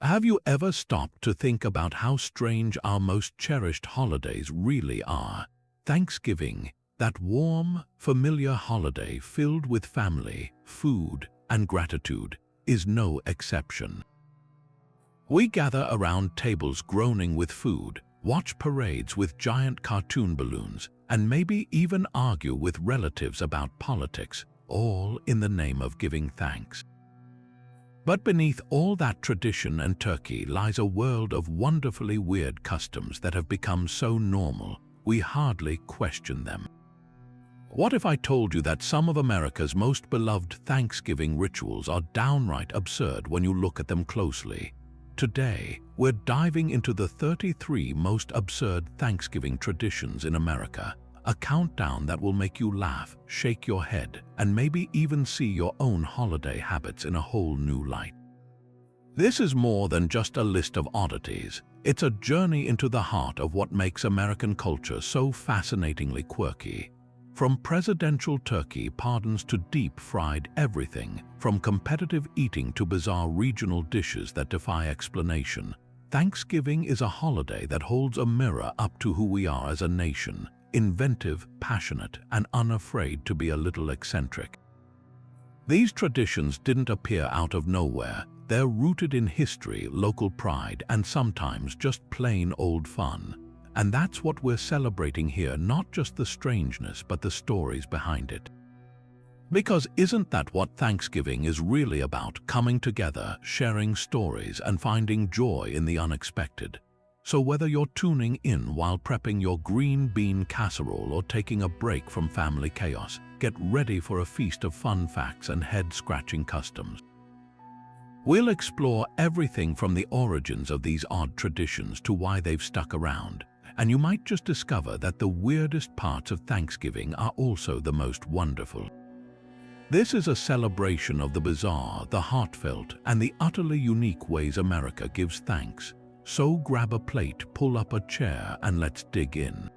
Have you ever stopped to think about how strange our most cherished holidays really are? Thanksgiving, that warm, familiar holiday filled with family, food, and gratitude, is no exception. We gather around tables groaning with food, watch parades with giant cartoon balloons, and maybe even argue with relatives about politics, all in the name of giving thanks. But beneath all that tradition and turkey lies a world of wonderfully weird customs that have become so normal, we hardly question them. What if I told you that some of America's most beloved Thanksgiving rituals are downright absurd when you look at them closely? Today, we're diving into the 33 most absurd Thanksgiving traditions in America, a countdown that will make you laugh, shake your head, and maybe even see your own holiday habits in a whole new light. This is more than just a list of oddities. It's a journey into the heart of what makes American culture so fascinatingly quirky. From presidential turkey pardons to deep-fried everything, from competitive eating to bizarre regional dishes that defy explanation, Thanksgiving is a holiday that holds a mirror up to who we are as a nation, inventive, passionate, and unafraid to be a little eccentric. These traditions didn't appear out of nowhere. They're rooted in history, local pride, and sometimes just plain old fun. And that's what we're celebrating here, not just the strangeness, but the stories behind it. Because isn't that what Thanksgiving is really about? Coming together, sharing stories, and finding joy in the unexpected. So whether you're tuning in while prepping your green bean casserole or taking a break from family chaos, get ready for a feast of fun facts and head-scratching customs. We'll explore everything from the origins of these odd traditions to why they've stuck around. And you might just discover that the weirdest parts of Thanksgiving are also the most wonderful. This is a celebration of the bizarre, the heartfelt, and the utterly unique ways America gives thanks. So grab a plate, pull up a chair, and let's dig in.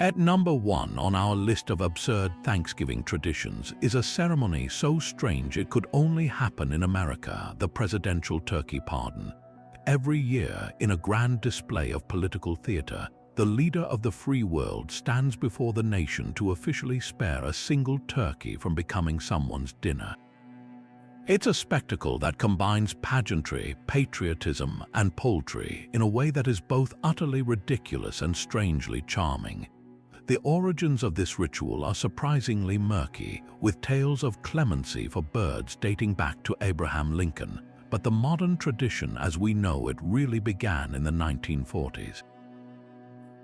At number 1 on our list of absurd Thanksgiving traditions is a ceremony so strange it could only happen in America, the presidential turkey pardon. Every year, in a grand display of political theater, the leader of the free world stands before the nation to officially spare a single turkey from becoming someone's dinner. It's a spectacle that combines pageantry, patriotism, and poultry in a way that is both utterly ridiculous and strangely charming. The origins of this ritual are surprisingly murky, with tales of clemency for birds dating back to Abraham Lincoln. But the modern tradition as we know it really began in the 1940s.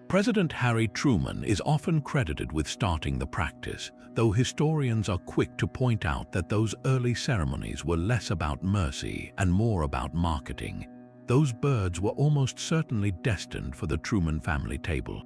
President Harry Truman is often credited with starting the practice, though historians are quick to point out that those early ceremonies were less about mercy and more about marketing. Those birds were almost certainly destined for the Truman family table.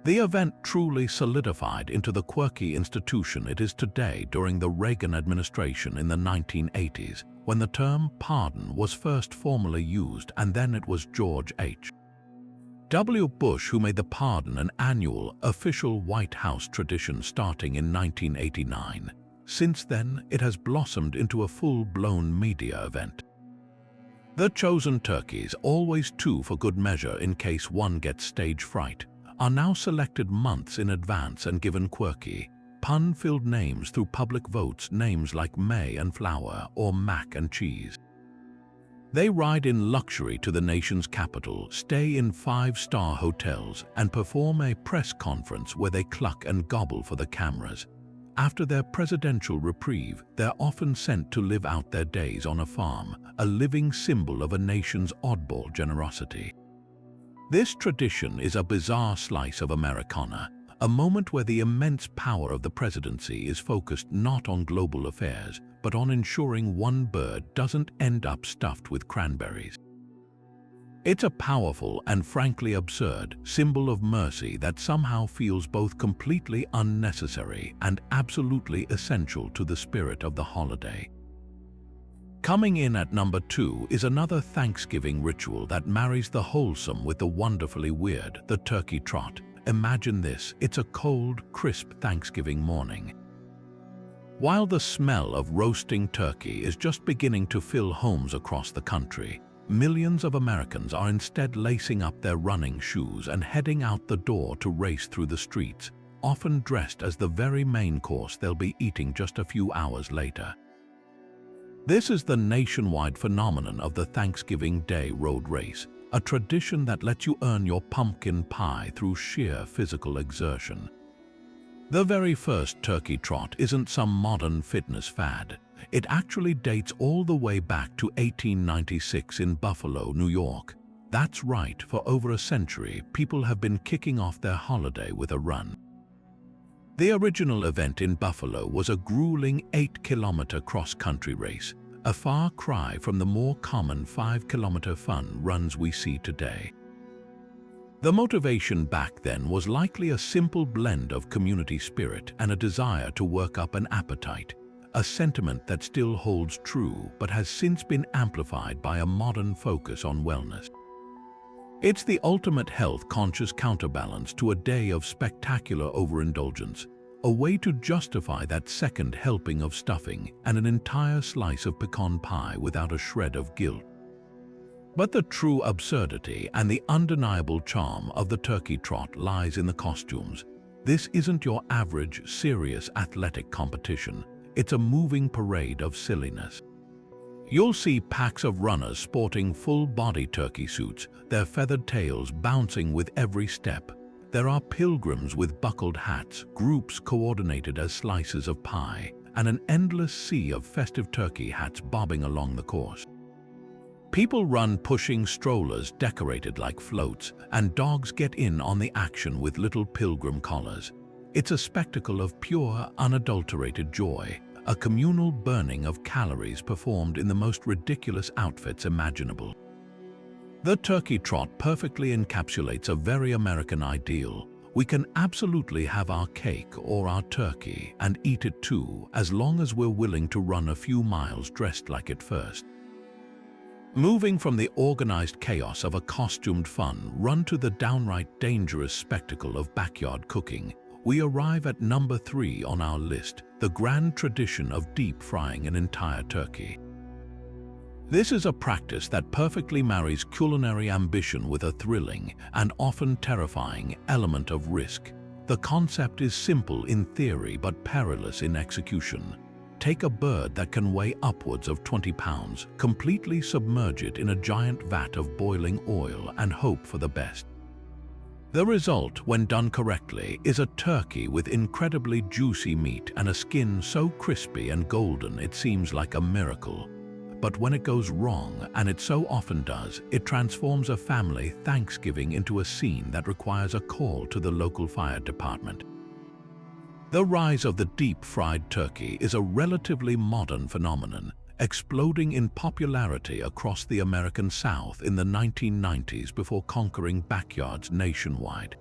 The event truly solidified into the quirky institution it is today during the Reagan administration in the 1980s, when the term pardon was first formally used, and then it was George H.W. Bush who made the pardon an annual, official White House tradition starting in 1989. Since then, it has blossomed into a full-blown media event. The chosen turkeys, always two for good measure in case one gets stage fright, are now selected months in advance and given quirky, pun-filled names through public votes, names like May and Flower or Mac and Cheese. They ride in luxury to the nation's capital, stay in 5-star hotels, and perform a press conference where they cluck and gobble for the cameras. After their presidential reprieve, they're often sent to live out their days on a farm, a living symbol of a nation's oddball generosity. This tradition is a bizarre slice of Americana, a moment where the immense power of the presidency is focused not on global affairs, but on ensuring one bird doesn't end up stuffed with cranberries. It's a powerful and frankly absurd symbol of mercy that somehow feels both completely unnecessary and absolutely essential to the spirit of the holiday. Coming in at number 2 is another Thanksgiving ritual that marries the wholesome with the wonderfully weird, the turkey trot. Imagine this, it's a cold, crisp Thanksgiving morning. While the smell of roasting turkey is just beginning to fill homes across the country, millions of Americans are instead lacing up their running shoes and heading out the door to race through the streets, often dressed as the very main course they'll be eating just a few hours later. This is the nationwide phenomenon of the Thanksgiving Day road race, a tradition that lets you earn your pumpkin pie through sheer physical exertion. The very first turkey trot isn't some modern fitness fad. It actually dates all the way back to 1896 in Buffalo, New York. That's right, for over a century, people have been kicking off their holiday with a run. The original event in Buffalo was a grueling 8-kilometer cross-country race, a far cry from the more common 5-kilometer fun runs we see today. The motivation back then was likely a simple blend of community spirit and a desire to work up an appetite, a sentiment that still holds true but has since been amplified by a modern focus on wellness. It's the ultimate health-conscious counterbalance to a day of spectacular overindulgence, a way to justify that second helping of stuffing and an entire slice of pecan pie without a shred of guilt. But the true absurdity and the undeniable charm of the turkey trot lies in the costumes. This isn't your average, serious athletic competition. It's a moving parade of silliness. You'll see packs of runners sporting full-body turkey suits, their feathered tails bouncing with every step. There are pilgrims with buckled hats, groups coordinated as slices of pie, and an endless sea of festive turkey hats bobbing along the course. People run pushing strollers decorated like floats, and dogs get in on the action with little pilgrim collars. It's a spectacle of pure, unadulterated joy, a communal burning of calories performed in the most ridiculous outfits imaginable. The turkey trot perfectly encapsulates a very American ideal. We can absolutely have our cake or our turkey and eat it too, as long as we're willing to run a few miles dressed like it first. Moving from the organized chaos of a costumed fun run to the downright dangerous spectacle of backyard cooking, we arrive at number 3 on our list, the grand tradition of deep frying an entire turkey. This is a practice that perfectly marries culinary ambition with a thrilling and often terrifying element of risk. The concept is simple in theory but perilous in execution. Take a bird that can weigh upwards of 20 pounds, completely submerge it in a giant vat of boiling oil and hope for the best. The result, when done correctly, is a turkey with incredibly juicy meat and a skin so crispy and golden it seems like a miracle. But when it goes wrong, and it so often does, it transforms a family Thanksgiving into a scene that requires a call to the local fire department. The rise of the deep-fried turkey is a relatively modern phenomenon, exploding in popularity across the American South in the 1990s before conquering backyards nationwide.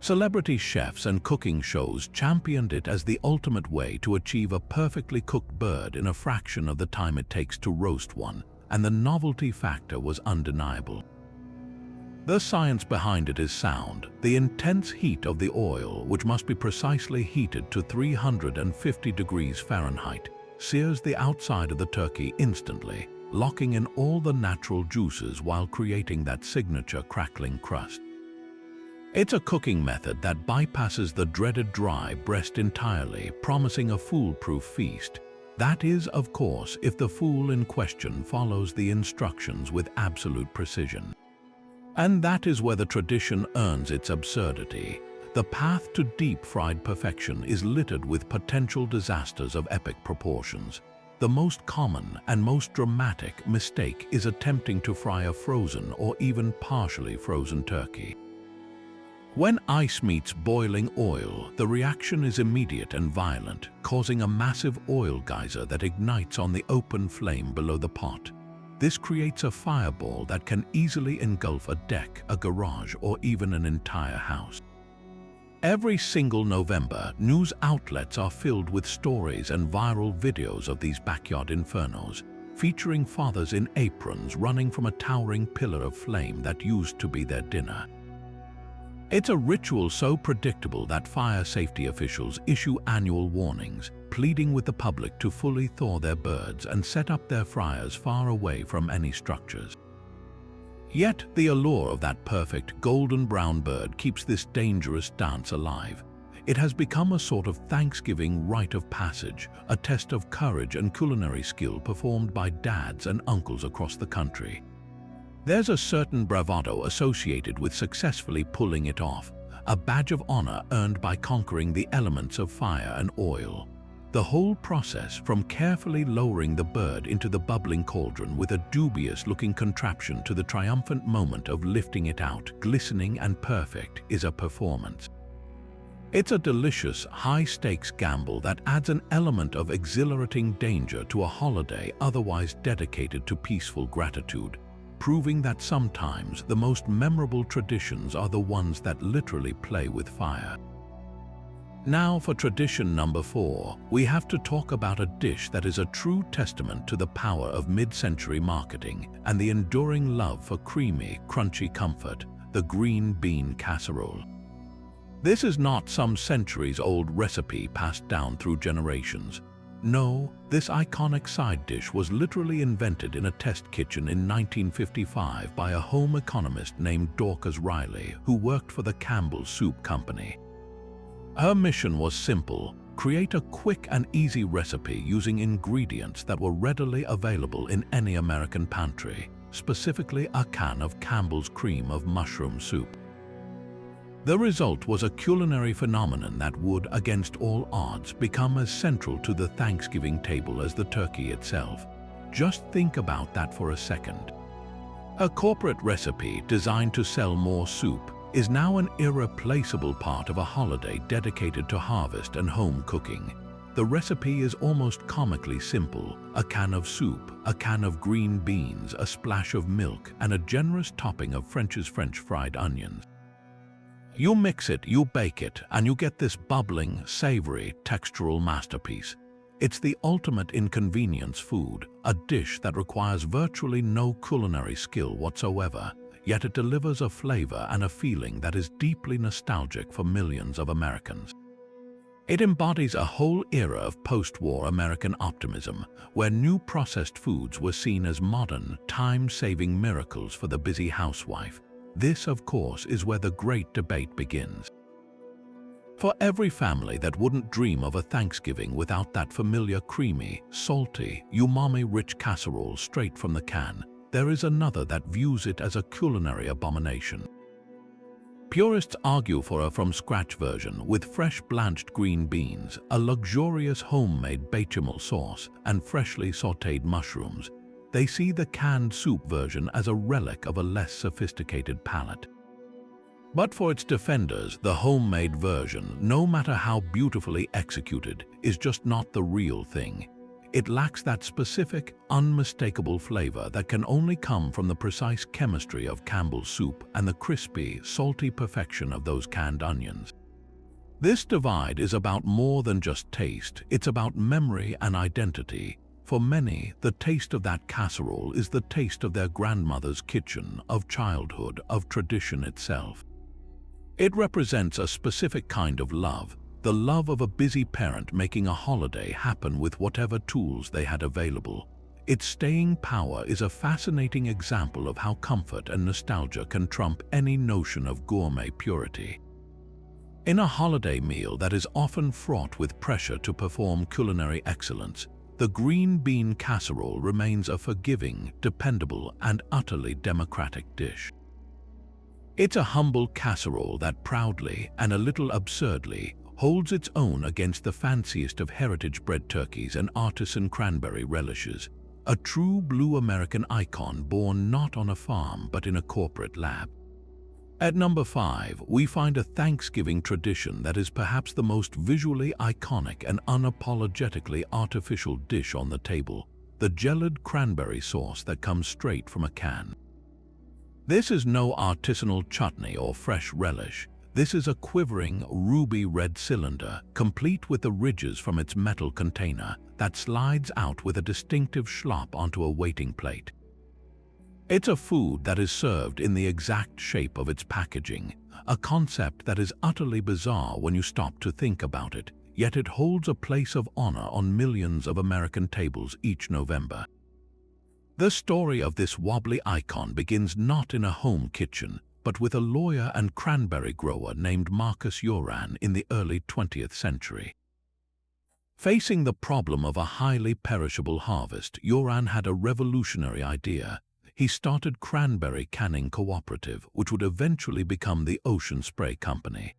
Celebrity chefs and cooking shows championed it as the ultimate way to achieve a perfectly cooked bird in a fraction of the time it takes to roast one, and the novelty factor was undeniable. The science behind it is sound. The intense heat of the oil, which must be precisely heated to 350 degrees Fahrenheit, sears the outside of the turkey instantly, locking in all the natural juices while creating that signature crackling crust. It's a cooking method that bypasses the dreaded dry breast entirely, promising a foolproof feast. That is, of course, if the fool in question follows the instructions with absolute precision. And that is where the tradition earns its absurdity. The path to deep-fried perfection is littered with potential disasters of epic proportions. The most common and most dramatic mistake is attempting to fry a frozen or even partially frozen turkey. When ice meets boiling oil, the reaction is immediate and violent, causing a massive oil geyser that ignites on the open flame below the pot. This creates a fireball that can easily engulf a deck, a garage, or even an entire house. Every single November, news outlets are filled with stories and viral videos of these backyard infernos, featuring fathers in aprons running from a towering pillar of flame that used to be their dinner. It's a ritual so predictable that fire safety officials issue annual warnings. pleading with the public to fully thaw their birds and set up their fryers far away from any structures. Yet the allure of that perfect golden brown bird keeps this dangerous dance alive. It has become a sort of Thanksgiving rite of passage, a test of courage and culinary skill performed by dads and uncles across the country. There's a certain bravado associated with successfully pulling it off, a badge of honor earned by conquering the elements of fire and oil. The whole process, from carefully lowering the bird into the bubbling cauldron with a dubious-looking contraption to the triumphant moment of lifting it out, glistening and perfect, is a performance. It's a delicious, high-stakes gamble that adds an element of exhilarating danger to a holiday otherwise dedicated to peaceful gratitude, proving that sometimes the most memorable traditions are the ones that literally play with fire. Now for tradition number 4, we have to talk about a dish that is a true testament to the power of mid-century marketing and the enduring love for creamy, crunchy comfort, the green bean casserole. This is not some centuries-old recipe passed down through generations. No, this iconic side dish was literally invented in a test kitchen in 1955 by a home economist named Dorcas Riley, who worked for the Campbell's Soup Company. Her mission was simple: create a quick and easy recipe using ingredients that were readily available in any American pantry, specifically a can of Campbell's cream of mushroom soup. The result was a culinary phenomenon that would, against all odds, become as central to the Thanksgiving table as the turkey itself. Just think about that for a second. A corporate recipe designed to sell more soup is now an irreplaceable part of a holiday dedicated to harvest and home cooking. The recipe is almost comically simple: a can of soup, a can of green beans, a splash of milk, and a generous topping of French's French fried onions. You mix it, you bake it, and you get this bubbling, savory, textural masterpiece. It's the ultimate inconvenience food, a dish that requires virtually no culinary skill whatsoever, yet it delivers a flavor and a feeling that is deeply nostalgic for millions of Americans. It embodies a whole era of post-war American optimism, where new processed foods were seen as modern, time-saving miracles for the busy housewife. This, of course, is where the great debate begins. For every family that wouldn't dream of a Thanksgiving without that familiar creamy, salty, umami-rich casserole straight from the can, there is another that views it as a culinary abomination. Purists argue for a from-scratch version with fresh blanched green beans, a luxurious homemade bechamel sauce, and freshly sautéed mushrooms. They see the canned soup version as a relic of a less sophisticated palate. But for its defenders, the homemade version, no matter how beautifully executed, is just not the real thing. It lacks that specific, unmistakable flavor that can only come from the precise chemistry of Campbell's soup and the crispy, salty perfection of those canned onions. This divide is about more than just taste, it's about memory and identity. For many, the taste of that casserole is the taste of their grandmother's kitchen, of childhood, of tradition itself. It represents a specific kind of love, the love of a busy parent making a holiday happen with whatever tools they had available. Its staying power is a fascinating example of how comfort and nostalgia can trump any notion of gourmet purity. In a holiday meal that is often fraught with pressure to perform culinary excellence, the green bean casserole remains a forgiving, dependable, and utterly democratic dish. It's a humble casserole that proudly, and a little absurdly, holds its own against the fanciest of heritage-bred turkeys and artisan cranberry relishes, a true blue American icon born not on a farm but in a corporate lab. At number 5, we find a Thanksgiving tradition that is perhaps the most visually iconic and unapologetically artificial dish on the table: the gelid cranberry sauce that comes straight from a can. This is no artisanal chutney or fresh relish. This is a quivering, ruby-red cylinder, complete with the ridges from its metal container, that slides out with a distinctive schlop onto a waiting plate. It's a food that is served in the exact shape of its packaging, a concept that is utterly bizarre when you stop to think about it, yet it holds a place of honor on millions of American tables each November. The story of this wobbly icon begins not in a home kitchen, but with a lawyer and cranberry grower named Marcus Yoran in the early 20th century. Facing the problem of a highly perishable harvest, Yoran had a revolutionary idea. He started Cranberry Canning Cooperative, which would eventually become the Ocean Spray Company.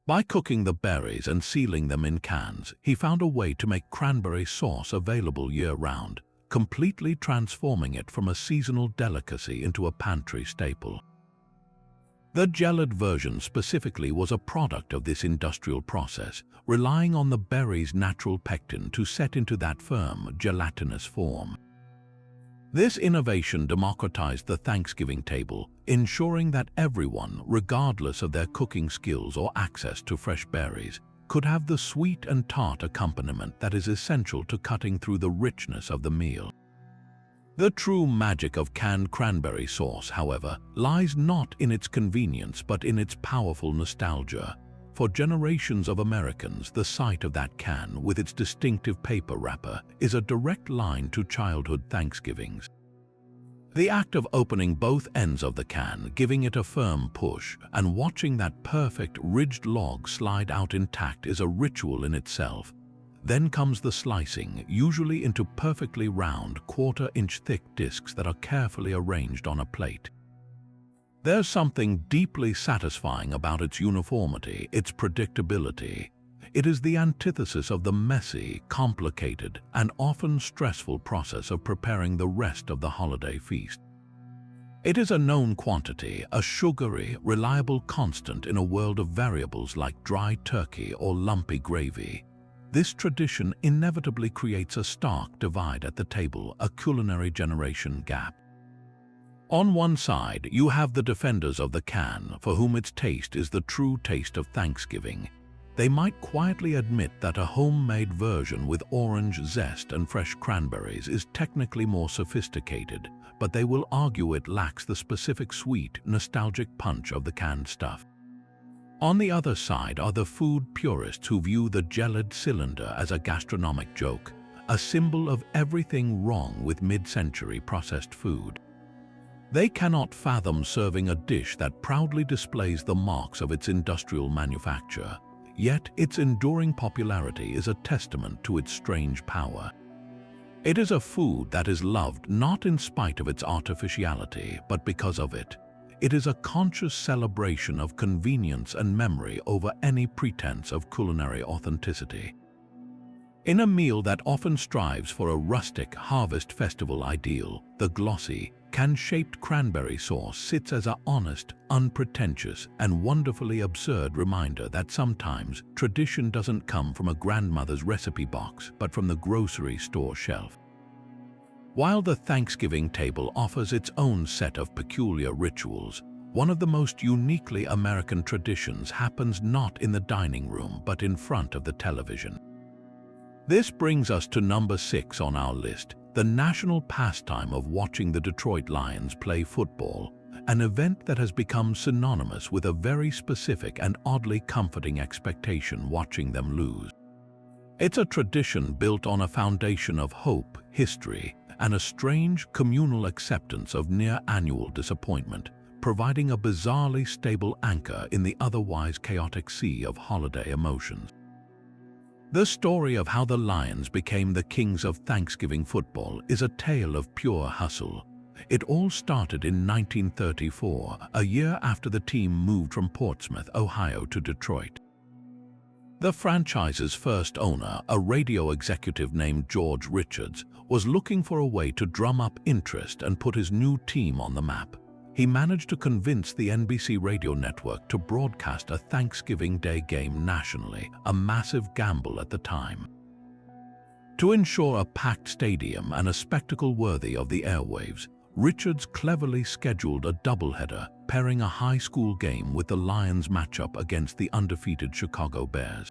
By cooking the berries and sealing them in cans, he found a way to make cranberry sauce available year-round, completely transforming it from a seasonal delicacy into a pantry staple. The gelid version specifically was a product of this industrial process, relying on the berry's natural pectin to set into that firm, gelatinous form. This innovation democratized the Thanksgiving table, ensuring that everyone, regardless of their cooking skills or access to fresh berries, could have the sweet and tart accompaniment that is essential to cutting through the richness of the meal. The true magic of canned cranberry sauce, however, lies not in its convenience but in its powerful nostalgia. For generations of Americans, the sight of that can, with its distinctive paper wrapper, is a direct line to childhood Thanksgivings. The act of opening both ends of the can, giving it a firm push, and watching that perfect ridged log slide out intact is a ritual in itself. Then comes the slicing, usually into perfectly round, quarter-inch thick discs that are carefully arranged on a plate. There's something deeply satisfying about its uniformity, its predictability. It is the antithesis of the messy, complicated, and often stressful process of preparing the rest of the holiday feast. It is a known quantity, a sugary, reliable constant in a world of variables like dry turkey or lumpy gravy. This tradition inevitably creates a stark divide at the table, a culinary generation gap. On one side, you have the defenders of the can, for whom its taste is the true taste of Thanksgiving. They might quietly admit that a homemade version with orange zest and fresh cranberries is technically more sophisticated, but they will argue it lacks the specific sweet, nostalgic punch of the canned stuff. On the other side are the food purists who view the gelid cylinder as a gastronomic joke, a symbol of everything wrong with mid-century processed food. They cannot fathom serving a dish that proudly displays the marks of its industrial manufacture, yet its enduring popularity is a testament to its strange power. It is a food that is loved not in spite of its artificiality, but because of it. It is a conscious celebration of convenience and memory over any pretense of culinary authenticity. In a meal that often strives for a rustic harvest festival ideal, the glossy, can-shaped cranberry sauce sits as an honest, unpretentious, and wonderfully absurd reminder that sometimes tradition doesn't come from a grandmother's recipe box, but from the grocery store shelf. While the Thanksgiving table offers its own set of peculiar rituals, one of the most uniquely American traditions happens not in the dining room but in front of the television. This brings us to number 6 on our list, the national pastime of watching the Detroit Lions play football, an event that has become synonymous with a very specific and oddly comforting expectation watching them lose. It's a tradition built on a foundation of hope, history, and a strange communal acceptance of near-annual disappointment, providing a bizarrely stable anchor in the otherwise chaotic sea of holiday emotions. The story of how the Lions became the kings of Thanksgiving football is a tale of pure hustle. It all started in 1934, a year after the team moved from Portsmouth, Ohio to Detroit. The franchise's first owner, a radio executive named George Richards, was looking for a way to drum up interest and put his new team on the map. He managed to convince the NBC radio network to broadcast a Thanksgiving Day game nationally, a massive gamble at the time. To ensure a packed stadium and a spectacle worthy of the airwaves, Richards cleverly scheduled a doubleheader, pairing a high school game with the Lions' matchup against the undefeated Chicago Bears.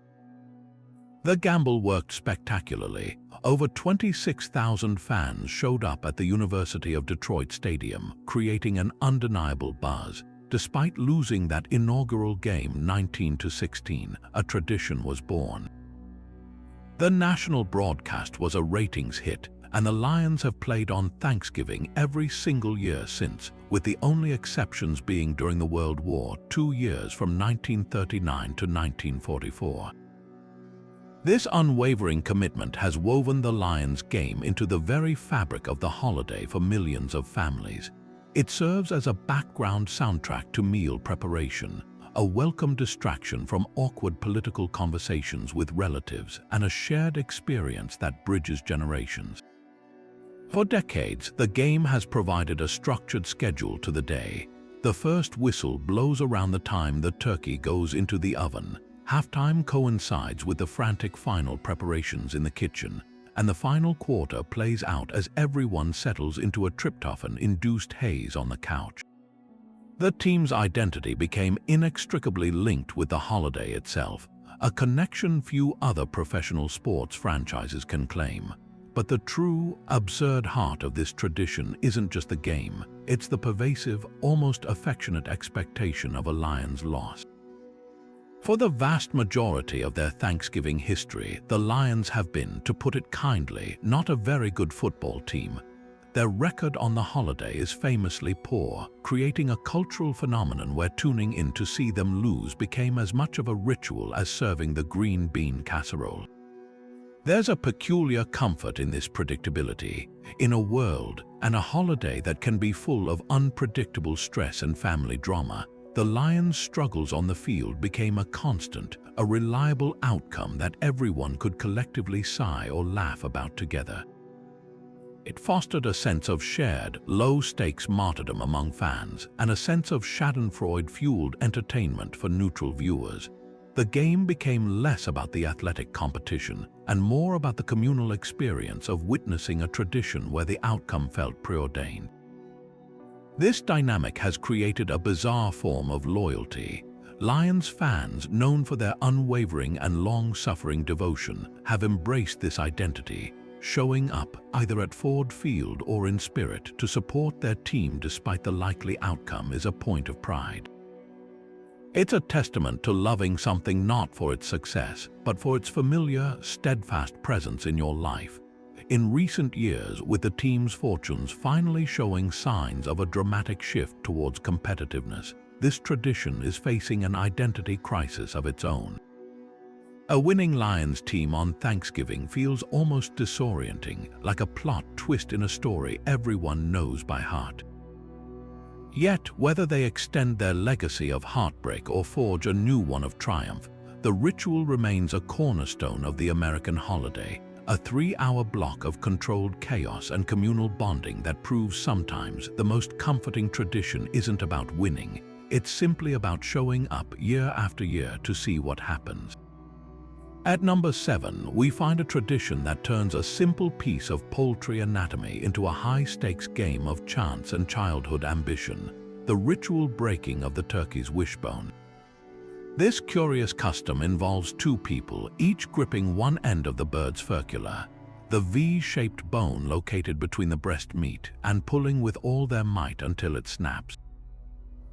The gamble worked spectacularly. Over 26,000 fans showed up at the University of Detroit Stadium, creating an undeniable buzz. Despite losing that inaugural game 19-16, a tradition was born. The national broadcast was a ratings hit, and the Lions have played on Thanksgiving every single year since, with the only exceptions being during the World War, 2 years from 1939 to 1944. This unwavering commitment has woven the Lions game into the very fabric of the holiday for millions of families. It serves as a background soundtrack to meal preparation, a welcome distraction from awkward political conversations with relatives, and a shared experience that bridges generations. For decades, the game has provided a structured schedule to the day. The first whistle blows around the time the turkey goes into the oven. Halftime coincides with the frantic final preparations in the kitchen, and the final quarter plays out as everyone settles into a tryptophan-induced haze on the couch. The team's identity became inextricably linked with the holiday itself, a connection few other professional sports franchises can claim. But the true, absurd heart of this tradition isn't just the game, it's the pervasive, almost affectionate expectation of a Lions' loss. For the vast majority of their Thanksgiving history, the Lions have been, to put it kindly, not a very good football team. Their record on the holiday is famously poor, creating a cultural phenomenon where tuning in to see them lose became as much of a ritual as serving the green bean casserole. There's a peculiar comfort in this predictability, in a world and a holiday that can be full of unpredictable stress and family drama. The Lions' struggles on the field became a constant, a reliable outcome that everyone could collectively sigh or laugh about together. It fostered a sense of shared, low-stakes martyrdom among fans and a sense of schadenfreude-fueled entertainment for neutral viewers. The game became less about the athletic competition and more about the communal experience of witnessing a tradition where the outcome felt preordained. This dynamic has created a bizarre form of loyalty. Lions fans, known for their unwavering and long-suffering devotion, have embraced this identity, showing up either at Ford Field or in spirit to support their team despite the likely outcome is a point of pride. It's a testament to loving something not for its success, but for its familiar, steadfast presence in your life. In recent years, with the team's fortunes finally showing signs of a dramatic shift towards competitiveness, this tradition is facing an identity crisis of its own. A winning Lions team on Thanksgiving feels almost disorienting, like a plot twist in a story everyone knows by heart. Yet, whether they extend their legacy of heartbreak or forge a new one of triumph, the ritual remains a cornerstone of the American holiday, a 3-hour block of controlled chaos and communal bonding that proves sometimes the most comforting tradition isn't about winning, it's simply about showing up year after year to see what happens. At number 7, we find a tradition that turns a simple piece of poultry anatomy into a high-stakes game of chance and childhood ambition, the ritual breaking of the turkey's wishbone. This curious custom involves 2 people, each gripping one end of the bird's furcula, the V-shaped bone located between the breast meat, and pulling with all their might until it snaps.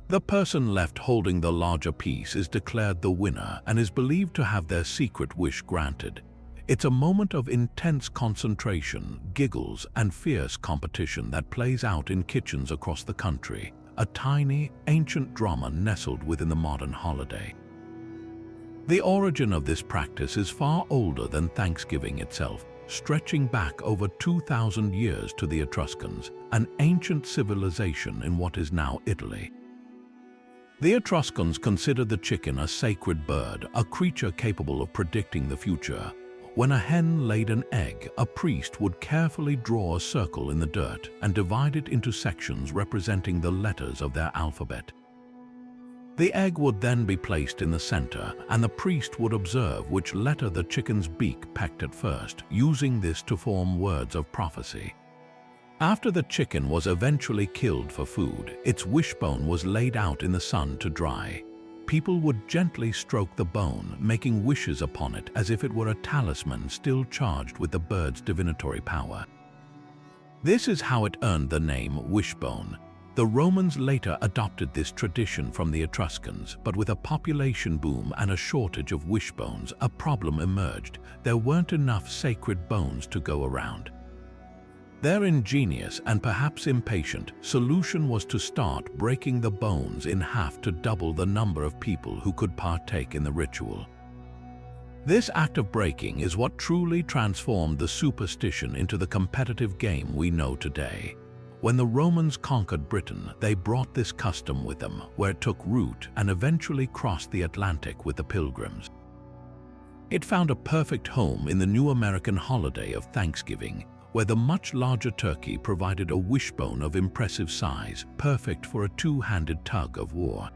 The person left holding the larger piece is declared the winner and is believed to have their secret wish granted. It's a moment of intense concentration, giggles, and fierce competition that plays out in kitchens across the country, a tiny, ancient drama nestled within the modern holiday. The origin of this practice is far older than Thanksgiving itself, stretching back over 2,000 years to the Etruscans, an ancient civilization in what is now Italy. The Etruscans considered the chicken a sacred bird, a creature capable of predicting the future. When a hen laid an egg, a priest would carefully draw a circle in the dirt and divide it into sections representing the letters of their alphabet. The egg would then be placed in the center, and the priest would observe which letter the chicken's beak pecked at first, using this to form words of prophecy. After the chicken was eventually killed for food, its wishbone was laid out in the sun to dry. People would gently stroke the bone, making wishes upon it as if it were a talisman still charged with the bird's divinatory power. This is how it earned the name wishbone. The Romans later adopted this tradition from the Etruscans, but with a population boom and a shortage of wishbones, a problem emerged. There weren't enough sacred bones to go around. Their ingenious and perhaps impatient solution was to start breaking the bones in half to double the number of people who could partake in the ritual. This act of breaking is what truly transformed the superstition into the competitive game we know today. When the Romans conquered Britain, they brought this custom with them, where it took root and eventually crossed the Atlantic with the Pilgrims. It found a perfect home in the new American holiday of Thanksgiving, where the much larger turkey provided a wishbone of impressive size, perfect for a two-handed tug of war.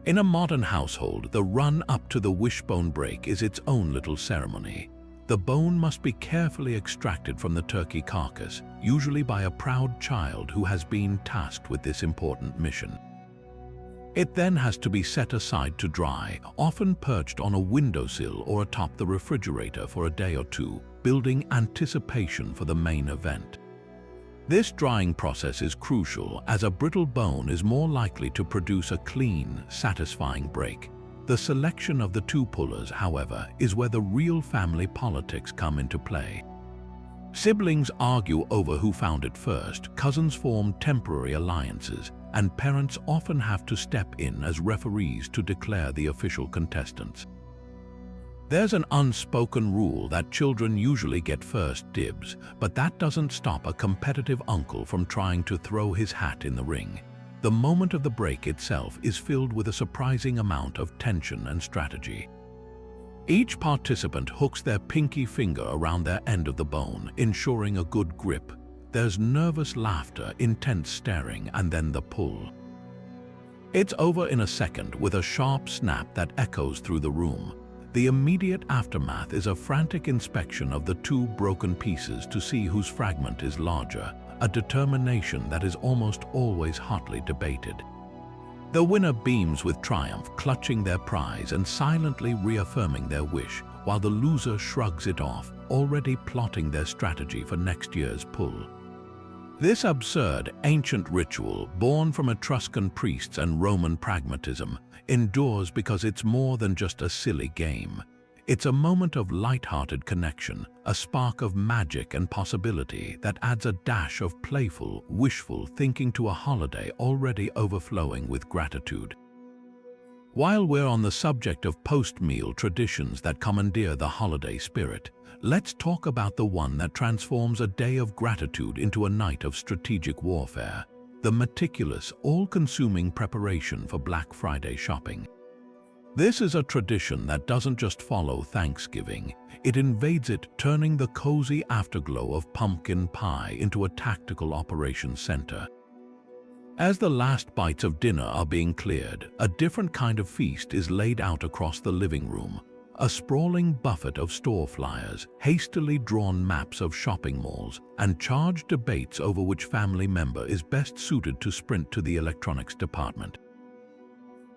In a modern household, the run-up to the wishbone break is its own little ceremony. The bone must be carefully extracted from the turkey carcass, usually by a proud child who has been tasked with this important mission. It then has to be set aside to dry, often perched on a windowsill or atop the refrigerator for a day or two, building anticipation for the main event. This drying process is crucial, as a brittle bone is more likely to produce a clean, satisfying break. The selection of the two pullers, however, is where the real family politics come into play. Siblings argue over who found it first, cousins form temporary alliances, and parents often have to step in as referees to declare the official contestants. There's an unspoken rule that children usually get first dibs, but that doesn't stop a competitive uncle from trying to throw his hat in the ring. The moment of the break itself is filled with a surprising amount of tension and strategy. Each participant hooks their pinky finger around their end of the bone, ensuring a good grip. There's nervous laughter, intense staring, and then the pull. It's over in a second with a sharp snap that echoes through the room. The immediate aftermath is a frantic inspection of the two broken pieces to see whose fragment is larger, a determination that is almost always hotly debated. The winner beams with triumph, clutching their prize and silently reaffirming their wish, while the loser shrugs it off, already plotting their strategy for next year's pull. This absurd, ancient ritual, born from Etruscan priests and Roman pragmatism, endures because it's more than just a silly game. It's a moment of light-hearted connection, a spark of magic and possibility that adds a dash of playful, wishful thinking to a holiday already overflowing with gratitude. While we're on the subject of post-meal traditions that commandeer the holiday spirit, let's talk about the one that transforms a day of gratitude into a night of strategic warfare: the meticulous, all-consuming preparation for Black Friday shopping. This is a tradition that doesn't just follow Thanksgiving, it invades it, turning the cozy afterglow of pumpkin pie into a tactical operations center. As the last bites of dinner are being cleared, a different kind of feast is laid out across the living room. A sprawling buffet of store flyers, hastily drawn maps of shopping malls, and charged debates over which family member is best suited to sprint to the electronics department.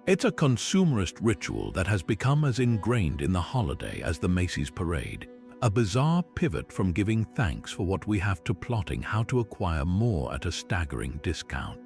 It's a consumerist ritual that has become as ingrained in the holiday as the Macy's parade, a bizarre pivot from giving thanks for what we have to plotting how to acquire more at a staggering discount.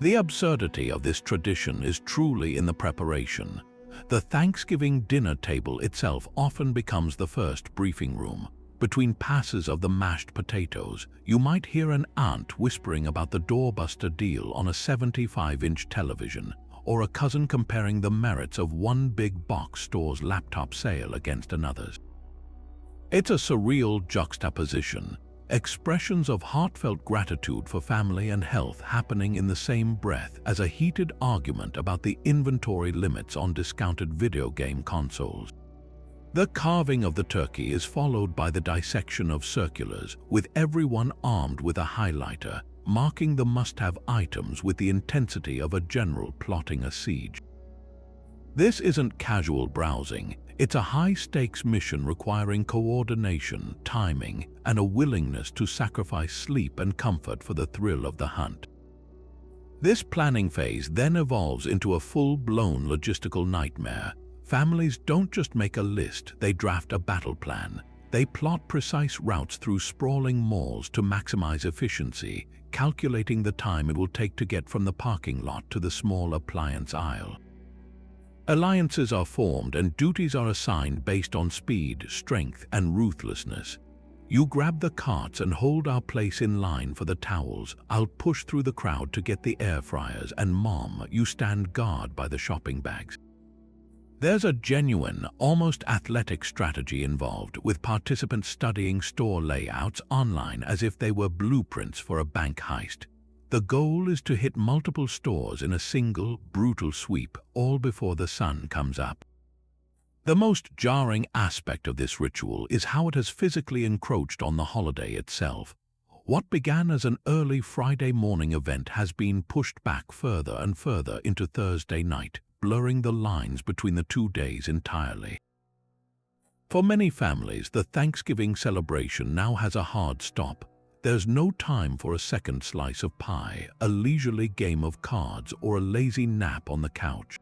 The absurdity of this tradition is truly in the preparation. The Thanksgiving dinner table itself often becomes the first briefing room. Between passes of the mashed potatoes, you might hear an aunt whispering about the doorbuster deal on a 75-inch television, or a cousin comparing the merits of one big box store's laptop sale against another's. It's a surreal juxtaposition, expressions of heartfelt gratitude for family and health happening in the same breath as a heated argument about the inventory limits on discounted video game consoles. The carving of the turkey is followed by the dissection of circulars, with everyone armed with a highlighter, marking the must-have items with the intensity of a general plotting a siege. This isn't casual browsing, it's a high-stakes mission requiring coordination, timing, and a willingness to sacrifice sleep and comfort for the thrill of the hunt. This planning phase then evolves into a full-blown logistical nightmare. Families don't just make a list, they draft a battle plan. They plot precise routes through sprawling malls to maximize efficiency, calculating the time it will take to get from the parking lot to the small appliance aisle. Alliances are formed and duties are assigned based on speed, strength, and ruthlessness. You grab the carts and hold our place in line for the towels. I'll push through the crowd to get the air fryers, and Mom, you stand guard by the shopping bags. There's a genuine, almost athletic strategy involved, with participants studying store layouts online as if they were blueprints for a bank heist. The goal is to hit multiple stores in a single, brutal sweep, all before the sun comes up. The most jarring aspect of this ritual is how it has physically encroached on the holiday itself. What began as an early Friday morning event has been pushed back further and further into Thursday night, blurring the lines between the 2 days entirely. For many families, the Thanksgiving celebration now has a hard stop. There's no time for a second slice of pie, a leisurely game of cards, or a lazy nap on the couch.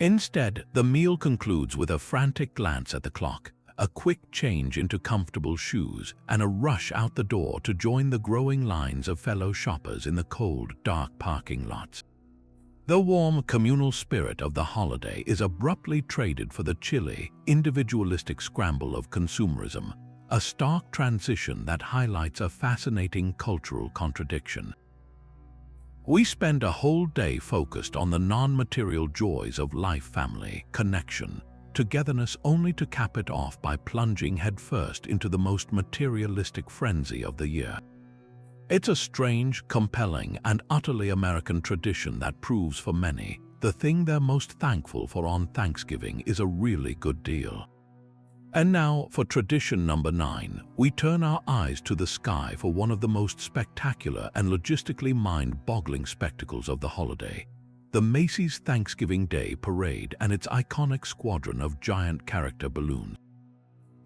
Instead, the meal concludes with a frantic glance at the clock, a quick change into comfortable shoes, and a rush out the door to join the growing lines of fellow shoppers in the cold, dark parking lots. The warm, communal spirit of the holiday is abruptly traded for the chilly, individualistic scramble of consumerism, a stark transition that highlights a fascinating cultural contradiction. We spend a whole day focused on the non-material joys of life, family, connection, togetherness, only to cap it off by plunging headfirst into the most materialistic frenzy of the year. It's a strange, compelling, and utterly American tradition that proves for many the thing they're most thankful for on Thanksgiving is a really good deal. And now, for tradition number 9, we turn our eyes to the sky for one of the most spectacular and logistically mind-boggling spectacles of the holiday: the Macy's Thanksgiving Day Parade and its iconic squadron of giant character balloons.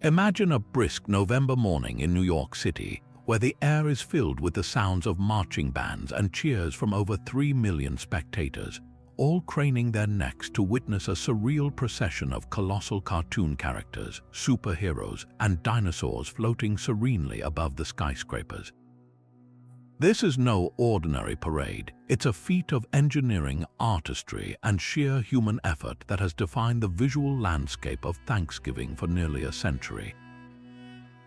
Imagine a brisk November morning in New York City, where the air is filled with the sounds of marching bands and cheers from over 3 million spectators, all craning their necks to witness a surreal procession of colossal cartoon characters, superheroes, and dinosaurs floating serenely above the skyscrapers. This is no ordinary parade. It's a feat of engineering, artistry, and sheer human effort that has defined the visual landscape of Thanksgiving for nearly a century.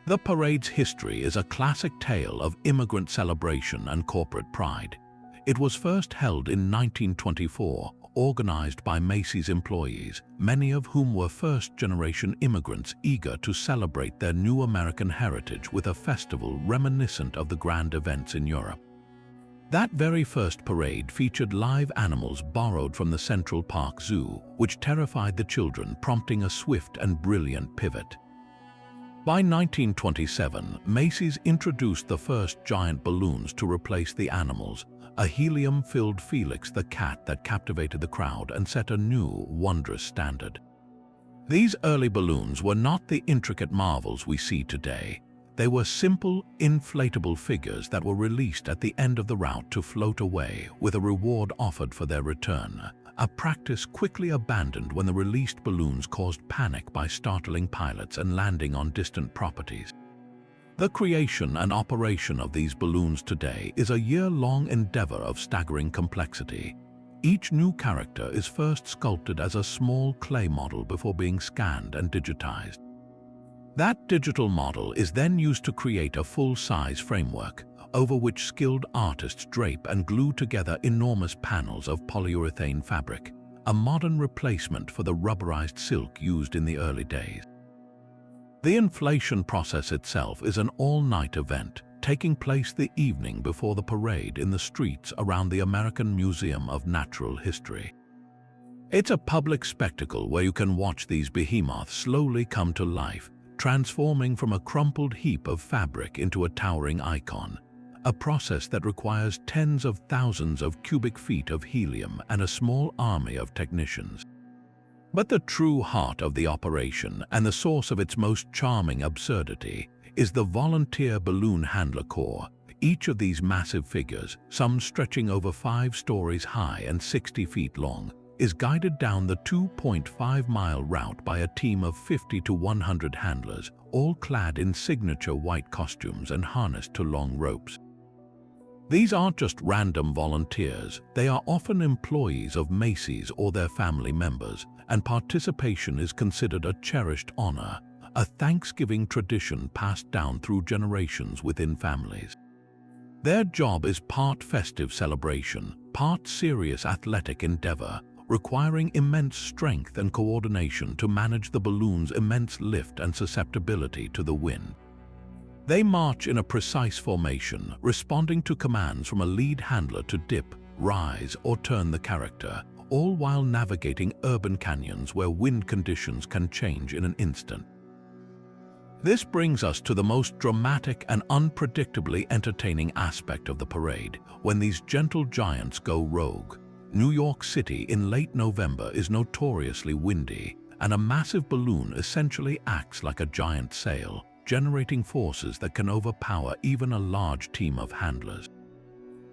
The parade's history is a classic tale of immigrant celebration and corporate pride. It was first held in 1924, organized by Macy's employees, many of whom were first-generation immigrants eager to celebrate their new American heritage with a festival reminiscent of the grand events in Europe. That very first parade featured live animals borrowed from the Central Park Zoo, which terrified the children, prompting a swift and brilliant pivot. By 1927, Macy's introduced the first giant balloons to replace the animals, a helium-filled Felix the cat that captivated the crowd and set a new, wondrous standard. These early balloons were not the intricate marvels we see today. They were simple, inflatable figures that were released at the end of the route to float away, with a reward offered for their return, a practice quickly abandoned when the released balloons caused panic by startling pilots and landing on distant properties. The creation and operation of these balloons today is a year-long endeavor of staggering complexity. Each new character is first sculpted as a small clay model before being scanned and digitized. That digital model is then used to create a full-size framework, over which skilled artists drape and glue together enormous panels of polyurethane fabric, a modern replacement for the rubberized silk used in the early days. The inflation process itself is an all-night event, taking place the evening before the parade in the streets around the American Museum of Natural History. It's a public spectacle where you can watch these behemoths slowly come to life, transforming from a crumpled heap of fabric into a towering icon, a process that requires tens of thousands of cubic feet of helium and a small army of technicians. But the true heart of the operation, and the source of its most charming absurdity, is the volunteer balloon handler corps. Each of these massive figures, some stretching over 5 stories high and 60 feet long, is guided down the 2.5-mile route by a team of 50 to 100 handlers, all clad in signature white costumes and harnessed to long ropes. These aren't just random volunteers, they are often employees of Macy's or their family members, and participation is considered a cherished honor, a Thanksgiving tradition passed down through generations within families. Their job is part festive celebration, part serious athletic endeavor, requiring immense strength and coordination to manage the balloon's immense lift and susceptibility to the wind. They march in a precise formation, responding to commands from a lead handler to dip, rise, or turn the character, all while navigating urban canyons where wind conditions can change in an instant. This brings us to the most dramatic and unpredictably entertaining aspect of the parade, when these gentle giants go rogue. New York City in late November is notoriously windy, and a massive balloon essentially acts like a giant sail, generating forces that can overpower even a large team of handlers.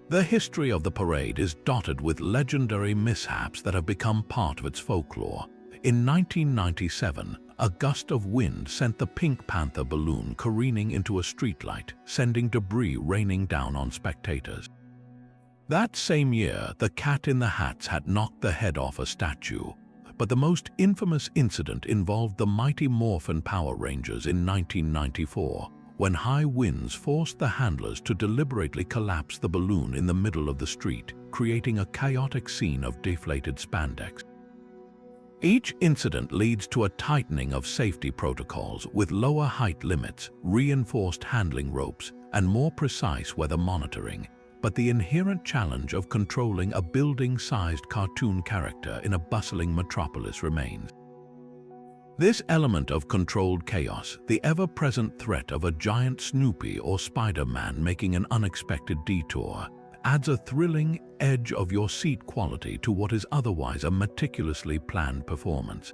The history of the parade is dotted with legendary mishaps that have become part of its folklore. In 1997, a gust of wind sent the Pink Panther balloon careening into a streetlight, sending debris raining down on spectators. That same year, the Cat in the Hats had knocked the head off a statue, but the most infamous incident involved the Mighty Morphin Power Rangers in 1994, when high winds forced the handlers to deliberately collapse the balloon in the middle of the street, creating a chaotic scene of deflated spandex. Each incident leads to a tightening of safety protocols with lower height limits, reinforced handling ropes, and more precise weather monitoring, but the inherent challenge of controlling a building-sized cartoon character in a bustling metropolis remains. This element of controlled chaos, the ever-present threat of a giant Snoopy or Spider-Man making an unexpected detour, adds a thrilling, edge-of-your-seat quality to what is otherwise a meticulously planned performance.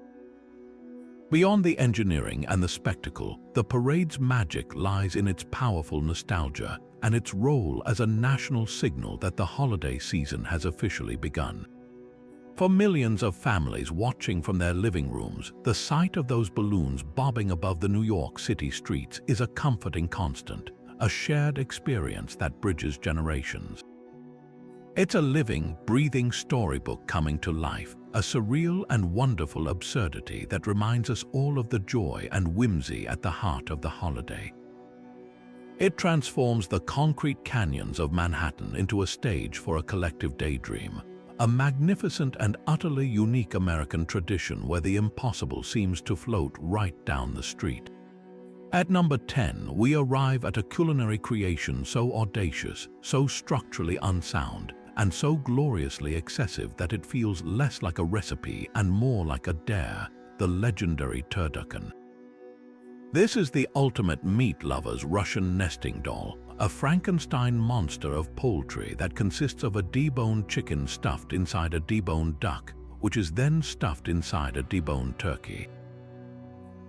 Beyond the engineering and the spectacle, the parade's magic lies in its powerful nostalgia and its role as a national signal that the holiday season has officially begun. For millions of families watching from their living rooms, the sight of those balloons bobbing above the New York City streets is a comforting constant, a shared experience that bridges generations. It's a living, breathing storybook coming to life, a surreal and wonderful absurdity that reminds us all of the joy and whimsy at the heart of the holiday. It transforms the concrete canyons of Manhattan into a stage for a collective daydream, a magnificent and utterly unique American tradition where the impossible seems to float right down the street. At number 10, we arrive at a culinary creation so audacious, so structurally unsound, and so gloriously excessive that it feels less like a recipe and more like a dare, the legendary turducken. This is the ultimate meat lover's Russian nesting doll, a Frankenstein monster of poultry that consists of a deboned chicken stuffed inside a deboned duck, which is then stuffed inside a deboned turkey.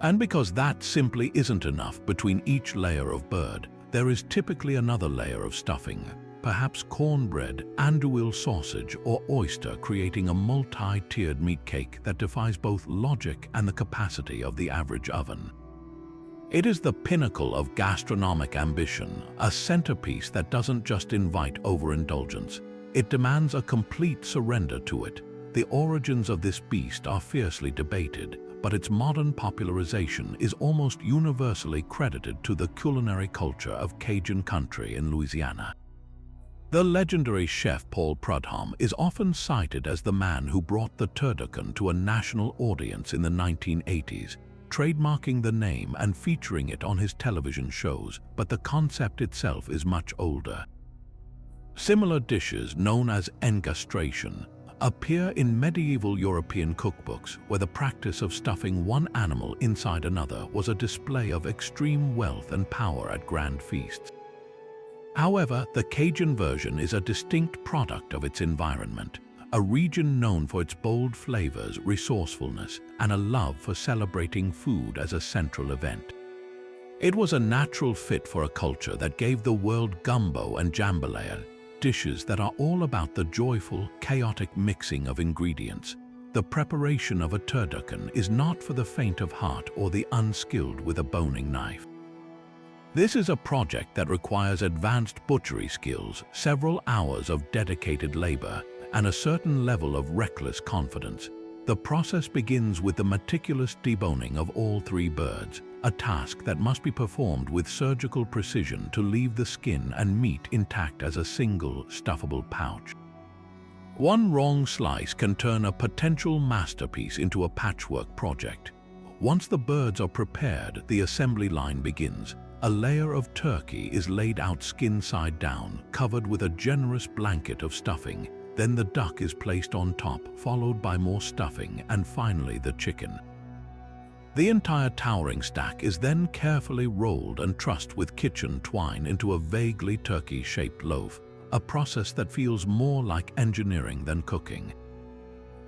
And because that simply isn't enough between each layer of bird, there is typically another layer of stuffing, perhaps cornbread, andouille sausage, or oyster, creating a multi-tiered meat cake that defies both logic and the capacity of the average oven. It is the pinnacle of gastronomic ambition, a centerpiece that doesn't just invite overindulgence. It demands a complete surrender to it. The origins of this beast are fiercely debated, but its modern popularization is almost universally credited to the culinary culture of Cajun country in Louisiana. The legendary chef Paul Prudhomme is often cited as the man who brought the turducken to a national audience in the 1980s, trademarking the name and featuring it on his television shows, but the concept itself is much older. Similar dishes, known as engastration, appear in medieval European cookbooks where the practice of stuffing one animal inside another was a display of extreme wealth and power at grand feasts. However, the Cajun version is a distinct product of its environment, a region known for its bold flavors, resourcefulness, and a love for celebrating food as a central event. It was a natural fit for a culture that gave the world gumbo and jambalaya, dishes that are all about the joyful, chaotic mixing of ingredients. The preparation of a turducken is not for the faint of heart or the unskilled with a boning knife. This is a project that requires advanced butchery skills, several hours of dedicated labor, and a certain level of reckless confidence. The process begins with the meticulous deboning of all three birds, a task that must be performed with surgical precision to leave the skin and meat intact as a single, stuffable pouch. One wrong slice can turn a potential masterpiece into a patchwork project. Once the birds are prepared, the assembly line begins. A layer of turkey is laid out skin side down, covered with a generous blanket of stuffing. Then the duck is placed on top, followed by more stuffing, and finally the chicken. The entire towering stack is then carefully rolled and trussed with kitchen twine into a vaguely turkey-shaped loaf, a process that feels more like engineering than cooking.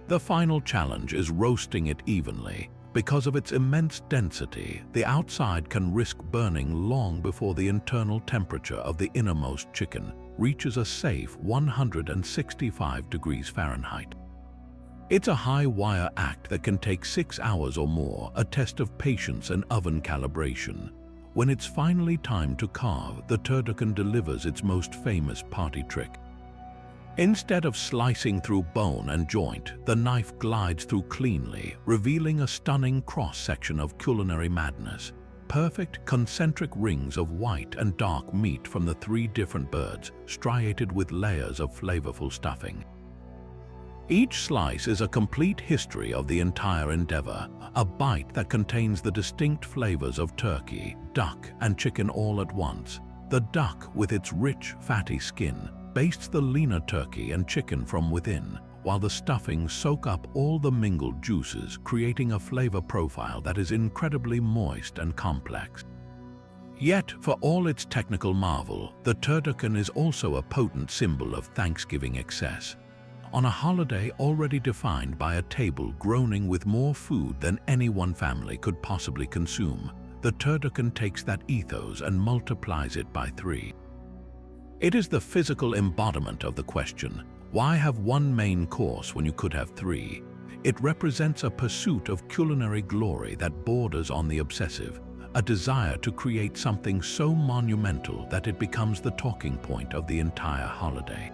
The final challenge is roasting it evenly. Because of its immense density, the outside can risk burning long before the internal temperature of the innermost chicken reaches a safe 165 degrees Fahrenheit. It's a high-wire act that can take 6 hours or more, a test of patience and oven calibration. When it's finally time to carve, the turducken delivers its most famous party trick. Instead of slicing through bone and joint, the knife glides through cleanly, revealing a stunning cross-section of culinary madness. Perfect concentric rings of white and dark meat from the three different birds, striated with layers of flavorful stuffing. Each slice is a complete history of the entire endeavor, a bite that contains the distinct flavors of turkey, duck, and chicken all at once. The duck, with its rich, fatty skin, bastes the leaner turkey and chicken from within, while the stuffings soak up all the mingled juices, creating a flavor profile that is incredibly moist and complex. Yet, for all its technical marvel, the turducken is also a potent symbol of Thanksgiving excess. On a holiday already defined by a table groaning with more food than any one family could possibly consume, the turducken takes that ethos and multiplies it by 3. It is the physical embodiment of the question, why have one main course when you could have 3? It represents a pursuit of culinary glory that borders on the obsessive, a desire to create something so monumental that it becomes the talking point of the entire holiday.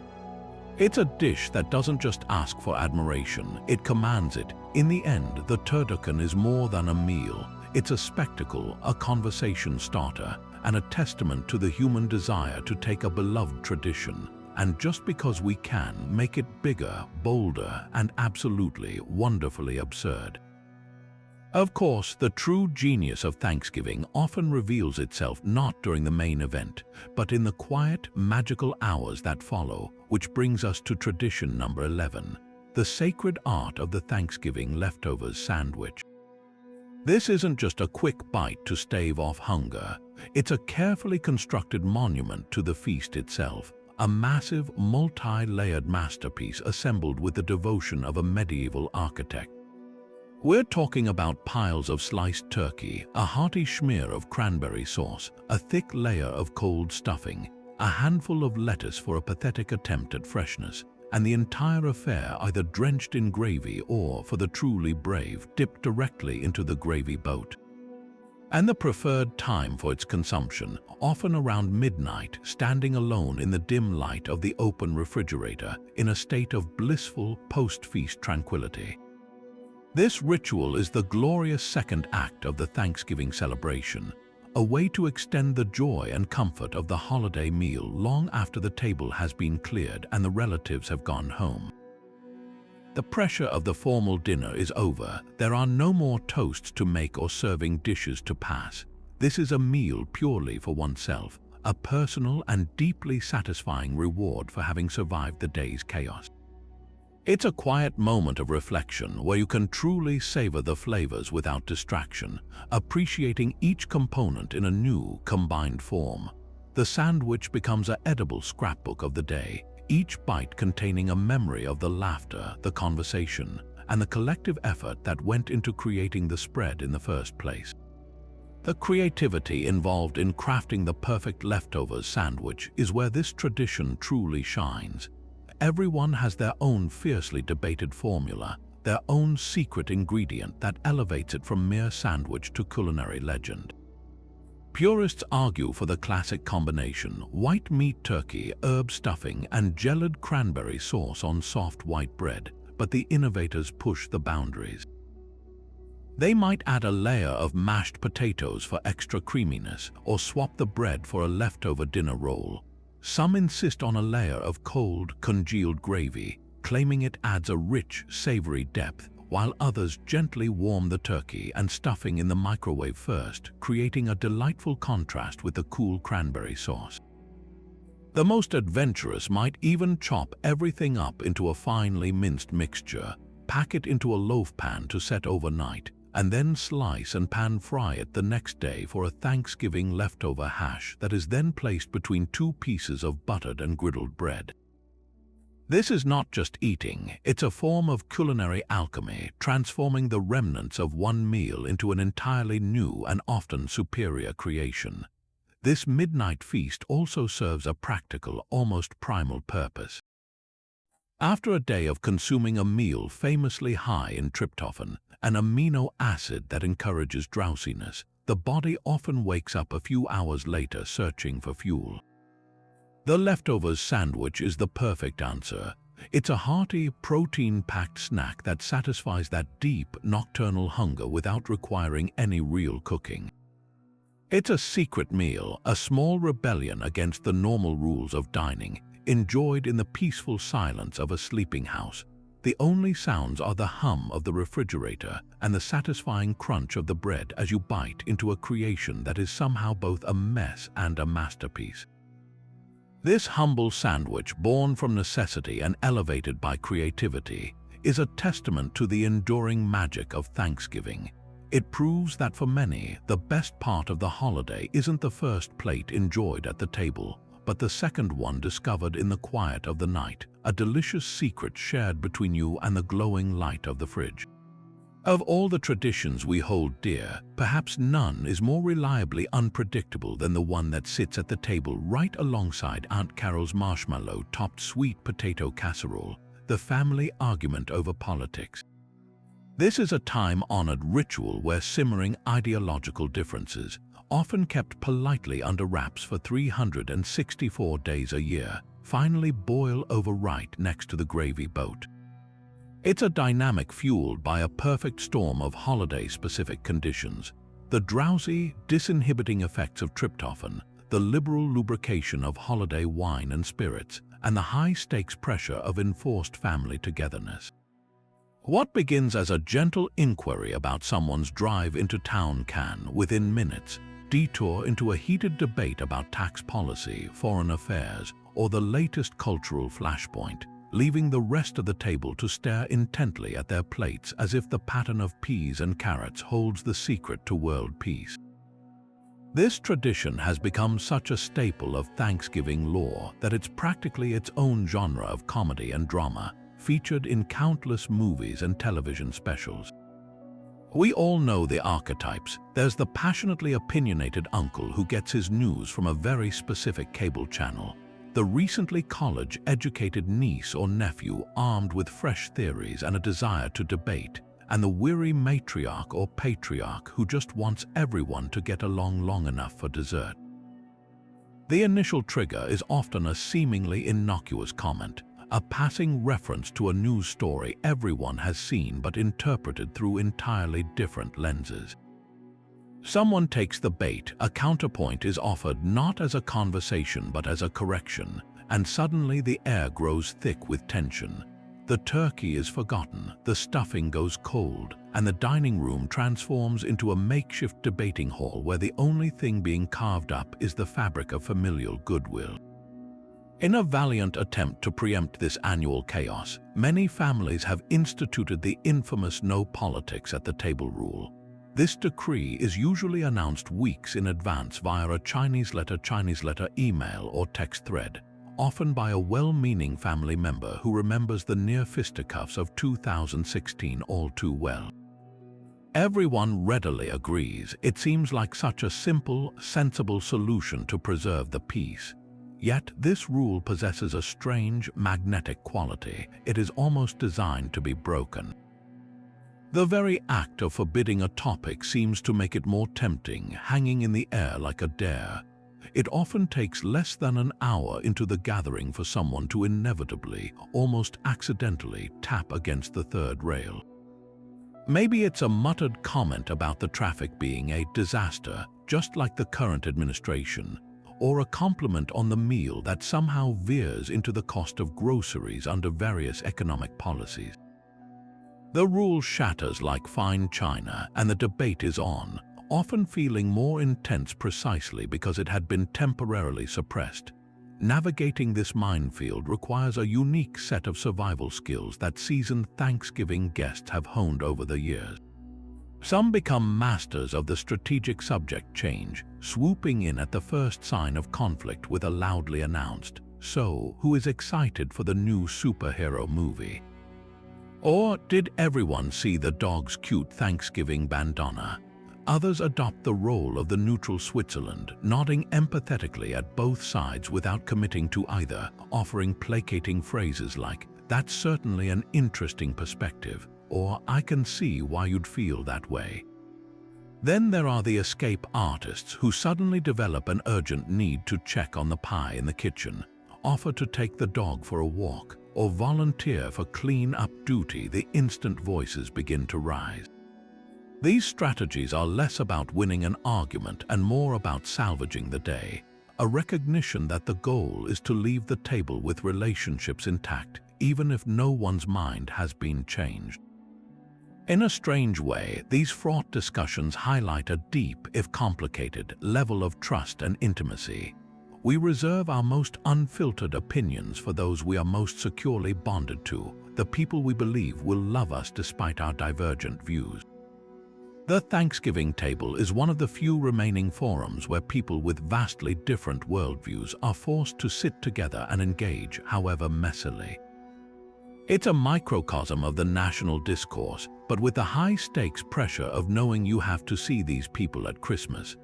It's a dish that doesn't just ask for admiration, it commands it. In the end, the turducken is more than a meal. It's a spectacle, a conversation starter, and a testament to the human desire to take a beloved tradition, and just because we can, make it bigger, bolder, and absolutely wonderfully absurd. Of course, the true genius of Thanksgiving often reveals itself not during the main event, but in the quiet, magical hours that follow, which brings us to tradition number 11, the sacred art of the Thanksgiving leftovers sandwich. This isn't just a quick bite to stave off hunger. It's a carefully constructed monument to the feast itself, a massive, multi-layered masterpiece assembled with the devotion of a medieval architect. We're talking about piles of sliced turkey, a hearty smear of cranberry sauce, a thick layer of cold stuffing, a handful of lettuce for a pathetic attempt at freshness, and the entire affair either drenched in gravy or, for the truly brave, dipped directly into the gravy boat. And the preferred time for its consumption, often around midnight, standing alone in the dim light of the open refrigerator, in a state of blissful post-feast tranquility. This ritual is the glorious second act of the Thanksgiving celebration, a way to extend the joy and comfort of the holiday meal long after the table has been cleared and the relatives have gone home. The pressure of the formal dinner is over. There are no more toasts to make or serving dishes to pass. This is a meal purely for oneself, a personal and deeply satisfying reward for having survived the day's chaos. It's a quiet moment of reflection where you can truly savor the flavors without distraction, appreciating each component in a new, combined form. The sandwich becomes an edible scrapbook of the day, each bite containing a memory of the laughter, the conversation, and the collective effort that went into creating the spread in the first place. The creativity involved in crafting the perfect leftovers sandwich is where this tradition truly shines. Everyone has their own fiercely debated formula, their own secret ingredient that elevates it from mere sandwich to culinary legend. Purists argue for the classic combination: white meat turkey, herb stuffing, and gelid cranberry sauce on soft white bread, but the innovators push the boundaries. They might add a layer of mashed potatoes for extra creaminess, or swap the bread for a leftover dinner roll. Some insist on a layer of cold, congealed gravy, claiming it adds a rich, savory depth, while others gently warm the turkey and stuffing in the microwave first, creating a delightful contrast with the cool cranberry sauce. The most adventurous might even chop everything up into a finely minced mixture, pack it into a loaf pan to set overnight, and then slice and pan-fry it the next day for a Thanksgiving leftover hash that is then placed between two pieces of buttered and griddled bread. This is not just eating, it's a form of culinary alchemy, transforming the remnants of one meal into an entirely new and often superior creation. This midnight feast also serves a practical, almost primal purpose. After a day of consuming a meal famously high in tryptophan, an amino acid that encourages drowsiness, the body often wakes up a few hours later searching for fuel. The leftovers sandwich is the perfect answer. It's a hearty, protein-packed snack that satisfies that deep, nocturnal hunger without requiring any real cooking. It's a secret meal, a small rebellion against the normal rules of dining, enjoyed in the peaceful silence of a sleeping house. The only sounds are the hum of the refrigerator and the satisfying crunch of the bread as you bite into a creation that is somehow both a mess and a masterpiece. This humble sandwich, born from necessity and elevated by creativity, is a testament to the enduring magic of Thanksgiving. It proves that for many, the best part of the holiday isn't the first plate enjoyed at the table, but the second one discovered in the quiet of the night, a delicious secret shared between you and the glowing light of the fridge. Of all the traditions we hold dear, perhaps none is more reliably unpredictable than the one that sits at the table right alongside Aunt Carol's marshmallow-topped sweet potato casserole, the family argument over politics. This is a time-honored ritual where simmering ideological differences, often kept politely under wraps for 364 days a year, finally boil over right next to the gravy boat. It's a dynamic fueled by a perfect storm of holiday-specific conditions: the drowsy, disinhibiting effects of tryptophan, the liberal lubrication of holiday wine and spirits, and the high-stakes pressure of enforced family togetherness. What begins as a gentle inquiry about someone's drive into town can, within minutes, detour into a heated debate about tax policy, foreign affairs, or the latest cultural flashpoint, leaving the rest of the table to stare intently at their plates as if the pattern of peas and carrots holds the secret to world peace. This tradition has become such a staple of Thanksgiving lore that it's practically its own genre of comedy and drama, featured in countless movies and television specials. We all know the archetypes. There's the passionately opinionated uncle who gets his news from a very specific cable channel, the recently college-educated niece or nephew armed with fresh theories and a desire to debate, and the weary matriarch or patriarch who just wants everyone to get along long enough for dessert. The initial trigger is often a seemingly innocuous comment, a passing reference to a news story everyone has seen but interpreted through entirely different lenses. Someone takes the bait, a counterpoint is offered not as a conversation but as a correction, and suddenly the air grows thick with tension. The turkey is forgotten, the stuffing goes cold, and the dining room transforms into a makeshift debating hall where the only thing being carved up is the fabric of familial goodwill. In a valiant attempt to preempt this annual chaos, many families have instituted the infamous no politics at the table rule. This decree is usually announced weeks in advance via a Chinese letter email or text thread, often by a well-meaning family member who remembers the near fisticuffs of 2016 all too well. Everyone readily agrees it seems like such a simple, sensible solution to preserve the peace. Yet this rule possesses a strange, magnetic quality. It is almost designed to be broken. The very act of forbidding a topic seems to make it more tempting, hanging in the air like a dare. It often takes less than an hour into the gathering for someone to inevitably, almost accidentally, tap against the third rail. Maybe it's a muttered comment about the traffic being a disaster, just like the current administration, or a compliment on the meal that somehow veers into the cost of groceries under various economic policies. The rule shatters like fine china, and the debate is on, often feeling more intense precisely because it had been temporarily suppressed. Navigating this minefield requires a unique set of survival skills that seasoned Thanksgiving guests have honed over the years. Some become masters of the strategic subject change, swooping in at the first sign of conflict with a loudly announced, "So, who is excited for the new superhero movie?" Or, "Did everyone see the dog's cute Thanksgiving bandana?" Others adopt the role of the neutral Switzerland, nodding empathetically at both sides without committing to either, offering placating phrases like, "That's certainly an interesting perspective," or "I can see why you'd feel that way." Then there are the escape artists who suddenly develop an urgent need to check on the pie in the kitchen, offer to take the dog for a walk, or volunteer for clean-up duty the instant voices begin to rise. These strategies are less about winning an argument and more about salvaging the day, a recognition that the goal is to leave the table with relationships intact, even if no one's mind has been changed. In a strange way, these fraught discussions highlight a deep, if complicated, level of trust and intimacy. We reserve our most unfiltered opinions for those we are most securely bonded to, the people we believe will love us despite our divergent views. The Thanksgiving table is one of the few remaining forums where people with vastly different worldviews are forced to sit together and engage, however messily. It's a microcosm of the national discourse, but with the high-stakes pressure of knowing you have to see these people at Christmas.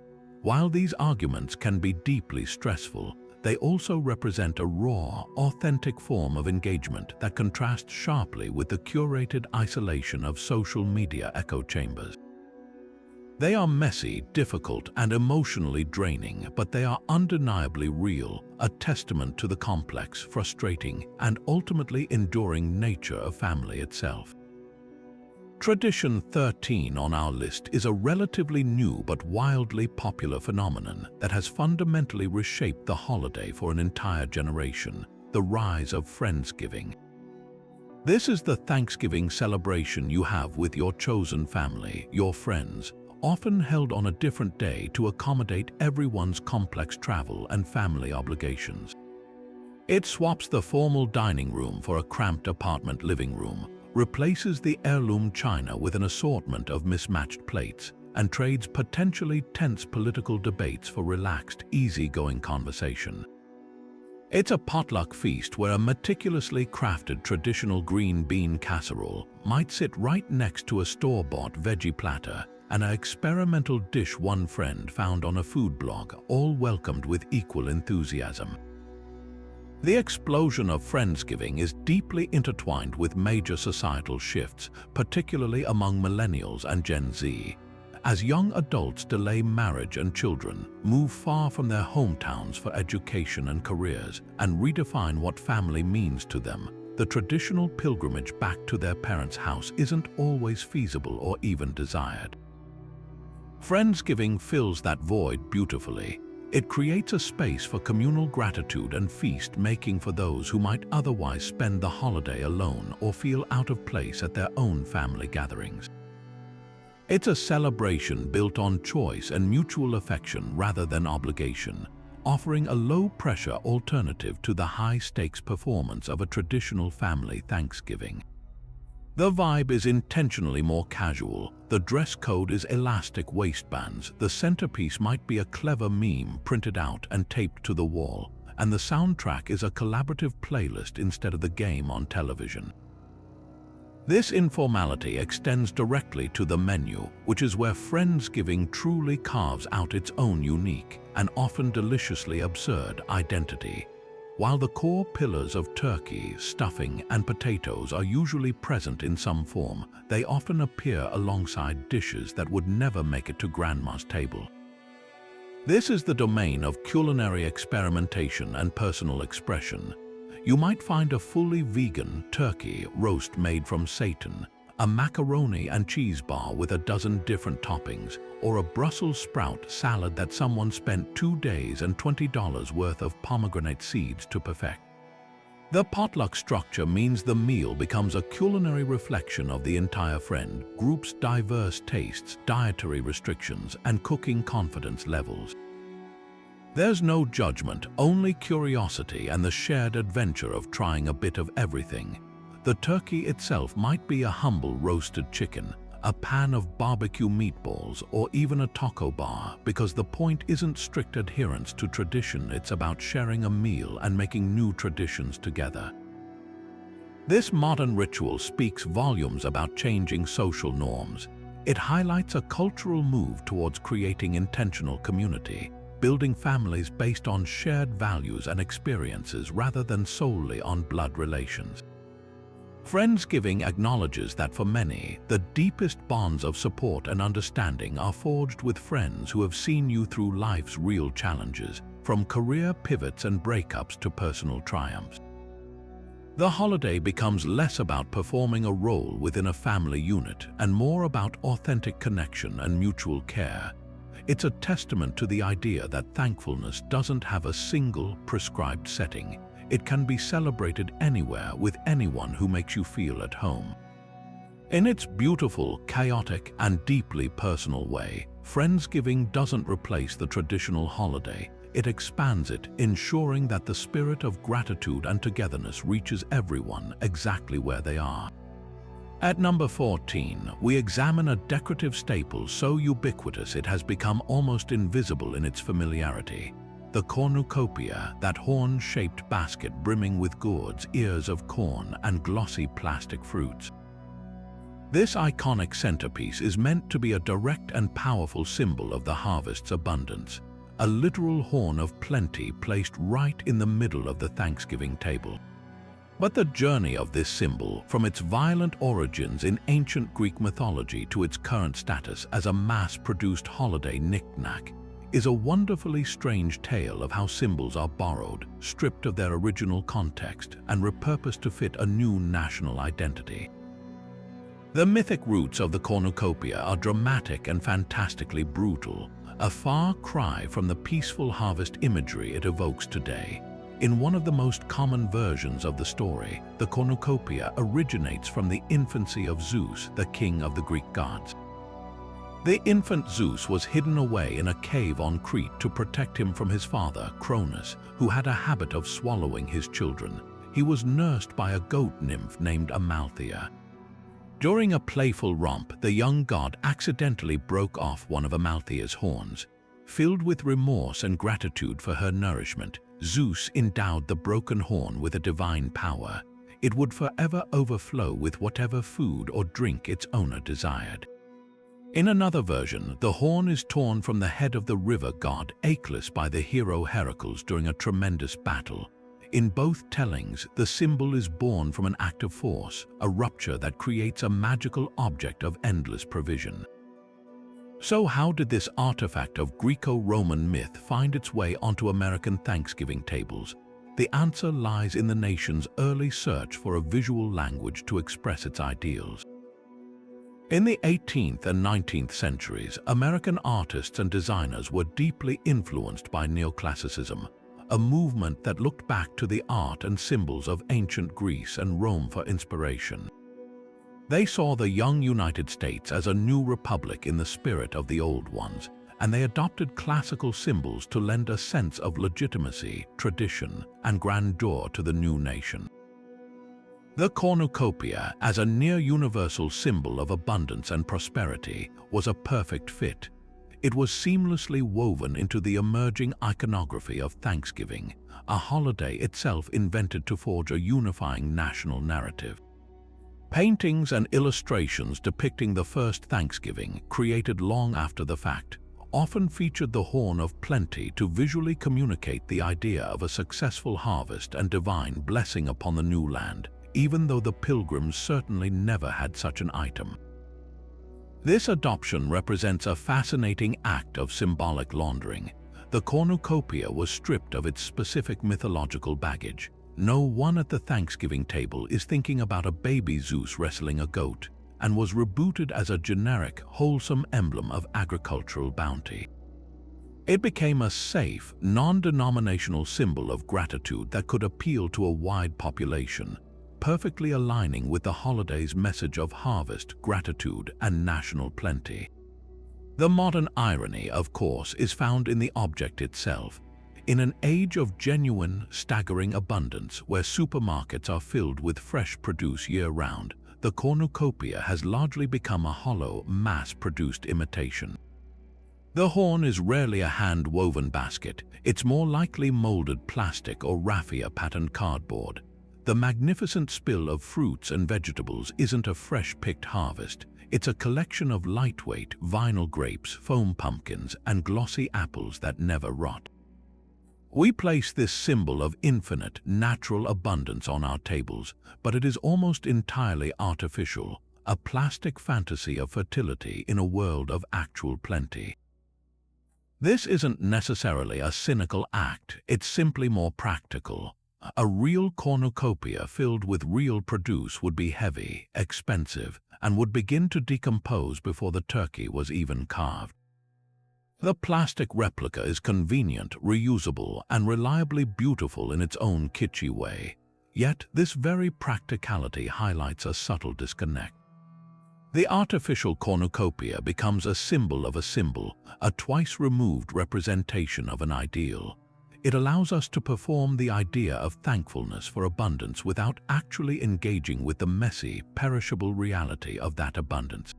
While these arguments can be deeply stressful, they also represent a raw, authentic form of engagement that contrasts sharply with the curated isolation of social media echo chambers. They are messy, difficult, and emotionally draining, but they are undeniably real, a testament to the complex, frustrating, and ultimately enduring nature of family itself. Tradition 13 on our list is a relatively new but wildly popular phenomenon that has fundamentally reshaped the holiday for an entire generation: the rise of Friendsgiving. This is the Thanksgiving celebration you have with your chosen family, your friends, often held on a different day to accommodate everyone's complex travel and family obligations. It swaps the formal dining room for a cramped apartment living room, replaces the heirloom china with an assortment of mismatched plates, and trades potentially tense political debates for relaxed, easygoing conversation. It's a potluck feast where a meticulously crafted traditional green bean casserole might sit right next to a store-bought veggie platter and an experimental dish one friend found on a food blog, all welcomed with equal enthusiasm. The explosion of Friendsgiving is deeply intertwined with major societal shifts, particularly among millennials and Gen Z. As young adults delay marriage and children, move far from their hometowns for education and careers, and redefine what family means to them, the traditional pilgrimage back to their parents' house isn't always feasible or even desired. Friendsgiving fills that void beautifully. It creates a space for communal gratitude and feast-making for those who might otherwise spend the holiday alone or feel out of place at their own family gatherings. It's a celebration built on choice and mutual affection rather than obligation, offering a low-pressure alternative to the high-stakes performance of a traditional family Thanksgiving. The vibe is intentionally more casual. The dress code is elastic waistbands, the centerpiece might be a clever meme printed out and taped to the wall, and the soundtrack is a collaborative playlist instead of the game on television. This informality extends directly to the menu, which is where Friendsgiving truly carves out its own unique and often deliciously absurd identity. While the core pillars of turkey, stuffing, and potatoes are usually present in some form, they often appear alongside dishes that would never make it to grandma's table. This is the domain of culinary experimentation and personal expression. You might find a fully vegan turkey roast made from seitan, a macaroni and cheese bar with a dozen different toppings, or a Brussels sprout salad that someone spent 2 days and $20 worth of pomegranate seeds to perfect. The potluck structure means the meal becomes a culinary reflection of the entire friend group's diverse tastes, dietary restrictions, and cooking confidence levels. There's no judgment, only curiosity and the shared adventure of trying a bit of everything. The turkey itself might be a humble roasted chicken, a pan of barbecue meatballs, or even a taco bar, because the point isn't strict adherence to tradition, it's about sharing a meal and making new traditions together. This modern ritual speaks volumes about changing social norms. It highlights a cultural move towards creating intentional community, building families based on shared values and experiences rather than solely on blood relations. Friendsgiving acknowledges that for many, the deepest bonds of support and understanding are forged with friends who have seen you through life's real challenges, from career pivots and breakups to personal triumphs. The holiday becomes less about performing a role within a family unit and more about authentic connection and mutual care. It's a testament to the idea that thankfulness doesn't have a single prescribed setting. It can be celebrated anywhere with anyone who makes you feel at home. In its beautiful, chaotic, and deeply personal way, Friendsgiving doesn't replace the traditional holiday. It expands it, ensuring that the spirit of gratitude and togetherness reaches everyone exactly where they are. At number 14, we examine a decorative staple so ubiquitous it has become almost invisible in its familiarity. The cornucopia, that horn-shaped basket brimming with gourds, ears of corn, and glossy plastic fruits. This iconic centerpiece is meant to be a direct and powerful symbol of the harvest's abundance, a literal horn of plenty placed right in the middle of the Thanksgiving table. But the journey of this symbol, from its violent origins in ancient Greek mythology to its current status as a mass-produced holiday knick-knack, is a wonderfully strange tale of how symbols are borrowed, stripped of their original context, and repurposed to fit a new national identity. The mythic roots of the cornucopia are dramatic and fantastically brutal, a far cry from the peaceful harvest imagery it evokes today. In one of the most common versions of the story, the cornucopia originates from the infancy of Zeus, the king of the Greek gods. The infant Zeus was hidden away in a cave on Crete to protect him from his father, Cronus, who had a habit of swallowing his children. He was nursed by a goat nymph named Amalthea. During a playful romp, the young god accidentally broke off one of Amalthea's horns. Filled with remorse and gratitude for her nourishment, Zeus endowed the broken horn with a divine power. It would forever overflow with whatever food or drink its owner desired. In another version, the horn is torn from the head of the river god Achelous by the hero Heracles during a tremendous battle. In both tellings, the symbol is born from an act of force, a rupture that creates a magical object of endless provision. So how did this artifact of Greco-Roman myth find its way onto American Thanksgiving tables? The answer lies in the nation's early search for a visual language to express its ideals. In the 18th and 19th centuries, American artists and designers were deeply influenced by neoclassicism, a movement that looked back to the art and symbols of ancient Greece and Rome for inspiration. They saw the young United States as a new republic in the spirit of the old ones, and they adopted classical symbols to lend a sense of legitimacy, tradition, and grandeur to the new nation. The cornucopia, as a near-universal symbol of abundance and prosperity, was a perfect fit. It was seamlessly woven into the emerging iconography of Thanksgiving, a holiday itself invented to forge a unifying national narrative. Paintings and illustrations depicting the first Thanksgiving, created long after the fact, often featured the horn of plenty to visually communicate the idea of a successful harvest and divine blessing upon the new land, even though the pilgrims certainly never had such an item. This adoption represents a fascinating act of symbolic laundering. The cornucopia was stripped of its specific mythological baggage. No one at the Thanksgiving table is thinking about a baby Zeus wrestling a goat, and was rebooted as a generic, wholesome emblem of agricultural bounty. It became a safe, non-denominational symbol of gratitude that could appeal to a wide population, perfectly aligning with the holiday's message of harvest, gratitude, and national plenty. The modern irony, of course, is found in the object itself. In an age of genuine, staggering abundance where supermarkets are filled with fresh produce year-round, the cornucopia has largely become a hollow, mass-produced imitation. The horn is rarely a hand-woven basket. It's more likely molded plastic or raffia-patterned cardboard. The magnificent spill of fruits and vegetables isn't a fresh-picked harvest. It's a collection of lightweight, vinyl grapes, foam pumpkins, and glossy apples that never rot. We place this symbol of infinite, natural abundance on our tables, but it is almost entirely artificial, a plastic fantasy of fertility in a world of actual plenty. This isn't necessarily a cynical act, it's simply more practical. A real cornucopia filled with real produce would be heavy, expensive, and would begin to decompose before the turkey was even carved. The plastic replica is convenient, reusable, and reliably beautiful in its own kitschy way. Yet, this very practicality highlights a subtle disconnect. The artificial cornucopia becomes a symbol of a symbol, a twice-removed representation of an ideal. It allows us to perform the idea of thankfulness for abundance without actually engaging with the messy, perishable reality of that abundance.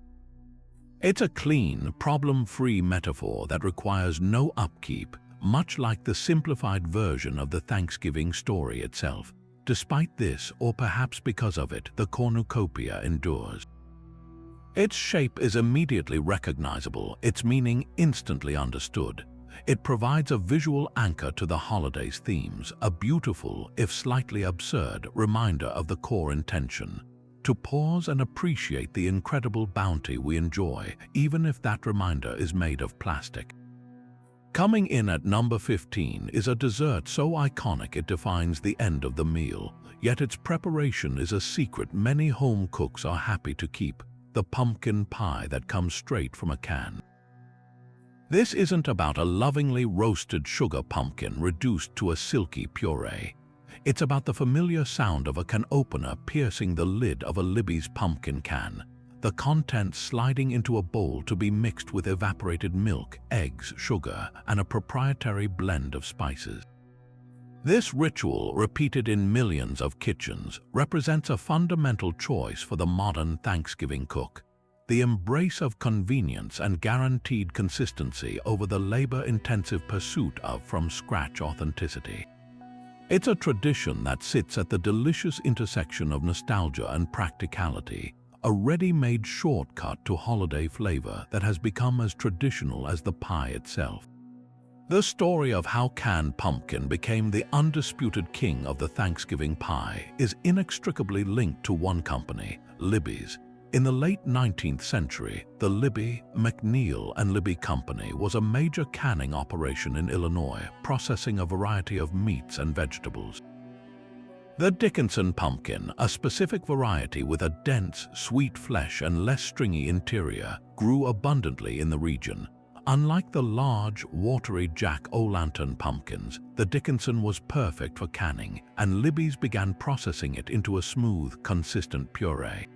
It's a clean, problem-free metaphor that requires no upkeep, much like the simplified version of the Thanksgiving story itself. Despite this, or perhaps because of it, the cornucopia endures. Its shape is immediately recognizable, its meaning instantly understood. It provides a visual anchor to the holiday's themes, a beautiful, if slightly absurd, reminder of the core intention: to pause and appreciate the incredible bounty we enjoy, even if that reminder is made of plastic. Coming in at number 15 is a dessert so iconic it defines the end of the meal, yet its preparation is a secret many home cooks are happy to keep: the pumpkin pie that comes straight from a can. This isn't about a lovingly roasted sugar pumpkin reduced to a silky puree. It's about the familiar sound of a can opener piercing the lid of a Libby's pumpkin can, the contents sliding into a bowl to be mixed with evaporated milk, eggs, sugar, and a proprietary blend of spices. This ritual, repeated in millions of kitchens, represents a fundamental choice for the modern Thanksgiving cook: the embrace of convenience and guaranteed consistency over the labor-intensive pursuit of from-scratch authenticity. It's a tradition that sits at the delicious intersection of nostalgia and practicality, a ready-made shortcut to holiday flavor that has become as traditional as the pie itself. The story of how canned pumpkin became the undisputed king of the Thanksgiving pie is inextricably linked to one company, Libby's. In the late 19th century, the Libby, McNeil and Libby Company was a major canning operation in Illinois, processing a variety of meats and vegetables. The Dickinson pumpkin, a specific variety with a dense, sweet flesh and less stringy interior, grew abundantly in the region. Unlike the large, watery jack-o'-lantern pumpkins, the Dickinson was perfect for canning, and Libby's began processing it into a smooth, consistent puree.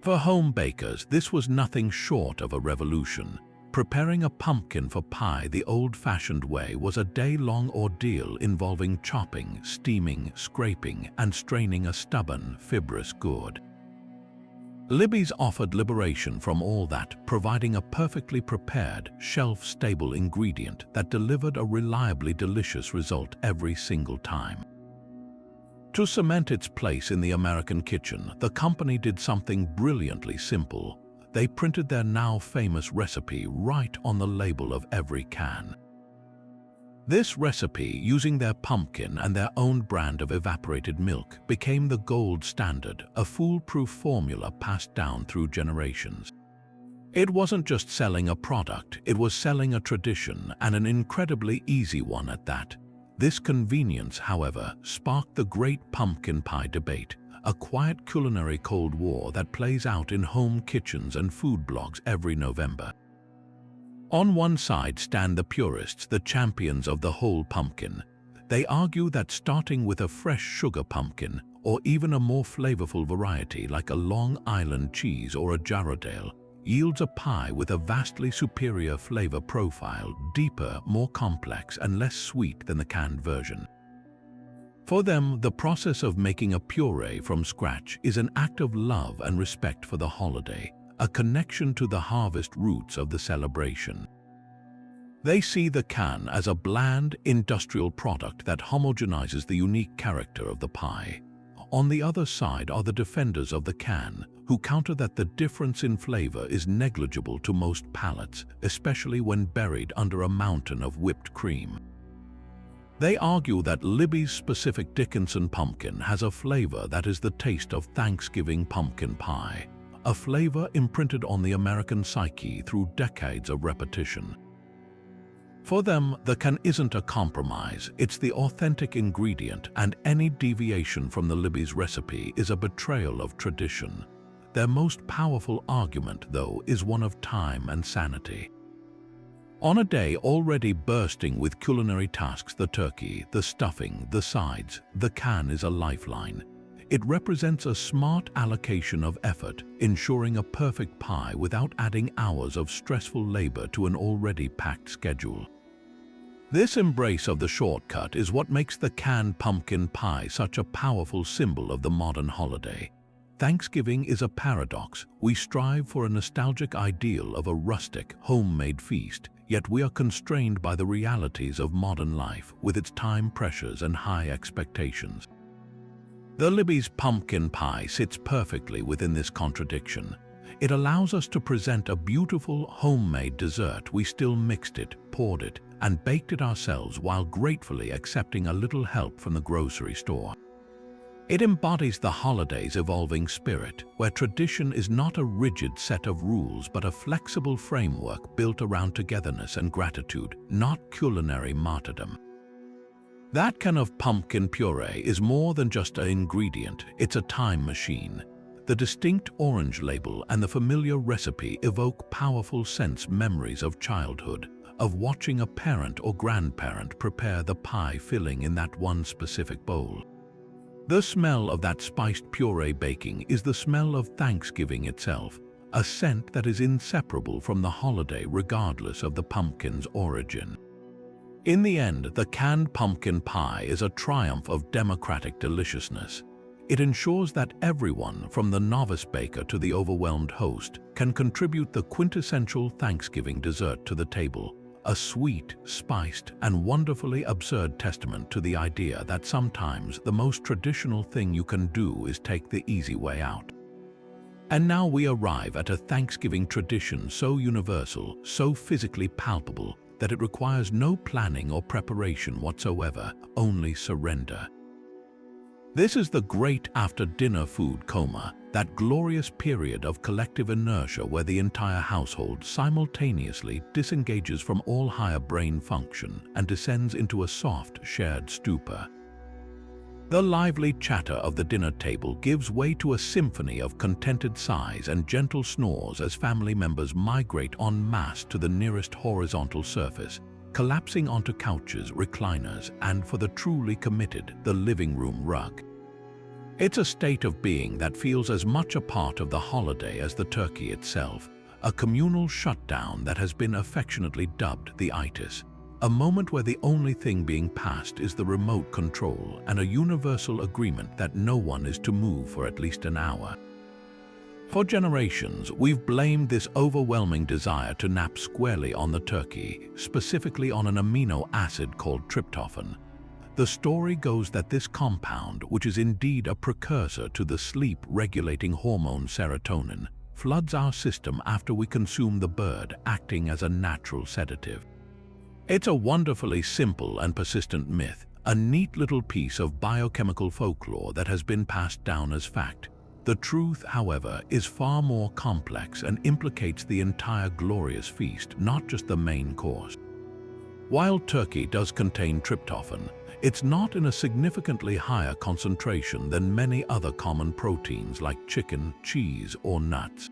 For home bakers, this was nothing short of a revolution. Preparing a pumpkin for pie the old-fashioned way was a day-long ordeal involving chopping, steaming, scraping, and straining a stubborn, fibrous gourd. Libby's offered liberation from all that, providing a perfectly prepared, shelf-stable ingredient that delivered a reliably delicious result every single time. To cement its place in the American kitchen, the company did something brilliantly simple. they printed their now famous recipe right on the label of every can. This recipe, using their pumpkin and their own brand of evaporated milk, became the gold standard, a foolproof formula passed down through generations. It wasn't just selling a product, it was selling a tradition, and an incredibly easy one at that. This convenience, however, sparked the great pumpkin pie debate, a quiet culinary Cold War that plays out in home kitchens and food blogs every November. On one side stand the purists, the champions of the whole pumpkin. They argue that starting with a fresh sugar pumpkin, or even a more flavorful variety like a Long Island cheese or a Jarrodale, yields a pie with a vastly superior flavor profile, deeper, more complex, and less sweet than the canned version. For them, the process of making a puree from scratch is an act of love and respect for the holiday, a connection to the harvest roots of the celebration. They see the can as a bland, industrial product that homogenizes the unique character of the pie. On the other side are the defenders of the can, who counter that the difference in flavor is negligible to most palates, especially when buried under a mountain of whipped cream. They argue that Libby's specific Dickinson pumpkin has a flavor that is the taste of Thanksgiving pumpkin pie, a flavor imprinted on the American psyche through decades of repetition. For them, the can isn't a compromise, it's the authentic ingredient, and any deviation from the Libby's recipe is a betrayal of tradition. Their most powerful argument, though, is one of time and sanity. On a day already bursting with culinary tasks, the turkey, the stuffing, the sides, the can is a lifeline. It represents a smart allocation of effort, ensuring a perfect pie without adding hours of stressful labor to an already packed schedule. This embrace of the shortcut is what makes the canned pumpkin pie such a powerful symbol of the modern holiday. Thanksgiving is a paradox. We strive for a nostalgic ideal of a rustic, homemade feast, yet we are constrained by the realities of modern life with its time pressures and high expectations. The Libby's pumpkin pie sits perfectly within this contradiction. It allows us to present a beautiful, homemade dessert. We still mixed it, poured it, and baked it ourselves while gratefully accepting a little help from the grocery store. It embodies the holiday's evolving spirit, where tradition is not a rigid set of rules but a flexible framework built around togetherness and gratitude, not culinary martyrdom. That can of pumpkin puree is more than just an ingredient, it's a time machine. The distinct orange label and the familiar recipe evoke powerful sense memories of childhood, of watching a parent or grandparent prepare the pie filling in that one specific bowl. The smell of that spiced puree baking is the smell of Thanksgiving itself, a scent that is inseparable from the holiday regardless of the pumpkin's origin. In the end, the canned pumpkin pie is a triumph of democratic deliciousness. It ensures that everyone, from the novice baker to the overwhelmed host, can contribute the quintessential Thanksgiving dessert to the table, a sweet, spiced, and wonderfully absurd testament to the idea that sometimes the most traditional thing you can do is take the easy way out. And now we arrive at a Thanksgiving tradition so universal, so physically palpable, that it requires no planning or preparation whatsoever, only surrender. This is the great after-dinner food coma, that glorious period of collective inertia where the entire household simultaneously disengages from all higher brain function and descends into a soft, shared stupor. The lively chatter of the dinner table gives way to a symphony of contented sighs and gentle snores as family members migrate en masse to the nearest horizontal surface, collapsing onto couches, recliners, and, for the truly committed, the living room rug. It's a state of being that feels as much a part of the holiday as the turkey itself, a communal shutdown that has been affectionately dubbed the itis, a moment where the only thing being passed is the remote control and a universal agreement that no one is to move for at least an hour. For generations, we've blamed this overwhelming desire to nap squarely on the turkey, specifically on an amino acid called tryptophan. The story goes that this compound, which is indeed a precursor to the sleep-regulating hormone serotonin, floods our system after we consume the bird, acting as a natural sedative. It's a wonderfully simple and persistent myth, a neat little piece of biochemical folklore that has been passed down as fact. The truth, however, is far more complex and implicates the entire glorious feast, not just the main course. While turkey does contain tryptophan, it's not in a significantly higher concentration than many other common proteins like chicken, cheese, or nuts.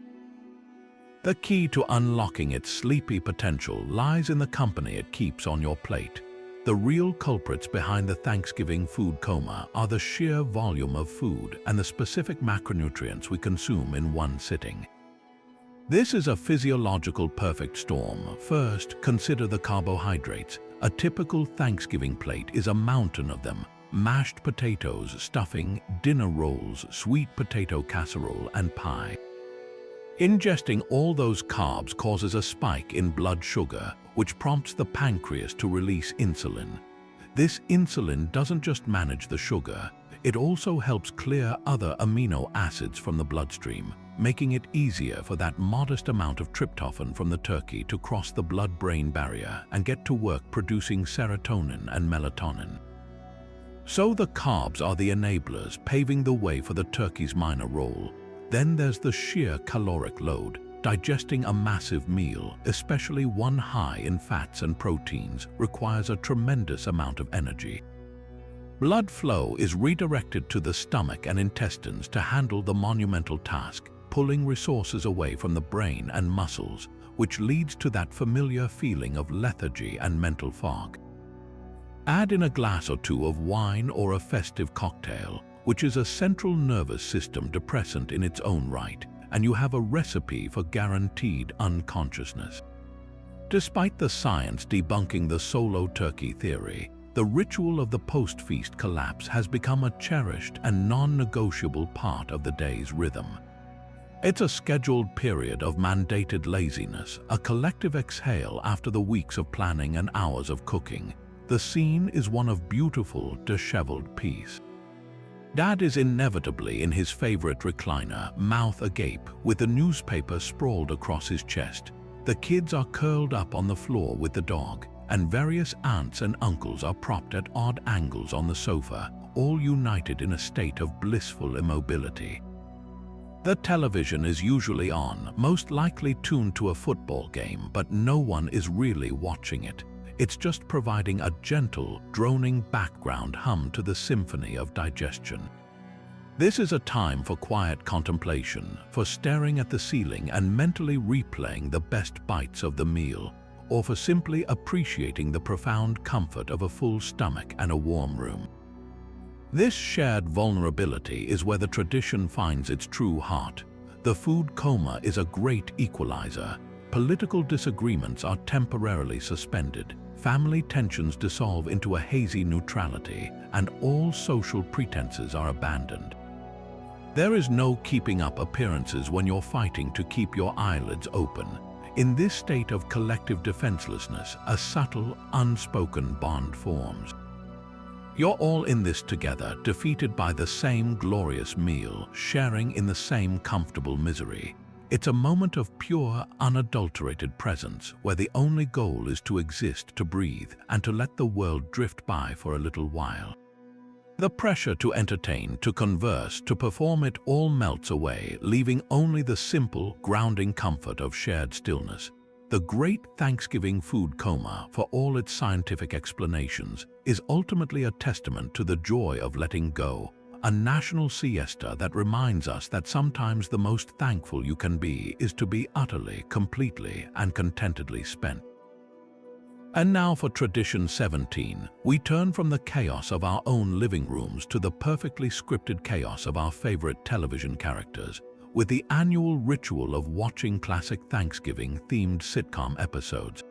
The key to unlocking its sleepy potential lies in the company it keeps on your plate. The real culprits behind the Thanksgiving food coma are the sheer volume of food and the specific macronutrients we consume in one sitting. This is a physiological perfect storm. First, consider the carbohydrates. A typical Thanksgiving plate is a mountain of them: mashed potatoes, stuffing, dinner rolls, sweet potato casserole, and pie. Ingesting all those carbs causes a spike in blood sugar, which prompts the pancreas to release insulin. This insulin doesn't just manage the sugar, it also helps clear other amino acids from the bloodstream, making it easier for that modest amount of tryptophan from the turkey to cross the blood-brain barrier and get to work producing serotonin and melatonin. So the carbs are the enablers, paving the way for the turkey's minor role. Then there's the sheer caloric load. Digesting a massive meal, especially one high in fats and proteins, requires a tremendous amount of energy. Blood flow is redirected to the stomach and intestines to handle the monumental task, pulling resources away from the brain and muscles, which leads to that familiar feeling of lethargy and mental fog. Add in a glass or two of wine or a festive cocktail, which is a central nervous system depressant in its own right, and you have a recipe for guaranteed unconsciousness. Despite the science debunking the solo turkey theory, the ritual of the post-feast collapse has become a cherished and non-negotiable part of the day's rhythm. It's a scheduled period of mandated laziness, a collective exhale after the weeks of planning and hours of cooking. The scene is one of beautiful, disheveled peace. Dad is inevitably in his favorite recliner, mouth agape, with a newspaper sprawled across his chest. The kids are curled up on the floor with the dog, and various aunts and uncles are propped at odd angles on the sofa, all united in a state of blissful immobility. The television is usually on, most likely tuned to a football game, but no one is really watching it. It's just providing a gentle, droning background hum to the symphony of digestion. This is a time for quiet contemplation, for staring at the ceiling and mentally replaying the best bites of the meal, or for simply appreciating the profound comfort of a full stomach and a warm room. This shared vulnerability is where the tradition finds its true heart. The food coma is a great equalizer. Political disagreements are temporarily suspended. Family tensions dissolve into a hazy neutrality, and all social pretenses are abandoned. There is no keeping up appearances when you're fighting to keep your eyelids open. In this state of collective defenselessness, a subtle, unspoken bond forms. You're all in this together, defeated by the same glorious meal, sharing in the same comfortable misery. It's a moment of pure, unadulterated presence where the only goal is to exist, to breathe, and to let the world drift by for a little while. The pressure to entertain, to converse, to perform it all melts away, leaving only the simple, grounding comfort of shared stillness. The great Thanksgiving food coma, for all its scientific explanations, is ultimately a testament to the joy of letting go. A national siesta that reminds us that sometimes the most thankful you can be is to be utterly, completely, and contentedly spent. And now for tradition 17, we turn from the chaos of our own living rooms to the perfectly scripted chaos of our favorite television characters, with the annual ritual of watching classic Thanksgiving-themed sitcom episodes.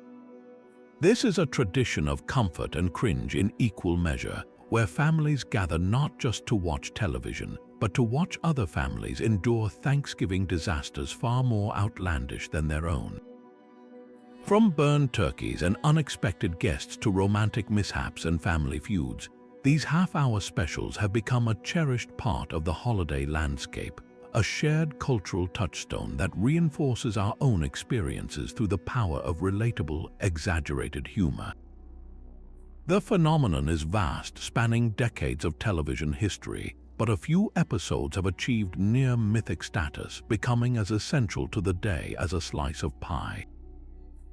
This is a tradition of comfort and cringe in equal measure, where families gather not just to watch television, but to watch other families endure Thanksgiving disasters far more outlandish than their own. From burned turkeys and unexpected guests to romantic mishaps and family feuds, these half-hour specials have become a cherished part of the holiday landscape, a shared cultural touchstone that reinforces our own experiences through the power of relatable, exaggerated humor. The phenomenon is vast, spanning decades of television history, but a few episodes have achieved near-mythic status, becoming as essential to the day as a slice of pie.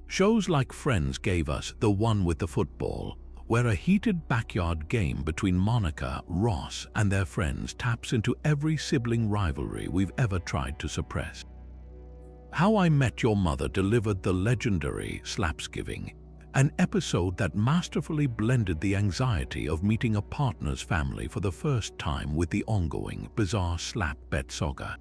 Shows like Friends gave us The One with the Football, where a heated backyard game between Monica, Ross, and their friends taps into every sibling rivalry we've ever tried to suppress. How I Met Your Mother delivered the legendary Slapsgiving, an episode that masterfully blended the anxiety of meeting a partner's family for the first time with the ongoing, bizarre slap bet saga.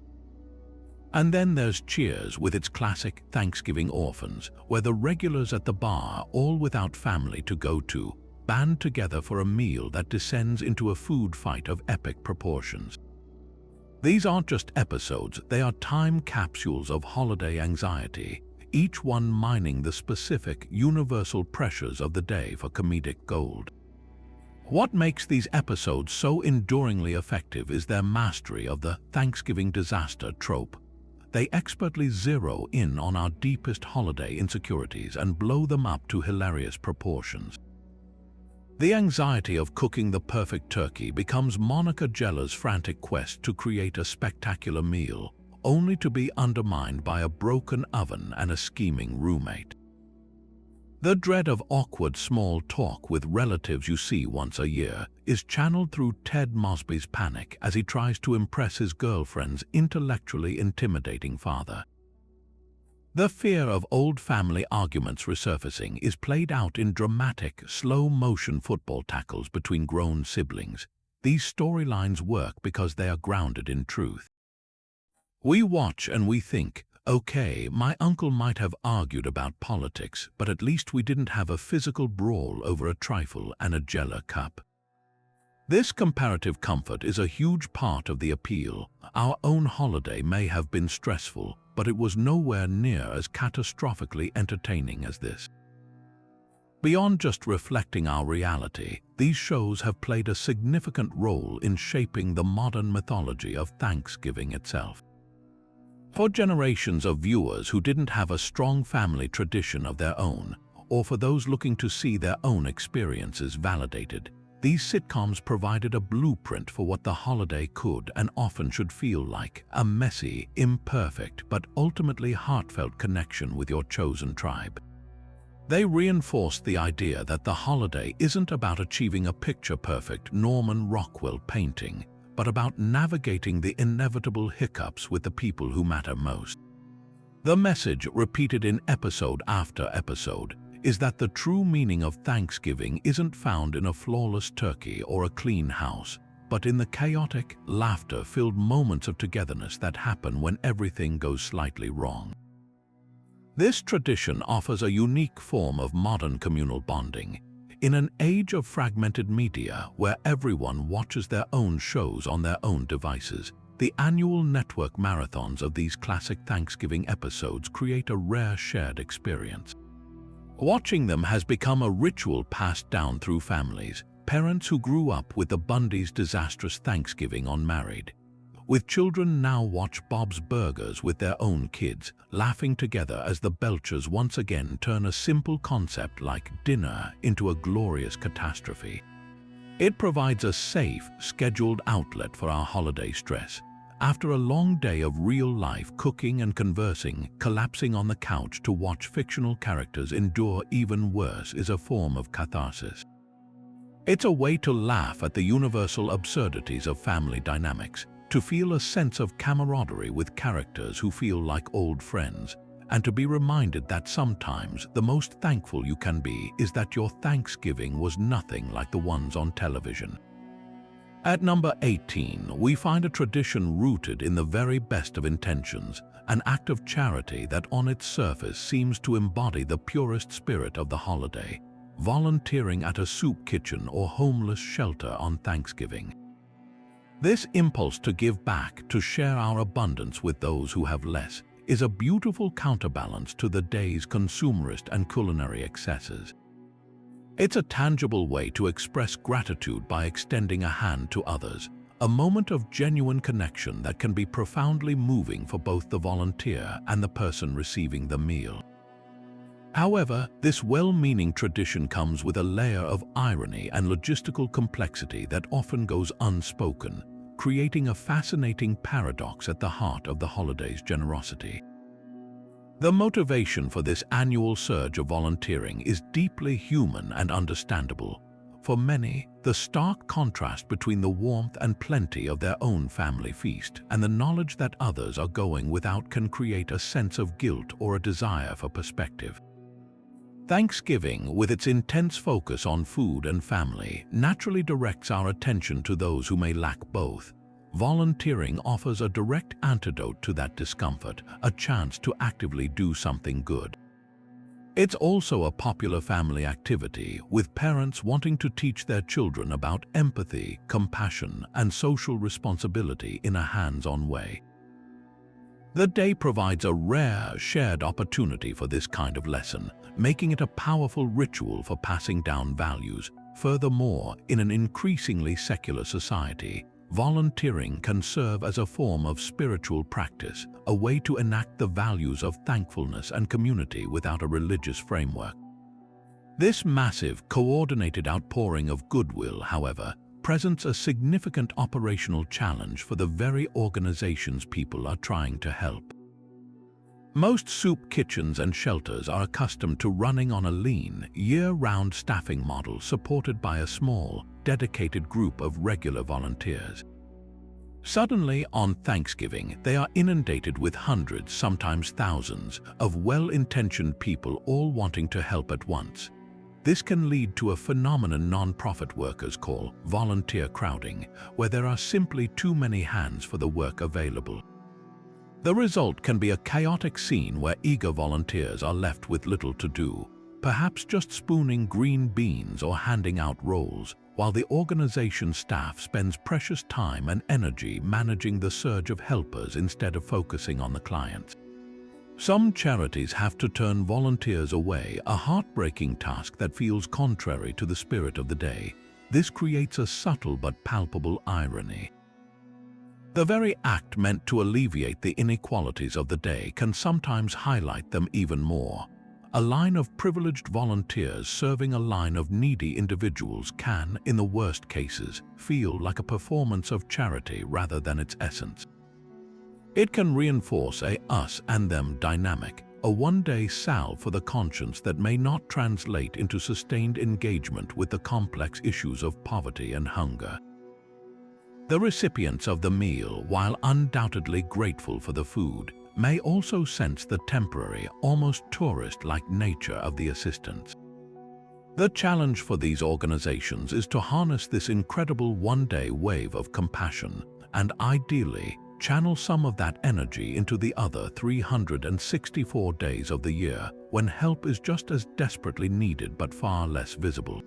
And then there's Cheers with its classic Thanksgiving orphans, where the regulars at the bar, all without family to go to, band together for a meal that descends into a food fight of epic proportions. These aren't just episodes, they are time capsules of holiday anxiety, each one mining the specific, universal pressures of the day for comedic gold. What makes these episodes so enduringly effective is their mastery of the Thanksgiving disaster trope. They expertly zero in on our deepest holiday insecurities and blow them up to hilarious proportions. The anxiety of cooking the perfect turkey becomes Monica Geller's frantic quest to create a spectacular meal, only to be undermined by a broken oven and a scheming roommate. The dread of awkward small talk with relatives you see once a year is channeled through Ted Mosby's panic as he tries to impress his girlfriend's intellectually intimidating father. The fear of old family arguments resurfacing is played out in dramatic, slow-motion football tackles between grown siblings. These storylines work because they are grounded in truth. We watch and we think, okay, my uncle might have argued about politics, but at least we didn't have a physical brawl over a trifle and a Geller cup. This comparative comfort is a huge part of the appeal. Our own holiday may have been stressful, but it was nowhere near as catastrophically entertaining as this. Beyond just reflecting our reality, these shows have played a significant role in shaping the modern mythology of Thanksgiving itself. For generations of viewers who didn't have a strong family tradition of their own, or for those looking to see their own experiences validated, these sitcoms provided a blueprint for what the holiday could and often should feel like: a messy, imperfect, but ultimately heartfelt connection with your chosen tribe. They reinforced the idea that the holiday isn't about achieving a picture-perfect Norman Rockwell painting, but about navigating the inevitable hiccups with the people who matter most. The message, repeated in episode after episode, is that the true meaning of Thanksgiving isn't found in a flawless turkey or a clean house, but in the chaotic, laughter-filled moments of togetherness that happen when everything goes slightly wrong. This tradition offers a unique form of modern communal bonding. In an age of fragmented media where everyone watches their own shows on their own devices, the annual network marathons of these classic Thanksgiving episodes create a rare shared experience. Watching them has become a ritual passed down through families, parents who grew up with the Bundys' disastrous Thanksgiving on Married. With children now watch Bob's Burgers with their own kids, laughing together as the Belchers once again turn a simple concept like dinner into a glorious catastrophe. It provides a safe, scheduled outlet for our holiday stress. After a long day of real-life cooking and conversing, collapsing on the couch to watch fictional characters endure even worse is a form of catharsis. It's a way to laugh at the universal absurdities of family dynamics, to feel a sense of camaraderie with characters who feel like old friends, and to be reminded that sometimes the most thankful you can be is that your Thanksgiving was nothing like the ones on television. At number 18, we find a tradition rooted in the very best of intentions, an act of charity that on its surface seems to embody the purest spirit of the holiday: volunteering at a soup kitchen or homeless shelter on Thanksgiving. This impulse to give back, to share our abundance with those who have less, is a beautiful counterbalance to the day's consumerist and culinary excesses. It's a tangible way to express gratitude by extending a hand to others, a moment of genuine connection that can be profoundly moving for both the volunteer and the person receiving the meal. However, this well-meaning tradition comes with a layer of irony and logistical complexity that often goes unspoken, creating a fascinating paradox at the heart of the holiday's generosity. The motivation for this annual surge of volunteering is deeply human and understandable. For many, the stark contrast between the warmth and plenty of their own family feast and the knowledge that others are going without can create a sense of guilt or a desire for perspective. Thanksgiving, with its intense focus on food and family, naturally directs our attention to those who may lack both. Volunteering offers a direct antidote to that discomfort, a chance to actively do something good. It's also a popular family activity, with parents wanting to teach their children about empathy, compassion, and social responsibility in a hands-on way. The day provides a rare, shared opportunity for this kind of lesson, making it a powerful ritual for passing down values. Furthermore, in an increasingly secular society, volunteering can serve as a form of spiritual practice, a way to enact the values of thankfulness and community without a religious framework. This massive, coordinated outpouring of goodwill, however, presents a significant operational challenge for the very organizations people are trying to help. Most soup kitchens and shelters are accustomed to running on a lean, year-round staffing model supported by a small, dedicated group of regular volunteers. Suddenly, on Thanksgiving, they are inundated with hundreds, sometimes thousands, of well-intentioned people all wanting to help at once. This can lead to a phenomenon nonprofit workers call volunteer crowding, where there are simply too many hands for the work available. The result can be a chaotic scene where eager volunteers are left with little to do, perhaps just spooning green beans or handing out rolls, while the organization staff spends precious time and energy managing the surge of helpers instead of focusing on the clients. Some charities have to turn volunteers away, a heartbreaking task that feels contrary to the spirit of the day. This creates a subtle but palpable irony. The very act meant to alleviate the inequalities of the day can sometimes highlight them even more. A line of privileged volunteers serving a line of needy individuals can, in the worst cases, feel like a performance of charity rather than its essence. It can reinforce a us and them dynamic, a one-day salve for the conscience that may not translate into sustained engagement with the complex issues of poverty and hunger. The recipients of the meal, while undoubtedly grateful for the food, may also sense the temporary, almost tourist-like nature of the assistance. The challenge for these organizations is to harness this incredible one-day wave of compassion and, ideally, channel some of that energy into the other 364 days of the year when help is just as desperately needed but far less visible.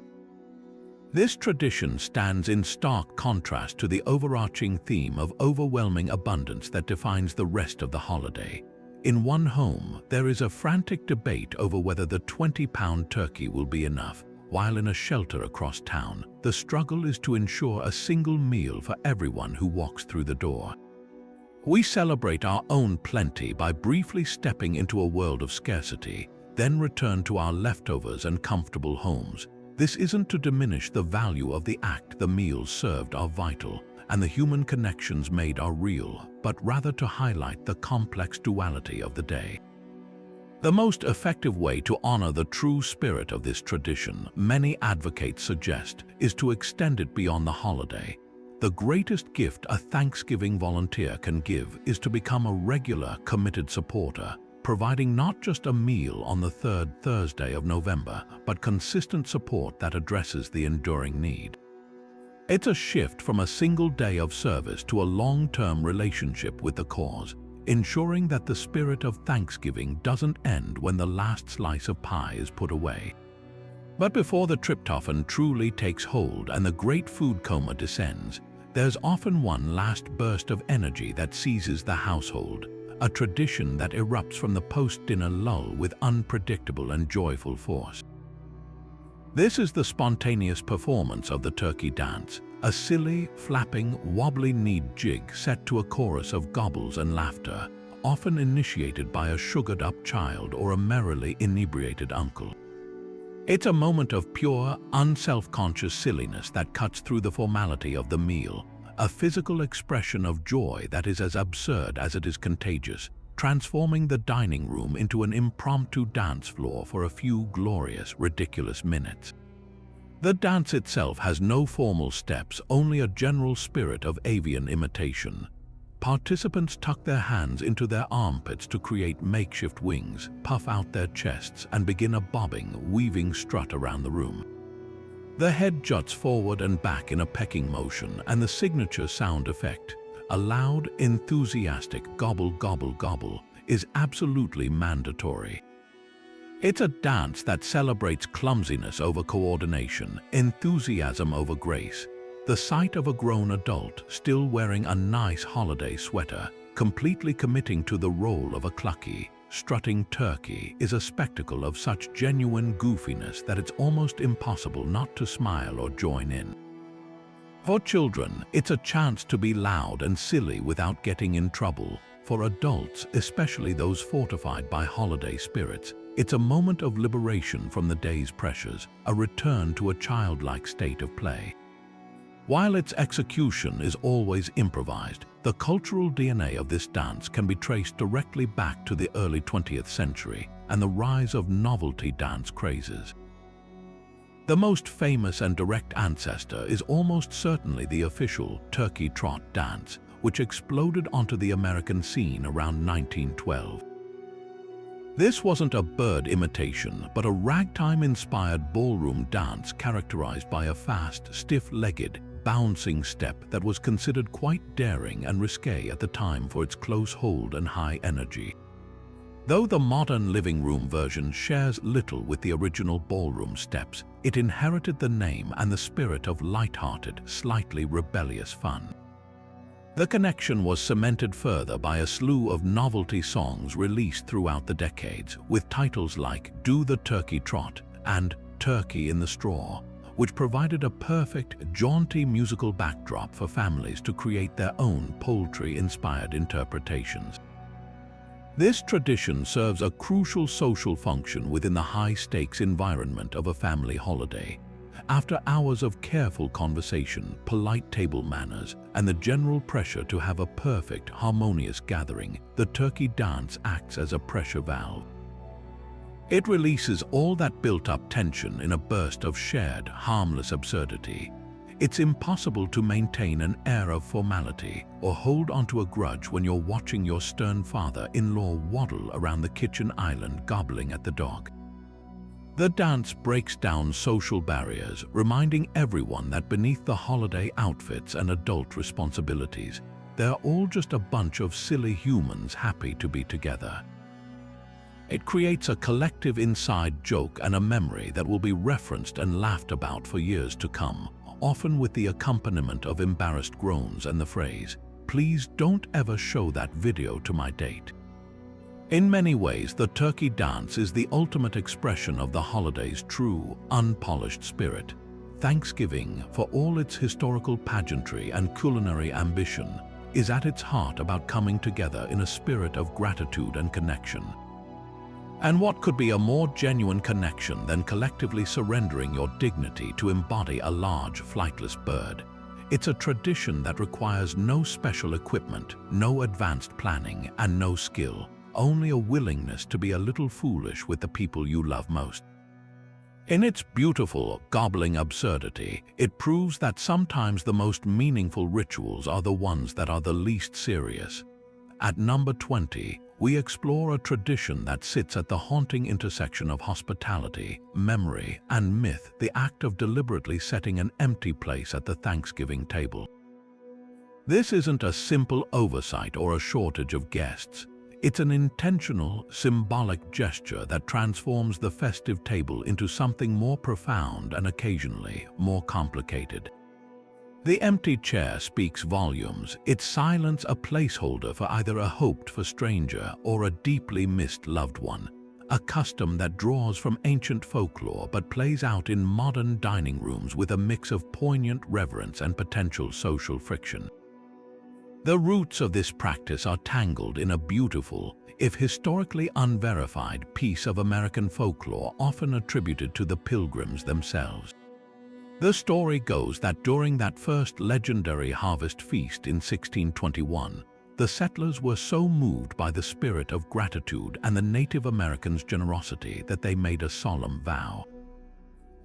This tradition stands in stark contrast to the overarching theme of overwhelming abundance that defines the rest of the holiday. In one home, there is a frantic debate over whether the 20-pound turkey will be enough, while in a shelter across town, the struggle is to ensure a single meal for everyone who walks through the door. We celebrate our own plenty by briefly stepping into a world of scarcity, then return to our leftovers and comfortable homes. This isn't to diminish the value of the act. The meals served are vital, and the human connections made are real, but rather to highlight the complex duality of the day. The most effective way to honor the true spirit of this tradition, many advocates suggest, is to extend it beyond the holiday. The greatest gift a Thanksgiving volunteer can give is to become a regular, committed supporter, providing not just a meal on the third Thursday of November, but consistent support that addresses the enduring need. It's a shift from a single day of service to a long-term relationship with the cause, ensuring that the spirit of Thanksgiving doesn't end when the last slice of pie is put away. But before the tryptophan truly takes hold and the great food coma descends, there's often one last burst of energy that seizes the household, a tradition that erupts from the post-dinner lull with unpredictable and joyful force. This is the spontaneous performance of the turkey dance, a silly, flapping, wobbly-kneed jig set to a chorus of gobbles and laughter, often initiated by a sugared-up child or a merrily inebriated uncle. It's a moment of pure, unself-conscious silliness that cuts through the formality of the meal, a physical expression of joy that is as absurd as it is contagious, transforming the dining room into an impromptu dance floor for a few glorious, ridiculous minutes. The dance itself has no formal steps, only a general spirit of avian imitation. Participants tuck their hands into their armpits to create makeshift wings, puff out their chests, and begin a bobbing, weaving strut around the room. The head juts forward and back in a pecking motion, and the signature sound effect, a loud, enthusiastic gobble, gobble, gobble, is absolutely mandatory. It's a dance that celebrates clumsiness over coordination, enthusiasm over grace. The sight of a grown adult still wearing a nice holiday sweater, completely committing to the role of a clucky, strutting turkey, is a spectacle of such genuine goofiness that it's almost impossible not to smile or join in. For children, it's a chance to be loud and silly without getting in trouble. For adults, especially those fortified by holiday spirits, it's a moment of liberation from the day's pressures, a return to a childlike state of play. While its execution is always improvised, the cultural DNA of this dance can be traced directly back to the early 20th century and the rise of novelty dance crazes. The most famous and direct ancestor is almost certainly the official turkey trot dance, which exploded onto the American scene around 1912. This wasn't a bird imitation, but a ragtime-inspired ballroom dance characterized by a fast, stiff-legged, bouncing step that was considered quite daring and risque at the time for its close hold and high energy. Though the modern living room version shares little with the original ballroom steps, it inherited the name and the spirit of light-hearted, slightly rebellious fun. The connection was cemented further by a slew of novelty songs released throughout the decades, with titles like Do the Turkey Trot and Turkey in the Straw, which provided a perfect, jaunty musical backdrop for families to create their own poultry-inspired interpretations. This tradition serves a crucial social function within the high-stakes environment of a family holiday. After hours of careful conversation, polite table manners, and the general pressure to have a perfect, harmonious gathering, the turkey dance acts as a pressure valve. It releases all that built-up tension in a burst of shared, harmless absurdity. It's impossible to maintain an air of formality or hold onto a grudge when you're watching your stern father-in-law waddle around the kitchen island gobbling at the dog. The dance breaks down social barriers, reminding everyone that beneath the holiday outfits and adult responsibilities, they're all just a bunch of silly humans happy to be together. It creates a collective inside joke and a memory that will be referenced and laughed about for years to come, often with the accompaniment of embarrassed groans and the phrase, "Please don't ever show that video to my date." In many ways, the turkey dance is the ultimate expression of the holiday's true, unpolished spirit. Thanksgiving, for all its historical pageantry and culinary ambition, is at its heart about coming together in a spirit of gratitude and connection. And what could be a more genuine connection than collectively surrendering your dignity to embody a large, flightless bird? It's a tradition that requires no special equipment, no advanced planning, and no skill. Only a willingness to be a little foolish with the people you love most. In its beautiful, gobbling absurdity, it proves that sometimes the most meaningful rituals are the ones that are the least serious. At number 20, we explore a tradition that sits at the haunting intersection of hospitality, memory, and myth, the act of deliberately setting an empty place at the Thanksgiving table. This isn't a simple oversight or a shortage of guests. It's an intentional, symbolic gesture that transforms the festive table into something more profound and occasionally more complicated. The empty chair speaks volumes, its silence a placeholder for either a hoped-for stranger or a deeply missed loved one, a custom that draws from ancient folklore but plays out in modern dining rooms with a mix of poignant reverence and potential social friction. The roots of this practice are tangled in a beautiful, if historically unverified, piece of American folklore often attributed to the Pilgrims themselves. The story goes that during that first legendary harvest feast in 1621, the settlers were so moved by the spirit of gratitude and the Native Americans' generosity that they made a solemn vow.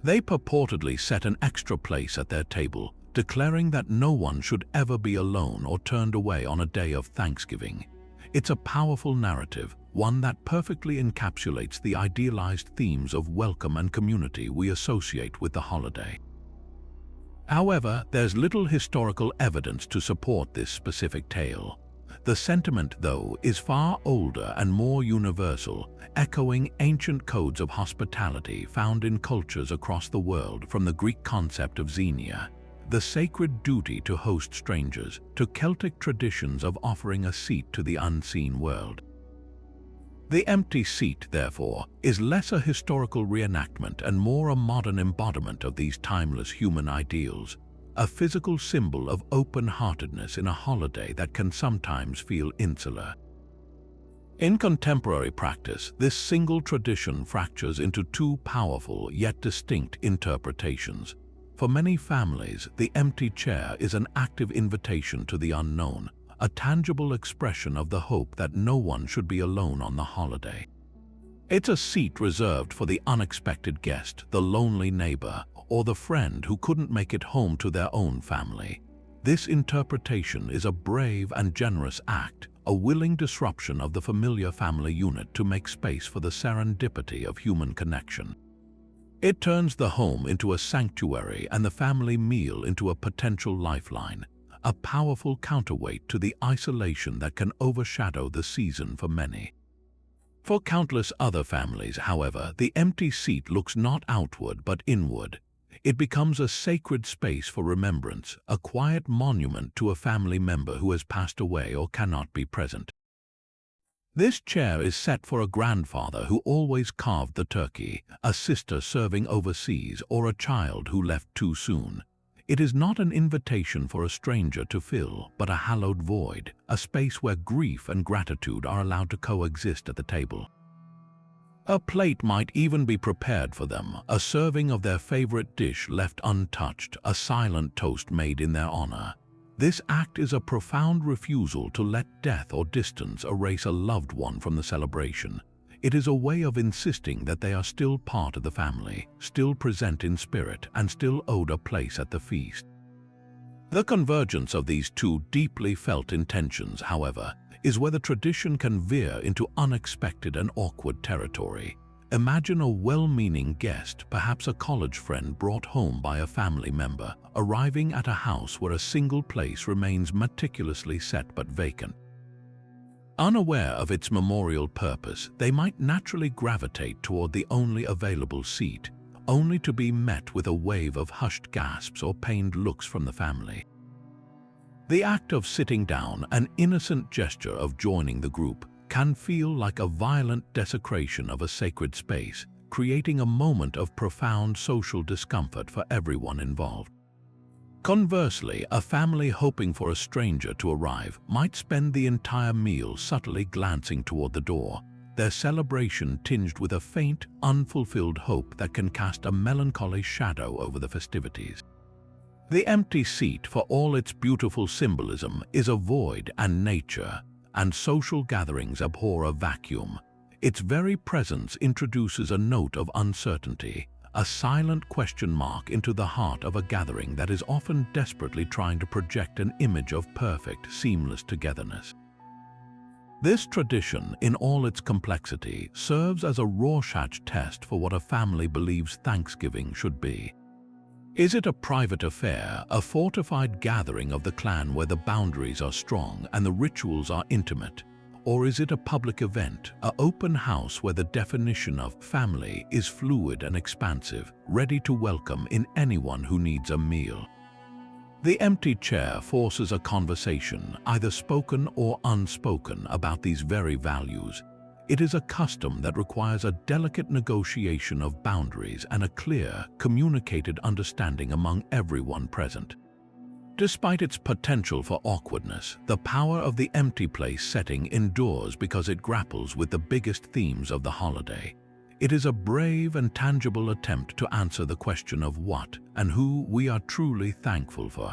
They purportedly set an extra place at their table, declaring that no one should ever be alone or turned away on a day of Thanksgiving. It's a powerful narrative, one that perfectly encapsulates the idealized themes of welcome and community we associate with the holiday. However, there's little historical evidence to support this specific tale. The sentiment, though, is far older and more universal, echoing ancient codes of hospitality found in cultures across the world, from the Greek concept of xenia, the sacred duty to host strangers, to Celtic traditions of offering a seat to the unseen world. The empty seat, therefore, is less a historical reenactment and more a modern embodiment of these timeless human ideals, a physical symbol of open-heartedness in a holiday that can sometimes feel insular. In contemporary practice, this single tradition fractures into two powerful yet distinct interpretations. For many families, the empty chair is an active invitation to the unknown, a tangible expression of the hope that no one should be alone on the holiday. It's a seat reserved for the unexpected guest, the lonely neighbor, or the friend who couldn't make it home to their own family. This interpretation is a brave and generous act, a willing disruption of the familiar family unit to make space for the serendipity of human connection. It turns the home into a sanctuary and the family meal into a potential lifeline, a powerful counterweight to the isolation that can overshadow the season for many. For countless other families, however, the empty seat looks not outward but inward. It becomes a sacred space for remembrance, a quiet monument to a family member who has passed away or cannot be present. This chair is set for a grandfather who always carved the turkey, a sister serving overseas, or a child who left too soon. It is not an invitation for a stranger to fill, but a hallowed void, a space where grief and gratitude are allowed to coexist at the table. A plate might even be prepared for them, a serving of their favorite dish left untouched, a silent toast made in their honor. This act is a profound refusal to let death or distance erase a loved one from the celebration. It is a way of insisting that they are still part of the family, still present in spirit, and still owed a place at the feast. The convergence of these two deeply felt intentions, however, is where the tradition can veer into unexpected and awkward territory. Imagine a well-meaning guest, perhaps a college friend brought home by a family member, arriving at a house where a single place remains meticulously set but vacant. Unaware of its memorial purpose, they might naturally gravitate toward the only available seat, only to be met with a wave of hushed gasps or pained looks from the family. The act of sitting down, an innocent gesture of joining the group, can feel like a violent desecration of a sacred space, creating a moment of profound social discomfort for everyone involved. Conversely, a family hoping for a stranger to arrive might spend the entire meal subtly glancing toward the door, their celebration tinged with a faint, unfulfilled hope that can cast a melancholy shadow over the festivities. The empty seat, for all its beautiful symbolism, is a void and nature, and social gatherings abhor a vacuum. Its very presence introduces a note of uncertainty, a silent question mark into the heart of a gathering that is often desperately trying to project an image of perfect, seamless togetherness. This tradition, in all its complexity, serves as a Rorschach test for what a family believes Thanksgiving should be. Is it a private affair, a fortified gathering of the clan where the boundaries are strong and the rituals are intimate? Or is it a public event, an open house where the definition of family is fluid and expansive, ready to welcome in anyone who needs a meal? The empty chair forces a conversation, either spoken or unspoken, about these very values. It is a custom that requires a delicate negotiation of boundaries and a clear, communicated understanding among everyone present. Despite its potential for awkwardness, the power of the empty place setting endures because it grapples with the biggest themes of the holiday. It is a brave and tangible attempt to answer the question of what and who we are truly thankful for.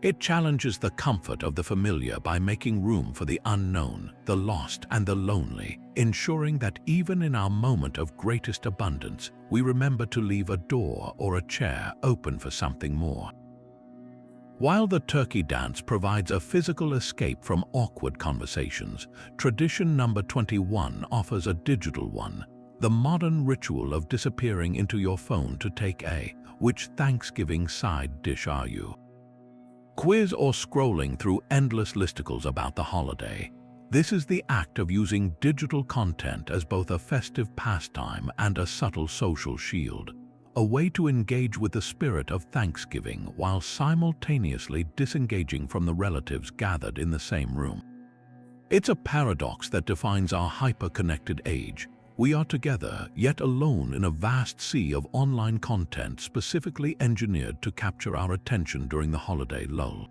It challenges the comfort of the familiar by making room for the unknown, the lost, and the lonely, ensuring that even in our moment of greatest abundance, we remember to leave a door or a chair open for something more. While the turkey dance provides a physical escape from awkward conversations, tradition number 21 offers a digital one, the modern ritual of disappearing into your phone to take a "which Thanksgiving side dish are you?" quiz or scrolling through endless listicles about the holiday. This is the act of using digital content as both a festive pastime and a subtle social shield, a way to engage with the spirit of Thanksgiving while simultaneously disengaging from the relatives gathered in the same room. It's a paradox that defines our hyper-connected age. We are together, yet alone in a vast sea of online content specifically engineered to capture our attention during the holiday lull.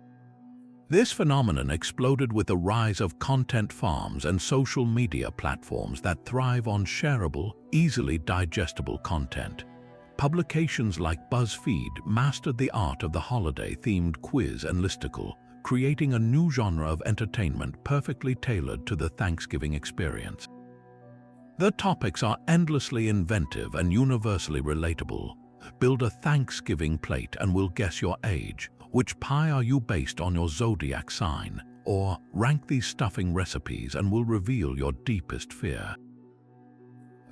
This phenomenon exploded with the rise of content farms and social media platforms that thrive on shareable, easily digestible content. Publications like BuzzFeed mastered the art of the holiday-themed quiz and listicle, creating a new genre of entertainment perfectly tailored to the Thanksgiving experience. The topics are endlessly inventive and universally relatable. Build a Thanksgiving plate and we'll guess your age. Which pie are you based on your zodiac sign? Or rank these stuffing recipes and we'll reveal your deepest fear.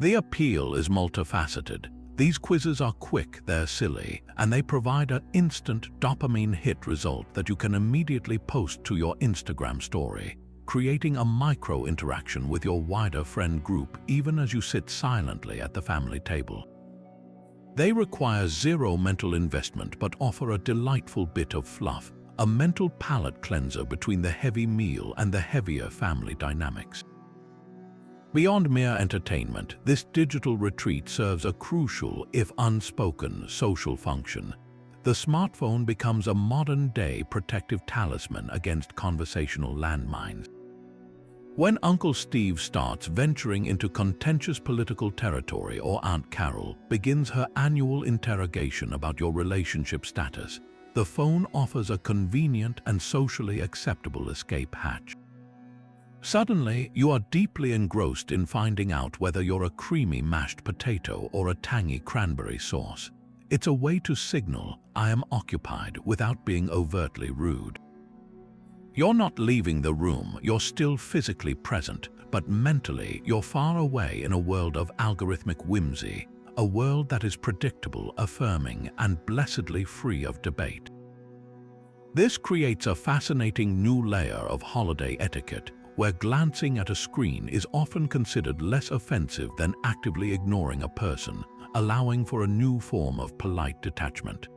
The appeal is multifaceted. These quizzes are quick, they're silly, and they provide an instant dopamine hit result that you can immediately post to your Instagram story, creating a micro-interaction with your wider friend group even as you sit silently at the family table. They require zero mental investment but offer a delightful bit of fluff, a mental palate cleanser between the heavy meal and the heavier family dynamics. Beyond mere entertainment, this digital retreat serves a crucial, if unspoken, social function. The smartphone becomes a modern-day protective talisman against conversational landmines. When Uncle Steve starts venturing into contentious political territory or Aunt Carol begins her annual interrogation about your relationship status, the phone offers a convenient and socially acceptable escape hatch. Suddenly, you are deeply engrossed in finding out whether you're a creamy mashed potato or a tangy cranberry sauce. It's a way to signal, "I am occupied," without being overtly rude. You're not leaving the room, you're still physically present, but mentally you're far away in a world of algorithmic whimsy, a world that is predictable, affirming, and blessedly free of debate. This creates a fascinating new layer of holiday etiquette, where glancing at a screen is often considered less offensive than actively ignoring a person, allowing for a new form of polite detachment.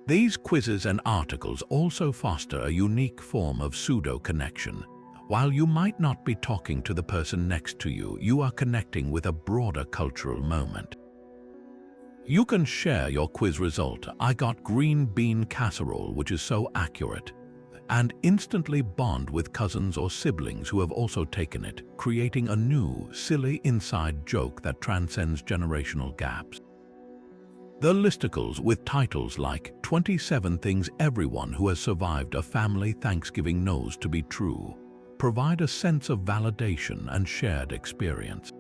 These quizzes and articles also foster a unique form of pseudo-connection. While you might not be talking to the person next to you, you are connecting with a broader cultural moment. You can share your quiz result, "I got green bean casserole," which is so accurate, and instantly bond with cousins or siblings who have also taken it, creating a new, silly inside joke that transcends generational gaps. The listicles with titles like 27 Things Everyone Who Has Survived a Family Thanksgiving Knows to Be True provide a sense of validation and shared experience.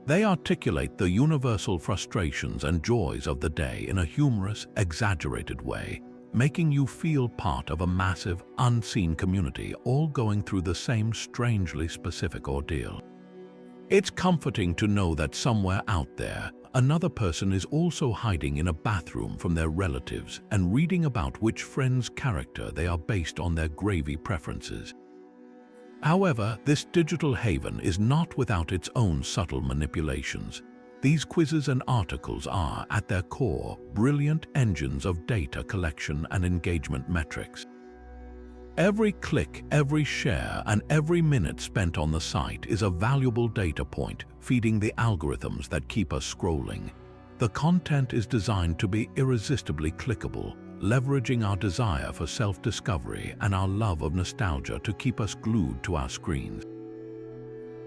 They articulate the universal frustrations and joys of the day in a humorous, exaggerated way, making you feel part of a massive, unseen community all going through the same strangely specific ordeal. It's comforting to know that somewhere out there, another person is also hiding in a bathroom from their relatives and reading about which friend's character they are based on their gravy preferences. However, this digital haven is not without its own subtle manipulations. These quizzes and articles are, at their core, brilliant engines of data collection and engagement metrics. Every click, every share, and every minute spent on the site is a valuable data point, feeding the algorithms that keep us scrolling. The content is designed to be irresistibly clickable, leveraging our desire for self-discovery and our love of nostalgia to keep us glued to our screens.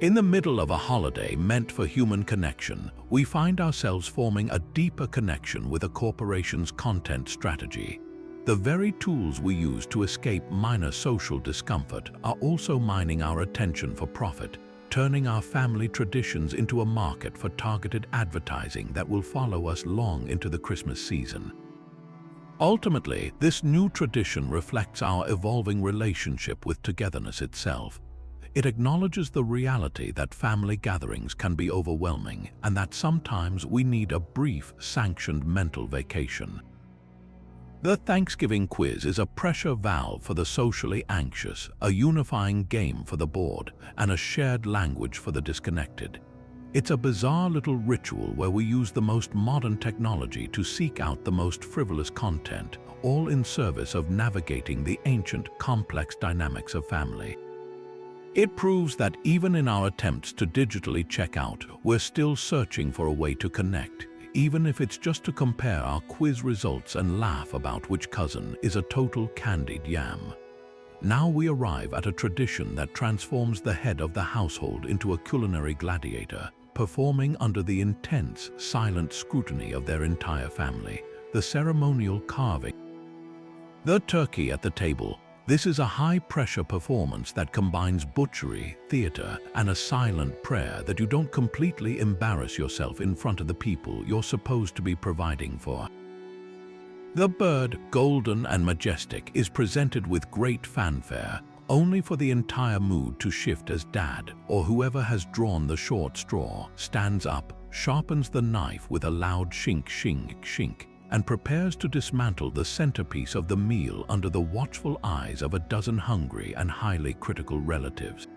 In the middle of a holiday meant for human connection, we find ourselves forming a deeper connection with a corporation's content strategy. The very tools we use to escape minor social discomfort are also mining our attention for profit, turning our family traditions into a market for targeted advertising that will follow us long into the Christmas season. Ultimately, this new tradition reflects our evolving relationship with togetherness itself. It acknowledges the reality that family gatherings can be overwhelming and that sometimes we need a brief, sanctioned mental vacation. The Thanksgiving quiz is a pressure valve for the socially anxious, a unifying game for the bored, and a shared language for the disconnected. It's a bizarre little ritual where we use the most modern technology to seek out the most frivolous content, all in service of navigating the ancient, complex dynamics of family. It proves that even in our attempts to digitally check out, we're still searching for a way to connect, even if it's just to compare our quiz results and laugh about which cousin is a total candied yam. Now we arrive at a tradition that transforms the head of the household into a culinary gladiator, performing under the intense, silent scrutiny of their entire family, the ceremonial carving. The turkey at the table. This is a high-pressure performance that combines butchery, theater, and a silent prayer that you don't completely embarrass yourself in front of the people you're supposed to be providing for. The bird, golden and majestic, is presented with great fanfare, only for the entire mood to shift as Dad, or whoever has drawn the short straw, stands up, sharpens the knife with a loud shink, shink, shink, and prepares to dismantle the centerpiece of the meal under the watchful eyes of a dozen hungry and highly critical relatives.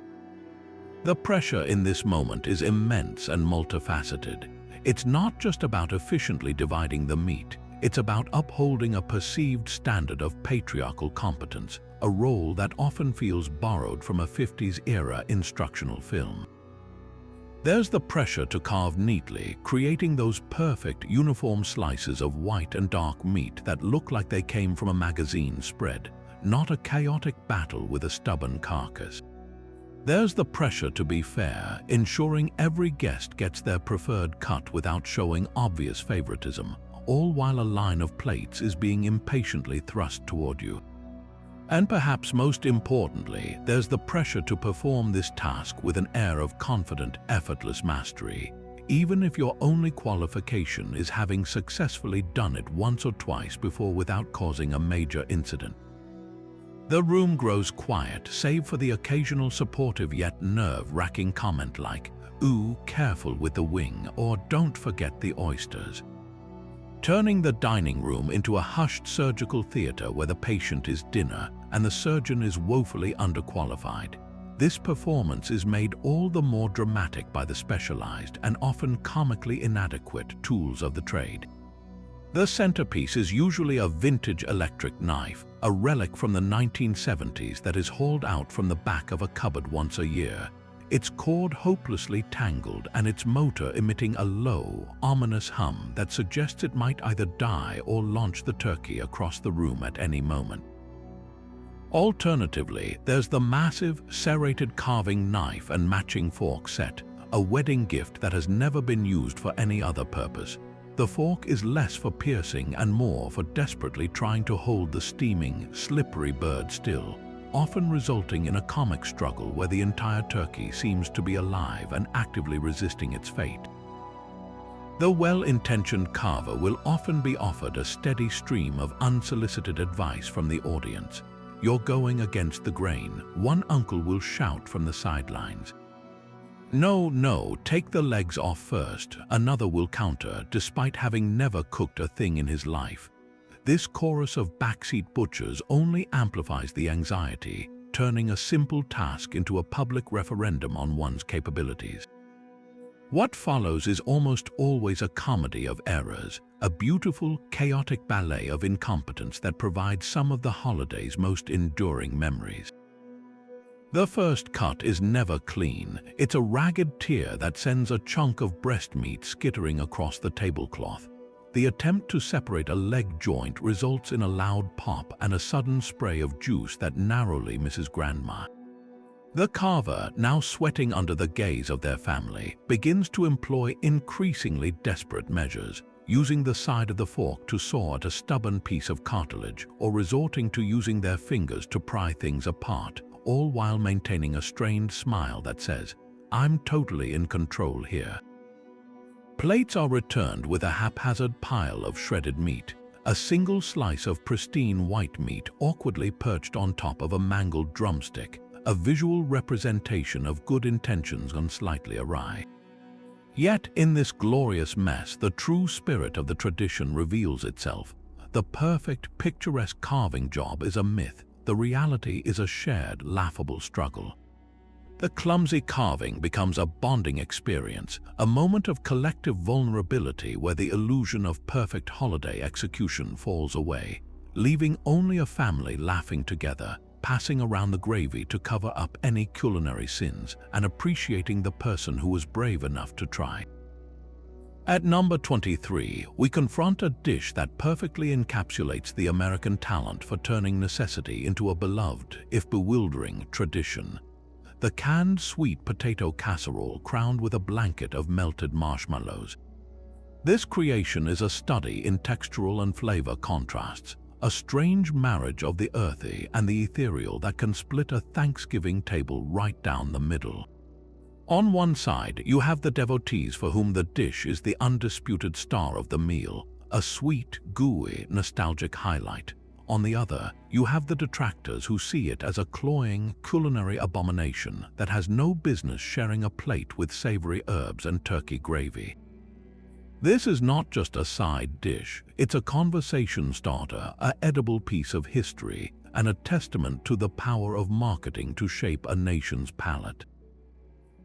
The pressure in this moment is immense and multifaceted. It's not just about efficiently dividing the meat, it's about upholding a perceived standard of patriarchal competence, a role that often feels borrowed from a 50s-era instructional film. There's the pressure to carve neatly, creating those perfect, uniform slices of white and dark meat that look like they came from a magazine spread, not a chaotic battle with a stubborn carcass. There's the pressure to be fair, ensuring every guest gets their preferred cut without showing obvious favoritism, all while a line of plates is being impatiently thrust toward you. And perhaps most importantly, there's the pressure to perform this task with an air of confident, effortless mastery, even if your only qualification is having successfully done it once or twice before without causing a major incident. The room grows quiet, save for the occasional supportive yet nerve-wracking comment like, "Ooh, careful with the wing," or "Don't forget the oysters." Turning the dining room into a hushed surgical theater where the patient is dinner and the surgeon is woefully underqualified. This performance is made all the more dramatic by the specialized and often comically inadequate tools of the trade. The centerpiece is usually a vintage electric knife, a relic from the 1970s that is hauled out from the back of a cupboard once a year, its cord hopelessly tangled and its motor emitting a low, ominous hum that suggests it might either die or launch the turkey across the room at any moment. Alternatively, there's the massive, serrated carving knife and matching fork set, a wedding gift that has never been used for any other purpose. The fork is less for piercing and more for desperately trying to hold the steaming, slippery bird still, often resulting in a comic struggle where the entire turkey seems to be alive and actively resisting its fate. The well-intentioned carver will often be offered a steady stream of unsolicited advice from the audience. "You're going against the grain," one uncle will shout from the sidelines. No, take the legs off first," another will counter, despite having never cooked a thing in his life. This chorus of backseat butchers only amplifies the anxiety, turning a simple task into a public referendum on one's capabilities. What follows is almost always a comedy of errors, a beautiful, chaotic ballet of incompetence that provides some of the holiday's most enduring memories. The first cut is never clean. It's a ragged tear that sends a chunk of breast meat skittering across the tablecloth. The attempt to separate a leg joint results in a loud pop and a sudden spray of juice that narrowly misses Grandma. The carver, now sweating under the gaze of their family, begins to employ increasingly desperate measures, using the side of the fork to saw at a stubborn piece of cartilage or resorting to using their fingers to pry things apart, all while maintaining a strained smile that says, "I'm totally in control here." Plates are returned with a haphazard pile of shredded meat, a single slice of pristine white meat awkwardly perched on top of a mangled drumstick, a visual representation of good intentions gone slightly awry. Yet, in this glorious mess, the true spirit of the tradition reveals itself. The perfect, picturesque carving job is a myth. The reality is a shared, laughable struggle. The clumsy carving becomes a bonding experience, a moment of collective vulnerability where the illusion of perfect holiday execution falls away, leaving only a family laughing together, passing around the gravy to cover up any culinary sins, and appreciating the person who was brave enough to try. At number 23, we confront a dish that perfectly encapsulates the American talent for turning necessity into a beloved, if bewildering, tradition. The canned sweet potato casserole crowned with a blanket of melted marshmallows. This creation is a study in textural and flavor contrasts, a strange marriage of the earthy and the ethereal that can split a Thanksgiving table right down the middle. On one side, you have the devotees for whom the dish is the undisputed star of the meal, a sweet, gooey, nostalgic highlight. On the other, you have the detractors who see it as a cloying, culinary abomination that has no business sharing a plate with savory herbs and turkey gravy. This is not just a side dish, it's a conversation starter, an edible piece of history, and a testament to the power of marketing to shape a nation's palate.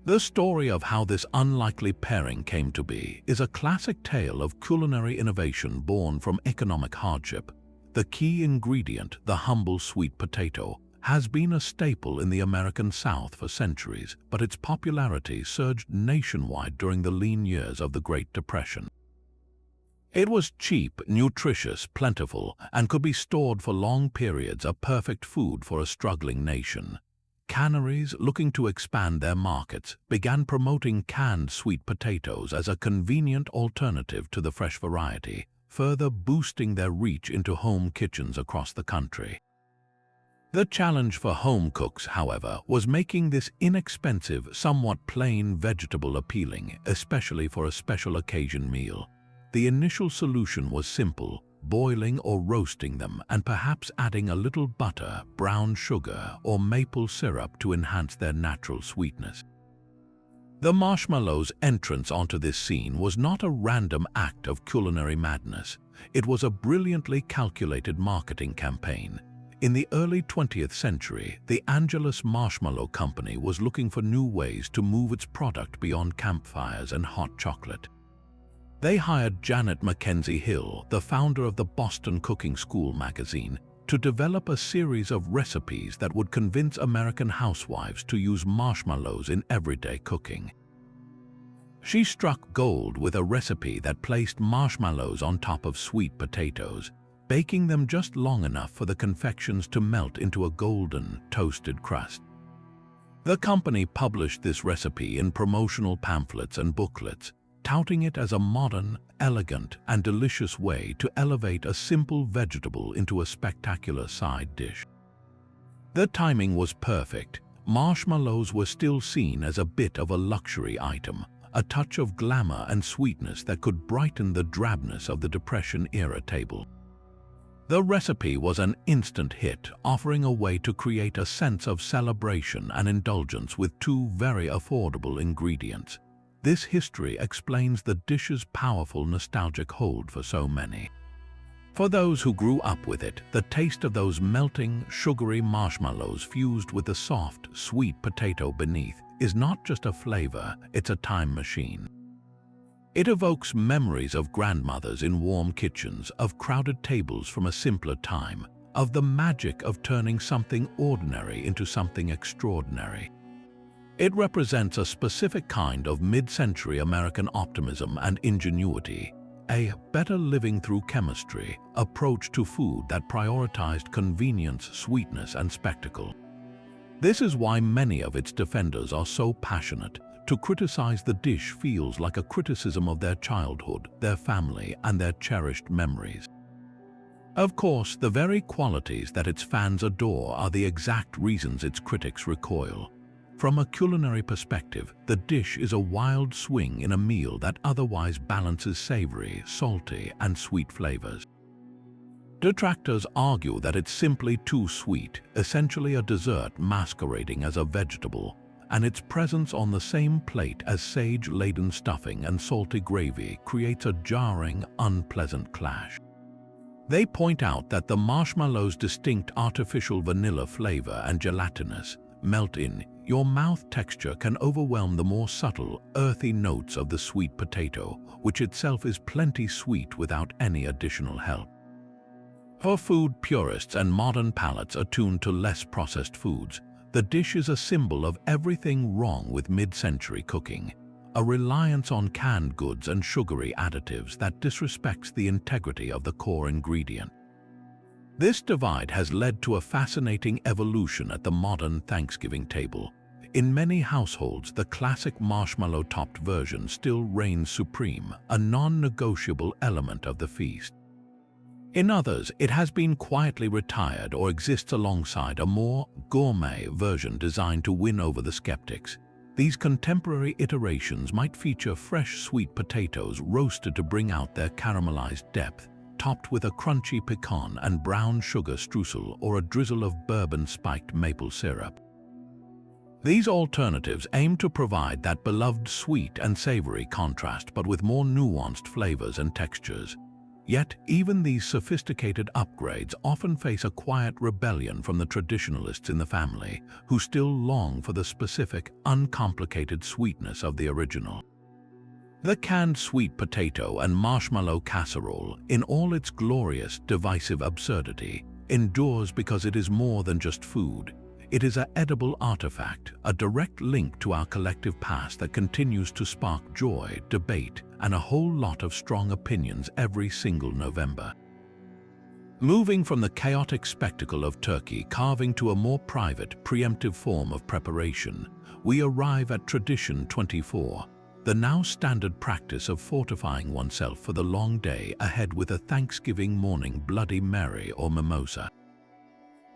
The story of how this unlikely pairing came to be is a classic tale of culinary innovation born from economic hardship. The key ingredient, the humble sweet potato, has been a staple in the American South for centuries, but its popularity surged nationwide during the lean years of the Great Depression. It was cheap, nutritious, plentiful, and could be stored for long periods, a perfect food for a struggling nation. Canneries, looking to expand their markets, began promoting canned sweet potatoes as a convenient alternative to the fresh variety, further boosting their reach into home kitchens across the country. The challenge for home cooks, however, was making this inexpensive, somewhat plain vegetable appealing, especially for a special occasion meal. The initial solution was simple: boiling or roasting them and perhaps adding a little butter, brown sugar, or maple syrup to enhance their natural sweetness. The marshmallow's entrance onto this scene was not a random act of culinary madness. It was a brilliantly calculated marketing campaign. In the early 20th century, the Angelus Marshmallow Company was looking for new ways to move its product beyond campfires and hot chocolate. They hired Janet Mackenzie Hill, the founder of the Boston Cooking School magazine, to develop a series of recipes that would convince American housewives to use marshmallows in everyday cooking. She struck gold with a recipe that placed marshmallows on top of sweet potatoes, baking them just long enough for the confections to melt into a golden, toasted crust. The company published this recipe in promotional pamphlets and booklets, touting it as a modern, elegant, and delicious way to elevate a simple vegetable into a spectacular side dish. The timing was perfect. Marshmallows were still seen as a bit of a luxury item, a touch of glamour and sweetness that could brighten the drabness of the Depression-era table. The recipe was an instant hit, offering a way to create a sense of celebration and indulgence with two very affordable ingredients. This history explains the dish's powerful nostalgic hold for so many. For those who grew up with it, the taste of those melting, sugary marshmallows fused with the soft, sweet potato beneath is not just a flavor, it's a time machine. It evokes memories of grandmothers in warm kitchens, of crowded tables from a simpler time, of the magic of turning something ordinary into something extraordinary. It represents a specific kind of mid-century American optimism and ingenuity, a better living through chemistry approach to food that prioritized convenience, sweetness, and spectacle. This is why many of its defenders are so passionate. To criticize the dish feels like a criticism of their childhood, their family, and their cherished memories. Of course, the very qualities that its fans adore are the exact reasons its critics recoil. From a culinary perspective, the dish is a wild swing in a meal that otherwise balances savory, salty, and sweet flavors. Detractors argue that it's simply too sweet, essentially a dessert masquerading as a vegetable, and its presence on the same plate as sage-laden stuffing and salty gravy creates a jarring, unpleasant clash. They point out that the marshmallow's distinct artificial vanilla flavor and gelatinous, melt-in your mouth texture can overwhelm the more subtle, earthy notes of the sweet potato, which itself is plenty sweet without any additional help. For food purists and modern palates attuned to less processed foods, the dish is a symbol of everything wrong with mid-century cooking, a reliance on canned goods and sugary additives that disrespects the integrity of the core ingredient. This divide has led to a fascinating evolution at the modern Thanksgiving table. In many households, the classic marshmallow-topped version still reigns supreme, a non-negotiable element of the feast. In others, it has been quietly retired or exists alongside a more gourmet version designed to win over the skeptics. These contemporary iterations might feature fresh sweet potatoes roasted to bring out their caramelized depth, topped with a crunchy pecan and brown sugar streusel or a drizzle of bourbon-spiked maple syrup. These alternatives aim to provide that beloved sweet and savory contrast, but with more nuanced flavors and textures. Yet, even these sophisticated upgrades often face a quiet rebellion from the traditionalists in the family, who still long for the specific, uncomplicated sweetness of the original. The canned sweet potato and marshmallow casserole, in all its glorious, divisive absurdity, endures because it is more than just food. It is an edible artifact, a direct link to our collective past that continues to spark joy, debate, and a whole lot of strong opinions every single November. Moving from the chaotic spectacle of turkey carving to a more private, preemptive form of preparation, we arrive at Tradition 24, the now standard practice of fortifying oneself for the long day ahead with a Thanksgiving morning Bloody Mary or mimosa.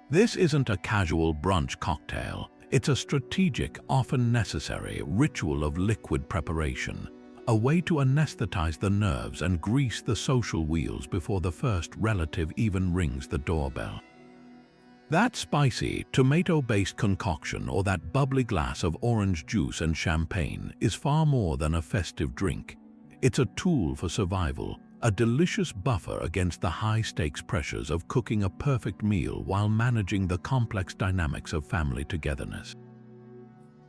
This isn't a casual brunch cocktail, it's a strategic, often necessary ritual of liquid preparation, a way to anesthetize the nerves and grease the social wheels before the first relative even rings the doorbell. That spicy, tomato-based concoction or that bubbly glass of orange juice and champagne is far more than a festive drink. It's a tool for survival, a delicious buffer against the high-stakes pressures of cooking a perfect meal while managing the complex dynamics of family togetherness.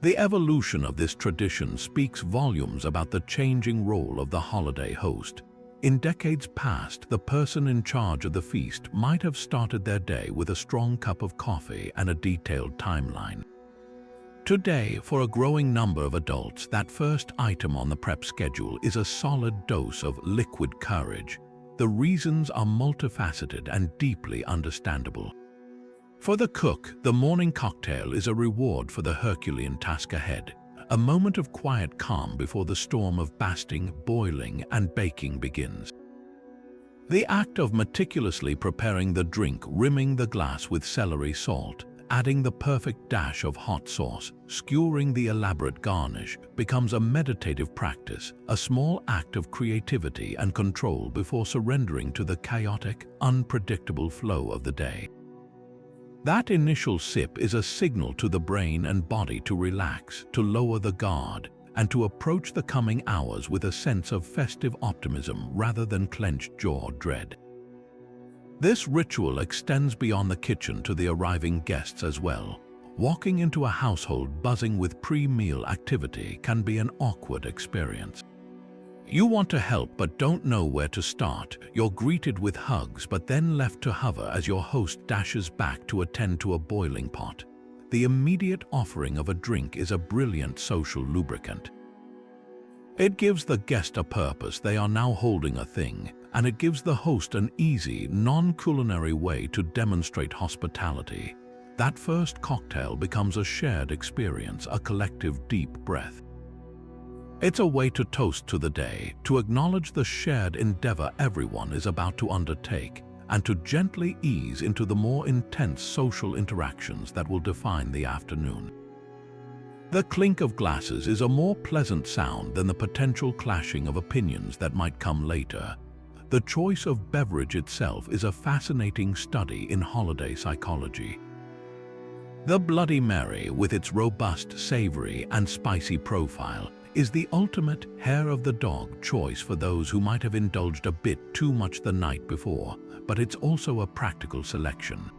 The evolution of this tradition speaks volumes about the changing role of the holiday host. In decades past, the person in charge of the feast might have started their day with a strong cup of coffee and a detailed timeline. Today, for a growing number of adults, that first item on the prep schedule is a solid dose of liquid courage. The reasons are multifaceted and deeply understandable. For the cook, the morning cocktail is a reward for the Herculean task ahead, a moment of quiet calm before the storm of basting, boiling, and baking begins. The act of meticulously preparing the drink, rimming the glass with celery salt, adding the perfect dash of hot sauce, skewering the elaborate garnish, becomes a meditative practice, a small act of creativity and control before surrendering to the chaotic, unpredictable flow of the day. That initial sip is a signal to the brain and body to relax, to lower the guard, and to approach the coming hours with a sense of festive optimism rather than clenched jaw dread. This ritual extends beyond the kitchen to the arriving guests as well. Walking into a household buzzing with pre-meal activity can be an awkward experience. You want to help but don't know where to start. You're greeted with hugs but then left to hover as your host dashes back to attend to a boiling pot. The immediate offering of a drink is a brilliant social lubricant. It gives the guest a purpose, they are now holding a thing, and it gives the host an easy, non-culinary way to demonstrate hospitality. That first cocktail becomes a shared experience, a collective deep breath. It's a way to toast to the day, to acknowledge the shared endeavor everyone is about to undertake, and to gently ease into the more intense social interactions that will define the afternoon. The clink of glasses is a more pleasant sound than the potential clashing of opinions that might come later. The choice of beverage itself is a fascinating study in holiday psychology. The Bloody Mary, with its robust, savory, and spicy profile, is the ultimate hair-of-the-dog choice for those who might have indulged a bit too much the night before, but it's also a practical selection.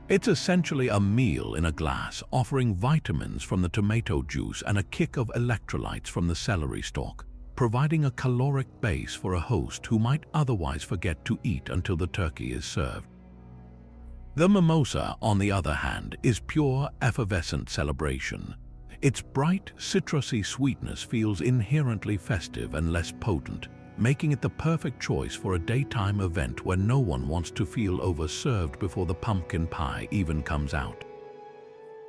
It's essentially a meal in a glass, offering vitamins from the tomato juice and a kick of electrolytes from the celery stalk, providing a caloric base for a host who might otherwise forget to eat until the turkey is served. The mimosa, on the other hand, is pure, effervescent celebration. Its bright, citrusy sweetness feels inherently festive and less potent, making it the perfect choice for a daytime event where no one wants to feel overserved before the pumpkin pie even comes out.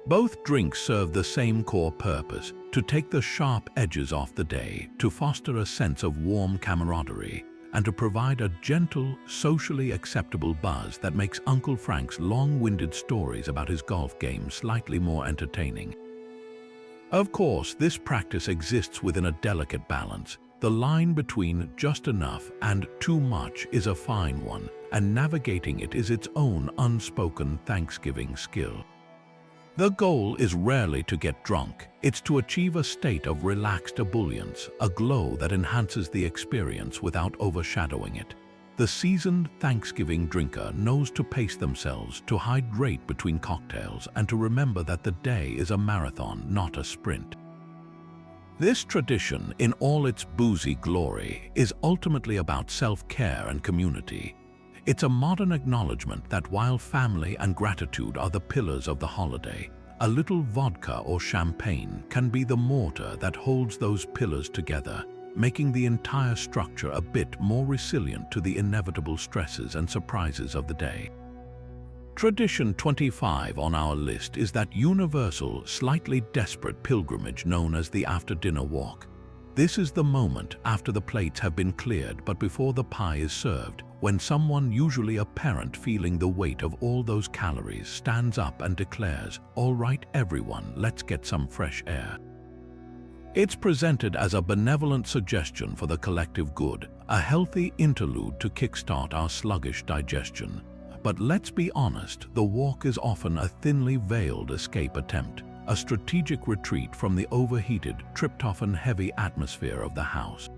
Both drinks serve the same core purpose: to take the sharp edges off the day, to foster a sense of warm camaraderie, and to provide a gentle, socially acceptable buzz that makes Uncle Frank's long-winded stories about his golf game slightly more entertaining. Of course, this practice exists within a delicate balance. The line between just enough and too much is a fine one, and navigating it is its own unspoken Thanksgiving skill. The goal is rarely to get drunk, it's to achieve a state of relaxed ebullience, a glow that enhances the experience without overshadowing it. The seasoned Thanksgiving drinker knows to pace themselves, to hydrate between cocktails, and to remember that the day is a marathon, not a sprint. This tradition, in all its boozy glory, is ultimately about self-care and community. It's a modern acknowledgement that while family and gratitude are the pillars of the holiday, a little vodka or champagne can be the mortar that holds those pillars together, making the entire structure a bit more resilient to the inevitable stresses and surprises of the day. Tradition 25 on our list is that universal, slightly desperate pilgrimage known as the after-dinner walk. This is the moment after the plates have been cleared but before the pie is served, when someone, usually a parent feeling the weight of all those calories, stands up and declares, "All right, everyone, let's get some fresh air." It's presented as a benevolent suggestion for the collective good, a healthy interlude to kickstart our sluggish digestion. But let's be honest, the walk is often a thinly veiled escape attempt, a strategic retreat from the overheated, tryptophan-heavy atmosphere of the house.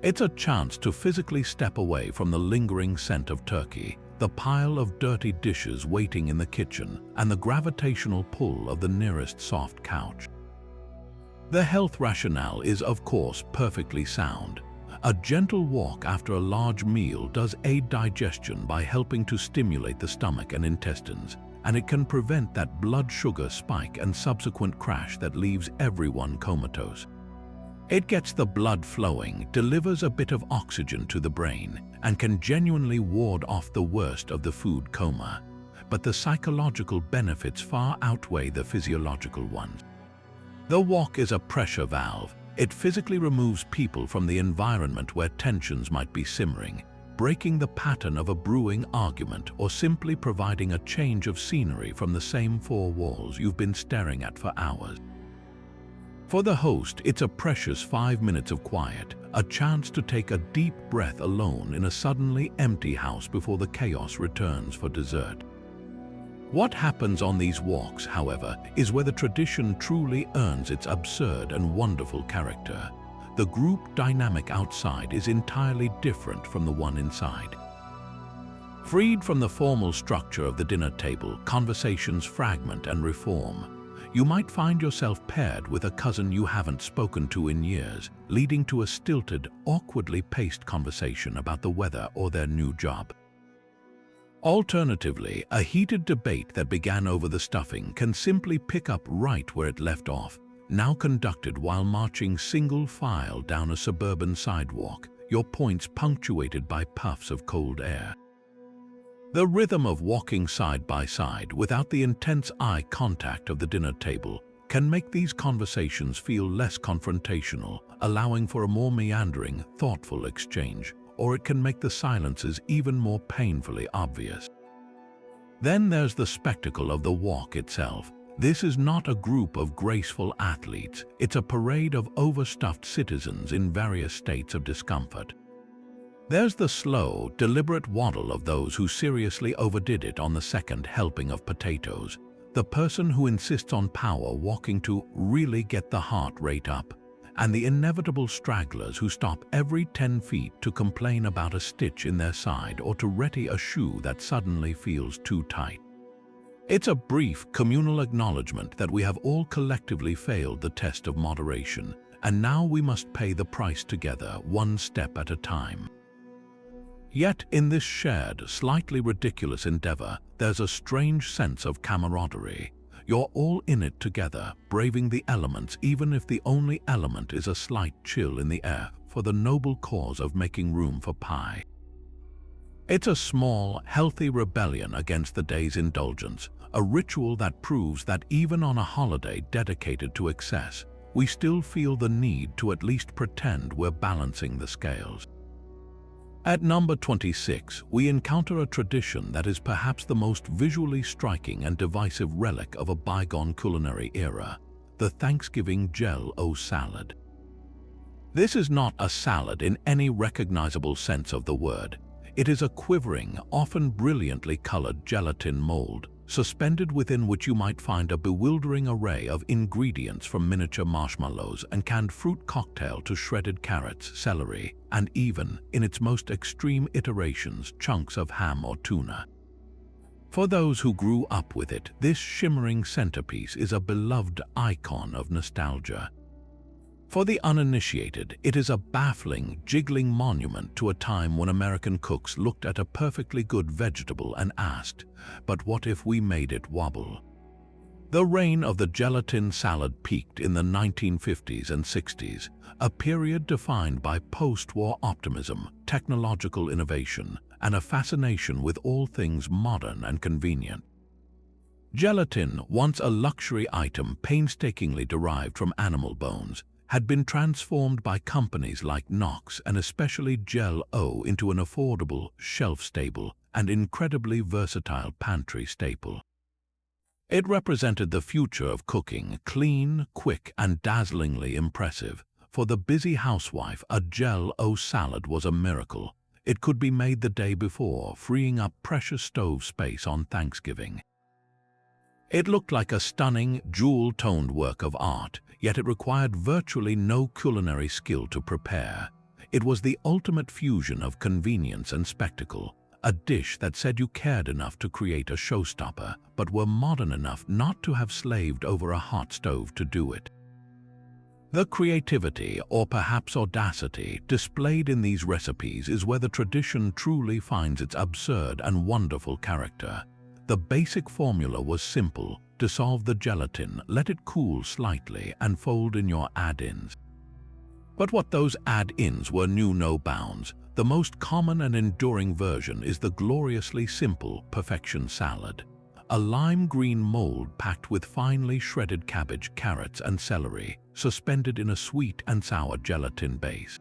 It's a chance to physically step away from the lingering scent of turkey, the pile of dirty dishes waiting in the kitchen, and the gravitational pull of the nearest soft couch. The health rationale is, of course, perfectly sound. A gentle walk after a large meal does aid digestion by helping to stimulate the stomach and intestines, and it can prevent that blood sugar spike and subsequent crash that leaves everyone comatose. It gets the blood flowing, delivers a bit of oxygen to the brain, and can genuinely ward off the worst of the food coma. But the psychological benefits far outweigh the physiological ones. The walk is a pressure valve. It physically removes people from the environment where tensions might be simmering, breaking the pattern of a brewing argument or simply providing a change of scenery from the same four walls you've been staring at for hours. For the host, it's a precious 5 minutes of quiet, a chance to take a deep breath alone in a suddenly empty house before the chaos returns for dessert. What happens on these walks, however, is where the tradition truly earns its absurd and wonderful character. The group dynamic outside is entirely different from the one inside. Freed from the formal structure of the dinner table, conversations fragment and reform. you might find yourself paired with a cousin you haven't spoken to in years, leading to a stilted, awkwardly paced conversation about the weather or their new job. Alternatively, a heated debate that began over the stuffing can simply pick up right where it left off, now conducted while marching single file down a suburban sidewalk, your points punctuated by puffs of cold air. The rhythm of walking side by side without the intense eye contact of the dinner table can make these conversations feel less confrontational, allowing for a more meandering, thoughtful exchange, or it can make the silences even more painfully obvious. Then there's the spectacle of the walk itself. This is not a group of graceful athletes, it's a parade of overstuffed citizens in various states of discomfort. There's the slow, deliberate waddle of those who seriously overdid it on the second helping of potatoes, the person who insists on power walking to really get the heart rate up, and the inevitable stragglers who stop every 10 feet to complain about a stitch in their side or to ready a shoe that suddenly feels too tight. It's a brief, communal acknowledgement that we have all collectively failed the test of moderation, and now we must pay the price together, one step at a time. Yet in this shared, slightly ridiculous endeavor, there's a strange sense of camaraderie. You're all in it together, braving the elements even if the only element is a slight chill in the air for the noble cause of making room for pie. It's a small, healthy rebellion against the day's indulgence, a ritual that proves that even on a holiday dedicated to excess, we still feel the need to at least pretend we're balancing the scales. At number 26, we encounter a tradition that is perhaps the most visually striking and divisive relic of a bygone culinary era, the Thanksgiving Jell-O salad. This is not a salad in any recognizable sense of the word. It is a quivering, often brilliantly colored gelatin mold, suspended within which you might find a bewildering array of ingredients from miniature marshmallows and canned fruit cocktail to shredded carrots, celery, and even, in its most extreme iterations, chunks of ham or tuna. For those who grew up with it, this shimmering centerpiece is a beloved icon of nostalgia. For the uninitiated, it is a baffling, jiggling monument to a time when American cooks looked at a perfectly good vegetable and asked, "But what if we made it wobble?" The reign of the gelatin salad peaked in the 1950s and 60s, a period defined by post-war optimism, technological innovation, and a fascination with all things modern and convenient. Gelatin, once a luxury item painstakingly derived from animal bones, had been transformed by companies like Knox and especially Jell-O into an affordable, shelf-stable, and incredibly versatile pantry staple. It represented the future of cooking, clean, quick, and dazzlingly impressive. For the busy housewife, a Jell-O salad was a miracle. It could be made the day before, freeing up precious stove space on Thanksgiving. It looked like a stunning, jewel-toned work of art, yet it required virtually no culinary skill to prepare. It was the ultimate fusion of convenience and spectacle, a dish that said you cared enough to create a showstopper, but were modern enough not to have slaved over a hot stove to do it. The creativity, or perhaps audacity, displayed in these recipes is where the tradition truly finds its absurd and wonderful character. The basic formula was simple: dissolve the gelatin, let it cool slightly, and fold in your add-ins. But what those add-ins were knew no bounds. The most common and enduring version is the gloriously simple perfection salad, a lime green mold packed with finely shredded cabbage, carrots, and celery, suspended in a sweet and sour gelatin base.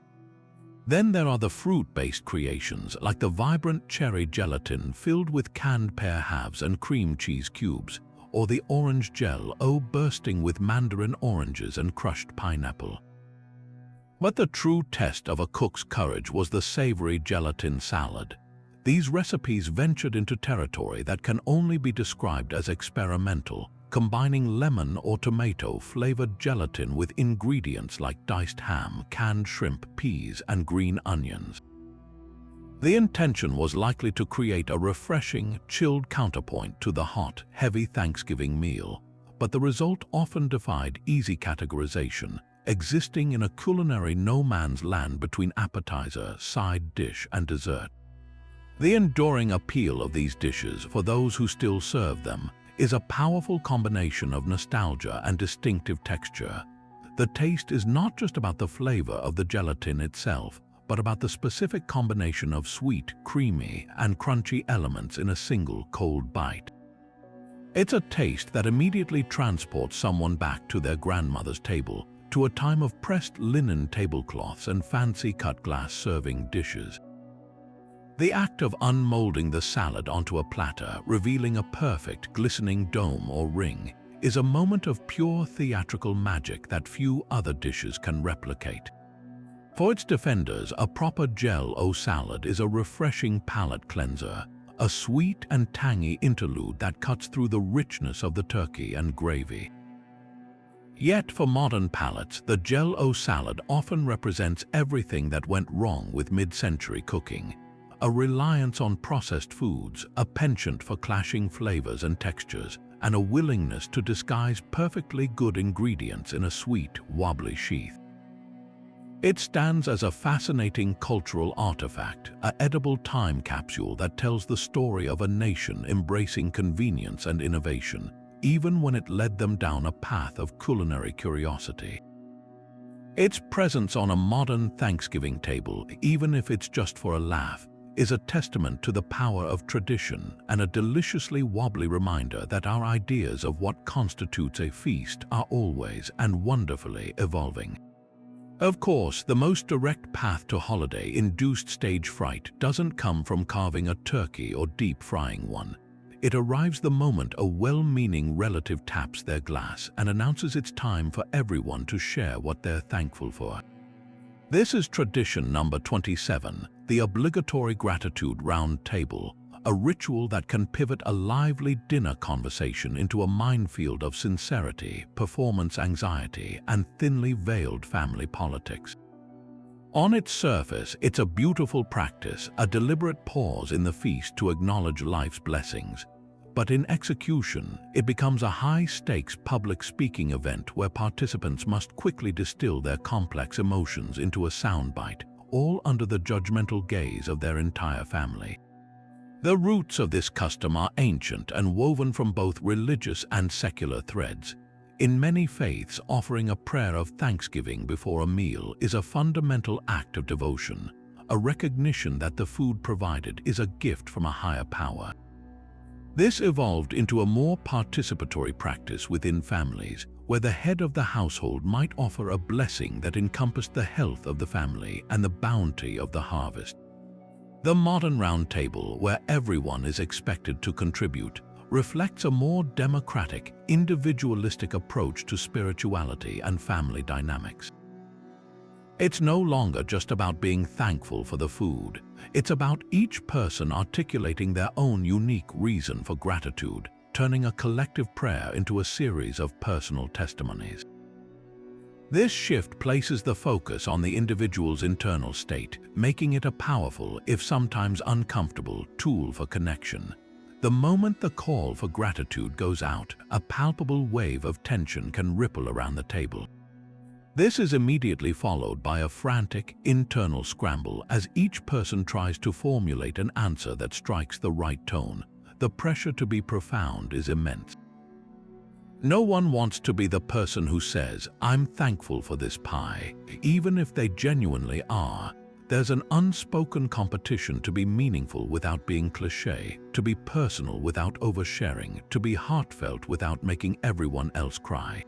Then there are the fruit-based creations, like the vibrant cherry gelatin filled with canned pear halves and cream cheese cubes, or the orange Jell-O bursting with mandarin oranges and crushed pineapple. But the true test of a cook's courage was the savory gelatin salad. These recipes ventured into territory that can only be described as experimental, combining lemon or tomato-flavored gelatin with ingredients like diced ham, canned shrimp, peas, and green onions. The intention was likely to create a refreshing, chilled counterpoint to the hot, heavy Thanksgiving meal. but the result often defied easy categorization, existing in a culinary no-man's land between appetizer, side dish, and dessert. The enduring appeal of these dishes for those who still serve them is a powerful combination of nostalgia and distinctive texture. The taste is not just about the flavor of the gelatin itself, but about the specific combination of sweet, creamy, and crunchy elements in a single cold bite. It's a taste that immediately transports someone back to their grandmother's table, to a time of pressed linen tablecloths and fancy cut glass serving dishes. The act of unmolding the salad onto a platter, revealing a perfect, glistening dome or ring, is a moment of pure theatrical magic that few other dishes can replicate. For its defenders, a proper Jell-O salad is a refreshing palate cleanser, a sweet and tangy interlude that cuts through the richness of the turkey and gravy. Yet for modern palates, the Jell-O salad often represents everything that went wrong with mid-century cooking. A reliance on processed foods, a penchant for clashing flavors and textures, and a willingness to disguise perfectly good ingredients in a sweet, wobbly sheath. It stands as a fascinating cultural artifact, an edible time capsule that tells the story of a nation embracing convenience and innovation, even when it led them down a path of culinary curiosity. Its presence on a modern Thanksgiving table, even if it's just for a laugh, is a testament to the power of tradition and a deliciously wobbly reminder that our ideas of what constitutes a feast are always and wonderfully evolving. Of course, the most direct path to holiday-induced stage fright doesn't come from carving a turkey or deep-frying one. It arrives the moment a well-meaning relative taps their glass and announces it's time for everyone to share what they're thankful for. This is tradition number 27, the obligatory gratitude round table, a ritual that can pivot a lively dinner conversation into a minefield of sincerity, performance anxiety, and thinly veiled family politics. On its surface, it's a beautiful practice, a deliberate pause in the feast to acknowledge life's blessings. But in execution, it becomes a high-stakes public speaking event where participants must quickly distill their complex emotions into a soundbite, all under the judgmental gaze of their entire family. The roots of this custom are ancient and woven from both religious and secular threads. In many faiths, offering a prayer of thanksgiving before a meal is a fundamental act of devotion, a recognition that the food provided is a gift from a higher power. This evolved into a more participatory practice within families, where the head of the household might offer a blessing that encompassed the health of the family and the bounty of the harvest. The modern round table, where everyone is expected to contribute, reflects a more democratic, individualistic approach to spirituality and family dynamics. It's no longer just about being thankful for the food. It's about each person articulating their own unique reason for gratitude, turning a collective prayer into a series of personal testimonies. This shift places the focus on the individual's internal state, making it a powerful, if sometimes uncomfortable, tool for connection. The moment the call for gratitude goes out, a palpable wave of tension can ripple around the table. This is immediately followed by a frantic, internal scramble as each person tries to formulate an answer that strikes the right tone. The pressure to be profound is immense. No one wants to be the person who says, "I'm thankful for this pie," even if they genuinely are. There's an unspoken competition to be meaningful without being cliché, to be personal without oversharing, to be heartfelt without making everyone else cry.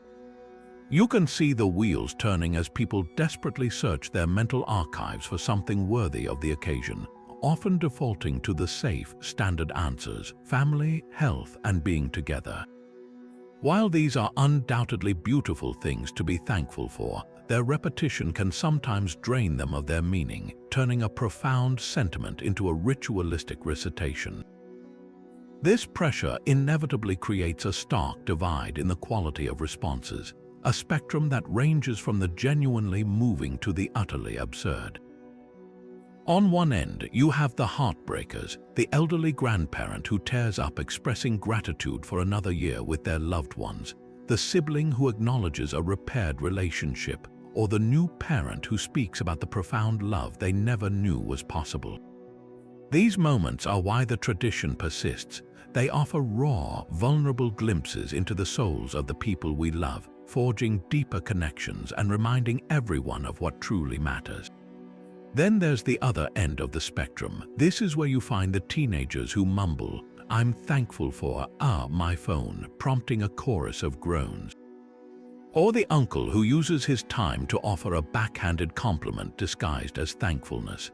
You can see the wheels turning as people desperately search their mental archives for something worthy of the occasion, often defaulting to the safe, standard answers: family, health, and being together. While these are undoubtedly beautiful things to be thankful for, their repetition can sometimes drain them of their meaning, turning a profound sentiment into a ritualistic recitation. This pressure inevitably creates a stark divide in the quality of responses, a spectrum that ranges from the genuinely moving to the utterly absurd. On one end, you have the heartbreakers, the elderly grandparent who tears up expressing gratitude for another year with their loved ones, the sibling who acknowledges a repaired relationship, or the new parent who speaks about the profound love they never knew was possible. These moments are why the tradition persists. They offer raw, vulnerable glimpses into the souls of the people we love, forging deeper connections and reminding everyone of what truly matters. Then there's the other end of the spectrum. This is where you find the teenagers who mumble, "I'm thankful for, my phone," prompting a chorus of groans. Or the uncle who uses his time to offer a backhanded compliment disguised as thankfulness.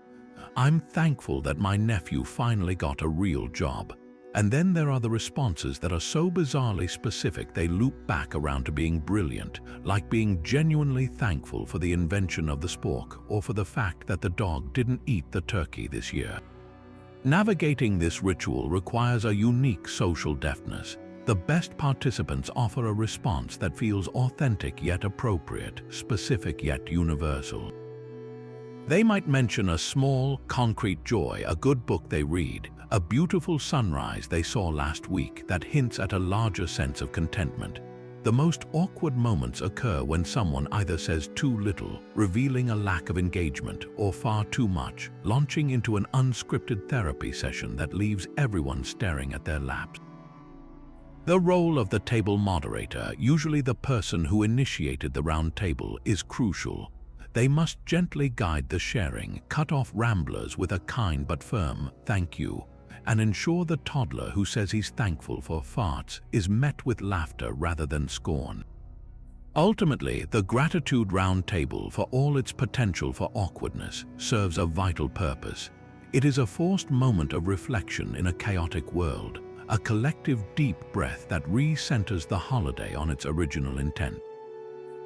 "I'm thankful that my nephew finally got a real job." And then there are the responses that are so bizarrely specific they loop back around to being brilliant, like being genuinely thankful for the invention of the spork or for the fact that the dog didn't eat the turkey this year. Navigating this ritual requires a unique social deftness. The best participants offer a response that feels authentic yet appropriate, specific yet universal. They might mention a small, concrete joy, a good book they read, a beautiful sunrise they saw last week that hints at a larger sense of contentment. The most awkward moments occur when someone either says too little, revealing a lack of engagement, or far too much, launching into an unscripted therapy session that leaves everyone staring at their laps. The role of the table moderator, usually the person who initiated the round table, is crucial. They must gently guide the sharing, cut off ramblers with a kind but firm "thank you," and ensure the toddler who says he's thankful for farts is met with laughter rather than scorn. Ultimately, the gratitude round table, for all its potential for awkwardness, serves a vital purpose. It is a forced moment of reflection in a chaotic world, a collective deep breath that re-centers the holiday on its original intent.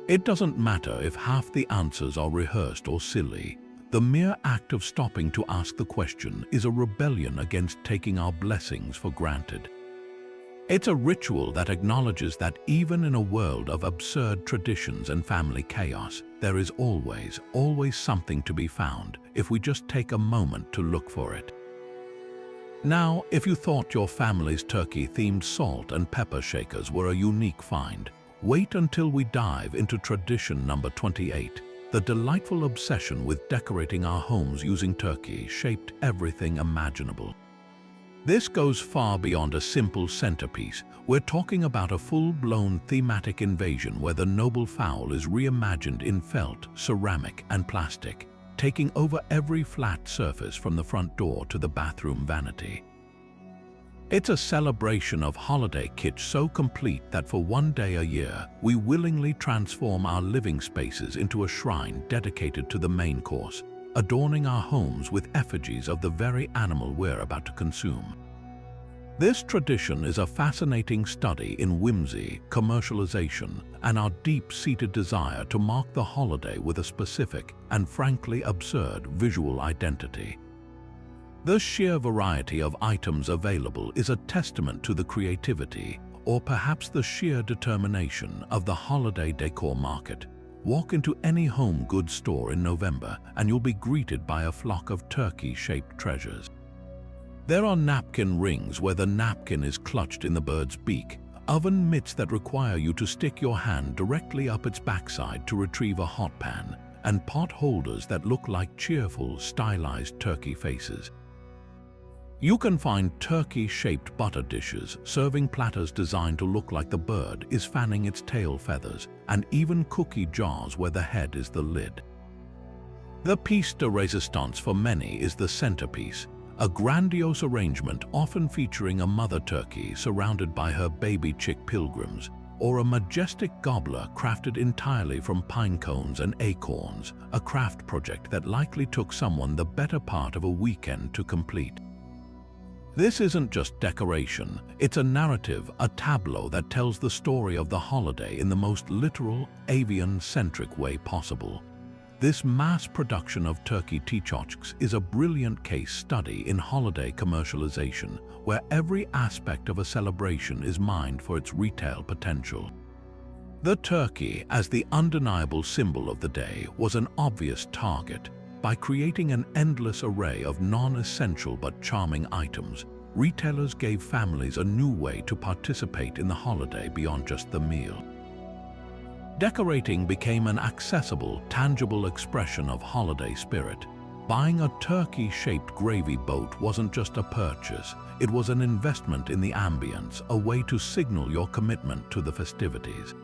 It doesn't matter if half the answers are rehearsed or silly. The mere act of stopping to ask the question is a rebellion against taking our blessings for granted. It's a ritual that acknowledges that even in a world of absurd traditions and family chaos, there is always something to be found if we just take a moment to look for it. Now, if you thought your family's turkey-themed salt and pepper shakers were a unique find, wait until we dive into tradition number 28. The delightful obsession with decorating our homes using turkey-shaped everything imaginable. This goes far beyond a simple centerpiece. We're talking about a full-blown thematic invasion where the noble fowl is reimagined in felt, ceramic, and plastic, taking over every flat surface from the front door to the bathroom vanity. It's a celebration of holiday kitsch so complete that for one day a year, we willingly transform our living spaces into a shrine dedicated to the main course, adorning our homes with effigies of the very animal we're about to consume. This tradition is a fascinating study in whimsy, commercialization, and our deep-seated desire to mark the holiday with a specific and frankly absurd visual identity. The sheer variety of items available is a testament to the creativity, or perhaps the sheer determination, of the holiday decor market. Walk into any home goods store in November and you'll be greeted by a flock of turkey-shaped treasures. There are napkin rings where the napkin is clutched in the bird's beak, oven mitts that require you to stick your hand directly up its backside to retrieve a hot pan, and pot holders that look like cheerful, stylized turkey faces. You can find turkey-shaped butter dishes, serving platters designed to look like the bird is fanning its tail feathers, and even cookie jars where the head is the lid. The piece de resistance for many is the centerpiece, a grandiose arrangement often featuring a mother turkey surrounded by her baby chick pilgrims, or a majestic gobbler crafted entirely from pine cones and acorns, a craft project that likely took someone the better part of a weekend to complete. This isn't just decoration, it's a narrative, a tableau that tells the story of the holiday in the most literal, avian-centric way possible. This mass production of turkey tchotchkes is a brilliant case study in holiday commercialization, where every aspect of a celebration is mined for its retail potential. The turkey, as the undeniable symbol of the day, was an obvious target. By creating an endless array of non-essential but charming items, retailers gave families a new way to participate in the holiday beyond just the meal. Decorating became an accessible, tangible expression of holiday spirit. Buying a turkey-shaped gravy boat wasn't just a purchase, it was an investment in the ambience, a way to signal your commitment to the festivities.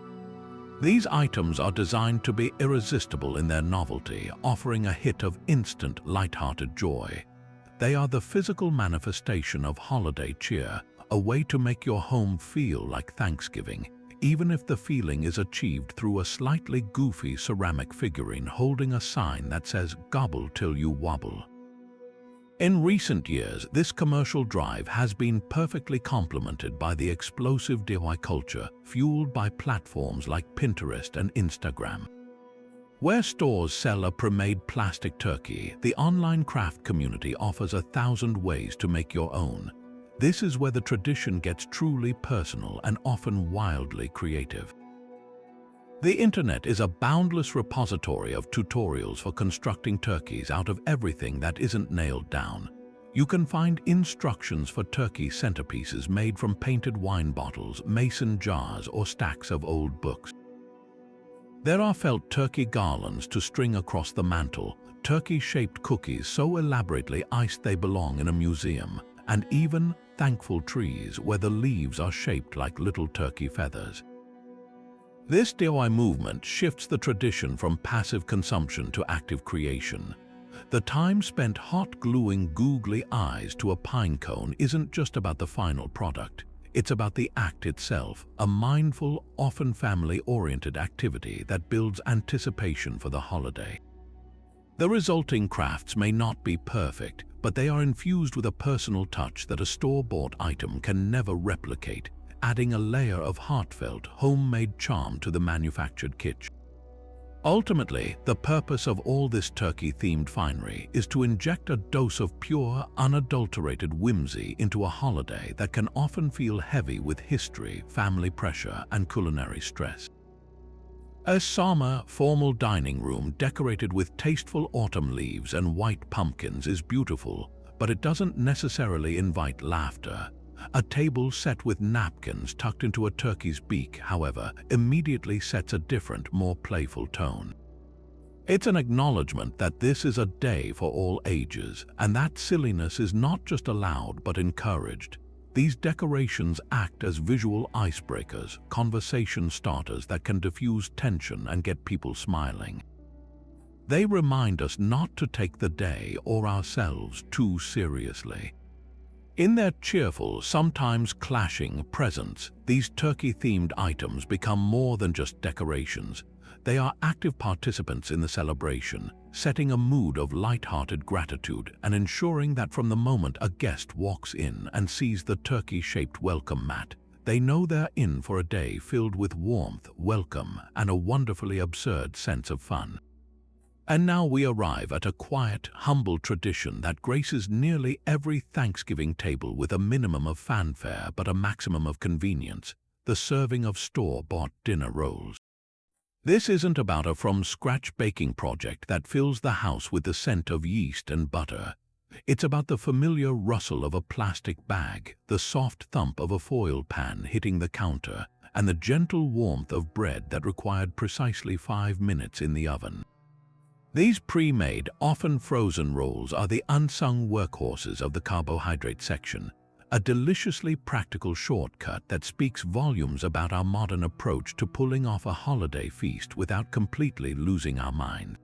These items are designed to be irresistible in their novelty, offering a hit of instant, light-hearted joy. They are the physical manifestation of holiday cheer, a way to make your home feel like Thanksgiving, even if the feeling is achieved through a slightly goofy ceramic figurine holding a sign that says "Gobble till you wobble." In recent years, this commercial drive has been perfectly complemented by the explosive DIY culture fueled by platforms like Pinterest and Instagram. Where stores sell a pre-made plastic turkey, the online craft community offers 1,000 ways to make your own. This is where the tradition gets truly personal and often wildly creative. The internet is a boundless repository of tutorials for constructing turkeys out of everything that isn't nailed down. You can find instructions for turkey centerpieces made from painted wine bottles, mason jars, or stacks of old books. There are felt turkey garlands to string across the mantle, turkey-shaped cookies so elaborately iced they belong in a museum, and even thankful trees where the leaves are shaped like little turkey feathers. This DIY movement shifts the tradition from passive consumption to active creation. The time spent hot gluing googly eyes to a pine cone isn't just about the final product. It's about the act itself, a mindful, often family-oriented activity that builds anticipation for the holiday. The resulting crafts may not be perfect, but they are infused with a personal touch that a store-bought item can never replicate, adding a layer of heartfelt, homemade charm to the manufactured kitsch. Ultimately, the purpose of all this turkey-themed finery is to inject a dose of pure, unadulterated whimsy into a holiday that can often feel heavy with history, family pressure, and culinary stress. A summer, formal dining room decorated with tasteful autumn leaves and white pumpkins is beautiful, but it doesn't necessarily invite laughter. A table set with napkins tucked into a turkey's beak, however, immediately sets a different, more playful tone. It's an acknowledgement that this is a day for all ages, and that silliness is not just allowed but encouraged. These decorations act as visual icebreakers, conversation starters that can diffuse tension and get people smiling. They remind us not to take the day or ourselves too seriously. In their cheerful, sometimes clashing presence, these turkey-themed items become more than just decorations. They are active participants in the celebration, setting a mood of light-hearted gratitude and ensuring that from the moment a guest walks in and sees the turkey-shaped welcome mat, they know they're in for a day filled with warmth, welcome, and a wonderfully absurd sense of fun. And now we arrive at a quiet, humble tradition that graces nearly every Thanksgiving table with a minimum of fanfare but a maximum of convenience: the serving of store-bought dinner rolls. This isn't about a from-scratch baking project that fills the house with the scent of yeast and butter. It's about the familiar rustle of a plastic bag, the soft thump of a foil pan hitting the counter, and the gentle warmth of bread that required precisely 5 minutes in the oven. These pre-made, often frozen rolls are the unsung workhorses of the carbohydrate section, a deliciously practical shortcut that speaks volumes about our modern approach to pulling off a holiday feast without completely losing our mind.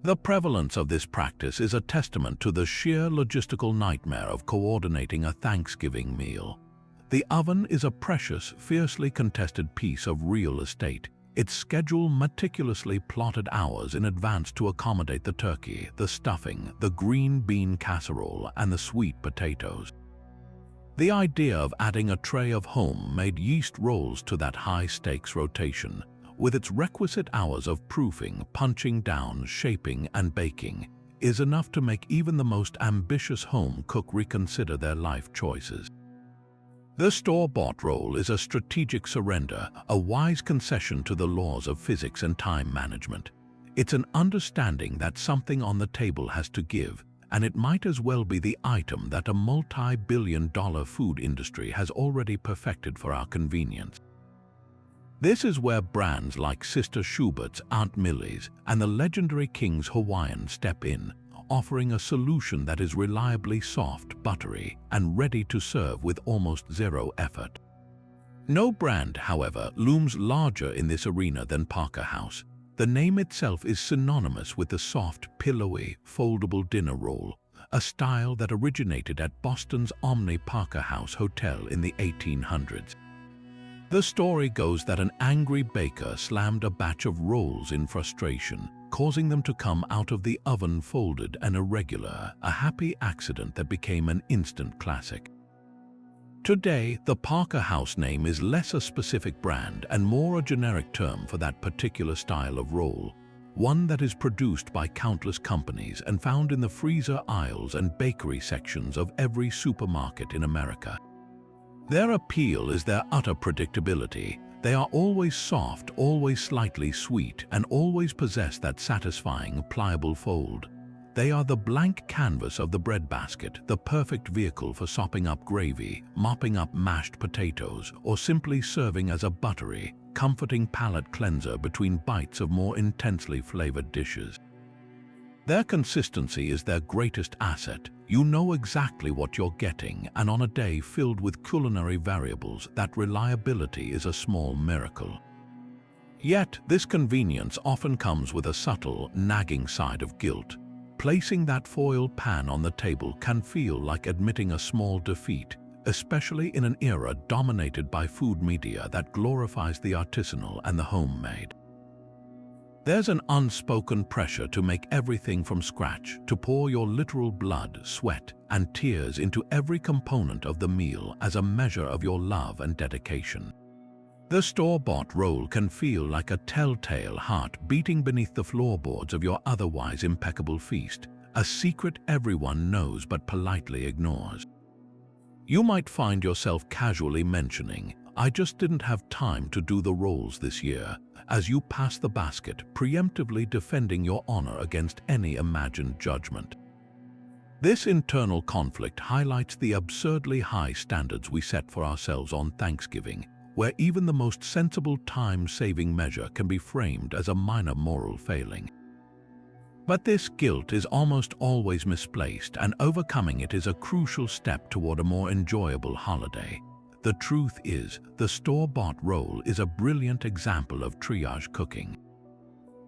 The prevalence of this practice is a testament to the sheer logistical nightmare of coordinating a Thanksgiving meal. The oven is a precious, fiercely contested piece of real estate, its schedule meticulously plotted hours in advance to accommodate the turkey, the stuffing, the green bean casserole, and the sweet potatoes. The idea of adding a tray of home-made yeast rolls to that high-stakes rotation, with its requisite hours of proofing, punching down, shaping, and baking, is enough to make even the most ambitious home cook reconsider their life choices. The store-bought roll is a strategic surrender, a wise concession to the laws of physics and time management. It's an understanding that something on the table has to give, and it might as well be the item that a multi-billion-dollar food industry has already perfected for our convenience. This is where brands like Sister Schubert's, Aunt Millie's, and the legendary King's Hawaiian step in, offering a solution that is reliably soft, buttery, and ready to serve with almost zero effort. No brand, however, looms larger in this arena than Parker House. The name itself is synonymous with the soft, pillowy, foldable dinner roll, a style that originated at Boston's Omni Parker House Hotel in the 1800s. The story goes that an angry baker slammed a batch of rolls in frustration, causing them to come out of the oven folded and irregular, a happy accident that became an instant classic. Today, the Parker House name is less a specific brand and more a generic term for that particular style of roll, one that is produced by countless companies and found in the freezer aisles and bakery sections of every supermarket in America. Their appeal is their utter predictability. They are always soft, always slightly sweet, and always possess that satisfying, pliable fold. They are the blank canvas of the breadbasket, the perfect vehicle for sopping up gravy, mopping up mashed potatoes, or simply serving as a buttery, comforting palate cleanser between bites of more intensely flavored dishes. Their consistency is their greatest asset. You know exactly what you're getting, and on a day filled with culinary variables, that reliability is a small miracle. Yet, this convenience often comes with a subtle, nagging side of guilt. Placing that foil pan on the table can feel like admitting a small defeat, especially in an era dominated by food media that glorifies the artisanal and the homemade. There's an unspoken pressure to make everything from scratch, to pour your literal blood, sweat, and tears into every component of the meal as a measure of your love and dedication. The store-bought roll can feel like a telltale heart beating beneath the floorboards of your otherwise impeccable feast, a secret everyone knows but politely ignores. You might find yourself casually mentioning, "I just didn't have time to do the rolls this year," as you pass the basket, preemptively defending your honor against any imagined judgment. This internal conflict highlights the absurdly high standards we set for ourselves on Thanksgiving, where even the most sensible time-saving measure can be framed as a minor moral failing. But this guilt is almost always misplaced, and overcoming it is a crucial step toward a more enjoyable holiday. The truth is, the store-bought roll is a brilliant example of triage cooking.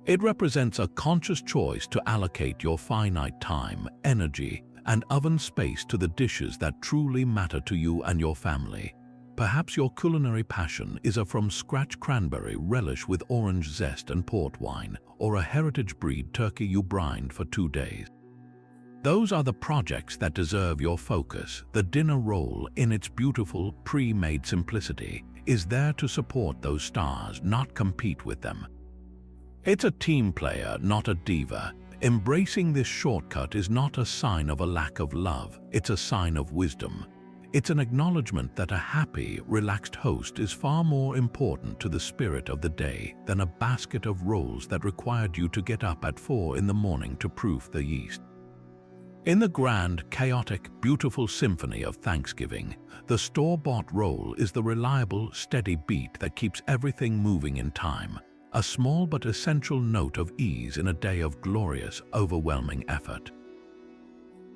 It represents a conscious choice to allocate your finite time, energy, and oven space to the dishes that truly matter to you and your family. Perhaps your culinary passion is a from-scratch cranberry relish with orange zest and port wine, or a heritage breed turkey you brined for 2 days. Those are the projects that deserve your focus. The dinner roll, in its beautiful, pre-made simplicity, is there to support those stars, not compete with them. It's a team player, not a diva. Embracing this shortcut is not a sign of a lack of love, it's a sign of wisdom. It's an acknowledgement that a happy, relaxed host is far more important to the spirit of the day than a basket of rolls that required you to get up at 4 in the morning to proof the yeast. In the grand, chaotic, beautiful symphony of Thanksgiving, the store-bought roll is the reliable, steady beat that keeps everything moving in time, a small but essential note of ease in a day of glorious, overwhelming effort.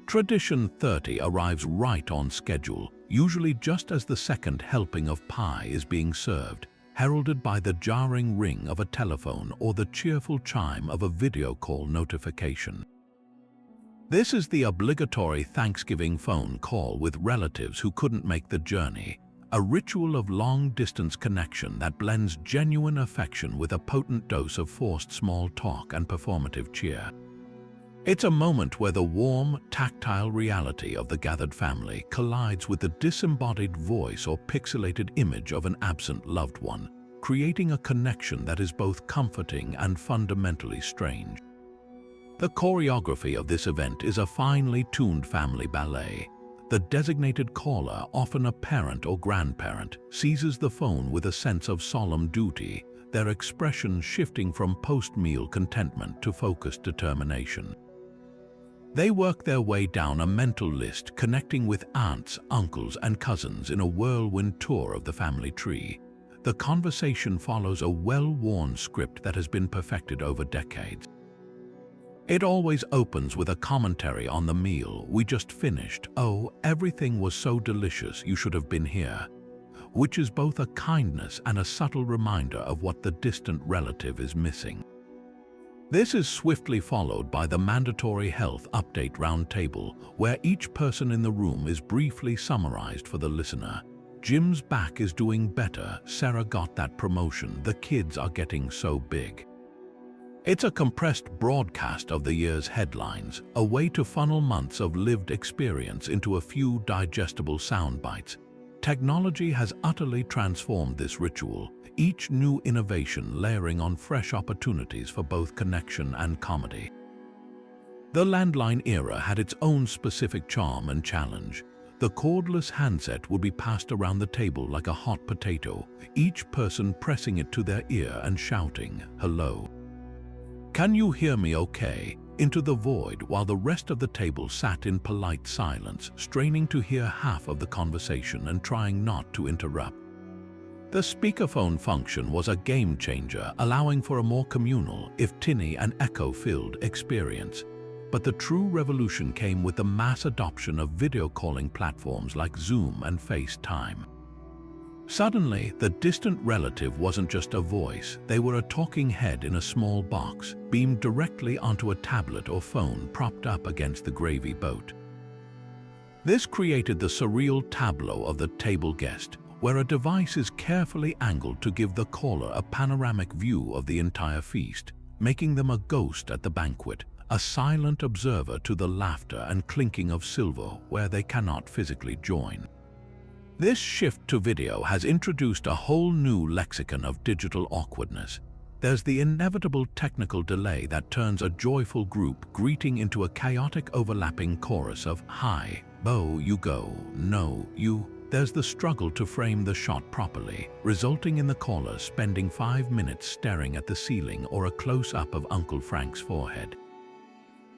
Tradition 30 arrives right on schedule, usually just as the second helping of pie is being served, heralded by the jarring ring of a telephone or the cheerful chime of a video call notification. This is the obligatory Thanksgiving phone call with relatives who couldn't make the journey, a ritual of long-distance connection that blends genuine affection with a potent dose of forced small talk and performative cheer. It's a moment where the warm, tactile reality of the gathered family collides with the disembodied voice or pixelated image of an absent loved one, creating a connection that is both comforting and fundamentally strange. The choreography of this event is a finely tuned family ballet. The designated caller, often a parent or grandparent, seizes the phone with a sense of solemn duty, their expression shifting from post-meal contentment to focused determination. They work their way down a mental list, connecting with aunts, uncles, and cousins in a whirlwind tour of the family tree. The conversation follows a well-worn script that has been perfected over decades. It always opens with a commentary on the meal we just finished. "Oh, everything was so delicious, you should have been here," which is both a kindness and a subtle reminder of what the distant relative is missing. This is swiftly followed by the mandatory health update roundtable, where each person in the room is briefly summarized for the listener. "Jim's back is doing better, Sarah got that promotion, the kids are getting so big." It's a compressed broadcast of the year's headlines, a way to funnel months of lived experience into a few digestible sound bites. Technology has utterly transformed this ritual, each new innovation layering on fresh opportunities for both connection and comedy. The landline era had its own specific charm and challenge. The cordless handset would be passed around the table like a hot potato, each person pressing it to their ear and shouting, "Hello. Can you hear me okay?" into the void, while the rest of the table sat in polite silence, straining to hear half of the conversation and trying not to interrupt. The speakerphone function was a game changer, allowing for a more communal, if tinny and echo-filled experience. But the true revolution came with the mass adoption of video calling platforms like Zoom and FaceTime. Suddenly, the distant relative wasn't just a voice, they were a talking head in a small box, beamed directly onto a tablet or phone propped up against the gravy boat. This created the surreal tableau of the table guest, where a device is carefully angled to give the caller a panoramic view of the entire feast, making them a ghost at the banquet, a silent observer to the laughter and clinking of silver where they cannot physically join. This shift to video has introduced a whole new lexicon of digital awkwardness. There's the inevitable technical delay that turns a joyful group greeting into a chaotic overlapping chorus of "Hi, Bo, you go, no, you." There's the struggle to frame the shot properly, resulting in the caller spending 5 minutes staring at the ceiling or a close-up of Uncle Frank's forehead.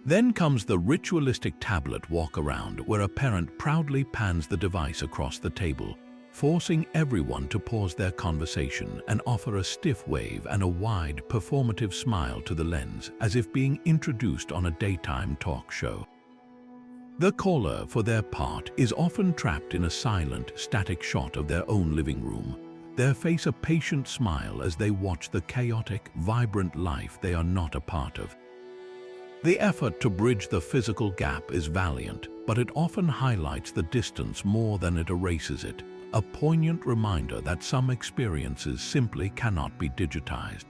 Then comes the ritualistic tablet walk-around, where a parent proudly pans the device across the table, forcing everyone to pause their conversation and offer a stiff wave and a wide, performative smile to the lens, as if being introduced on a daytime talk show. The caller, for their part, is often trapped in a silent, static shot of their own living room, their face a patient smile as they watch the chaotic, vibrant life they are not a part of. The effort to bridge the physical gap is valiant, but it often highlights the distance more than it erases it, a poignant reminder that some experiences simply cannot be digitized.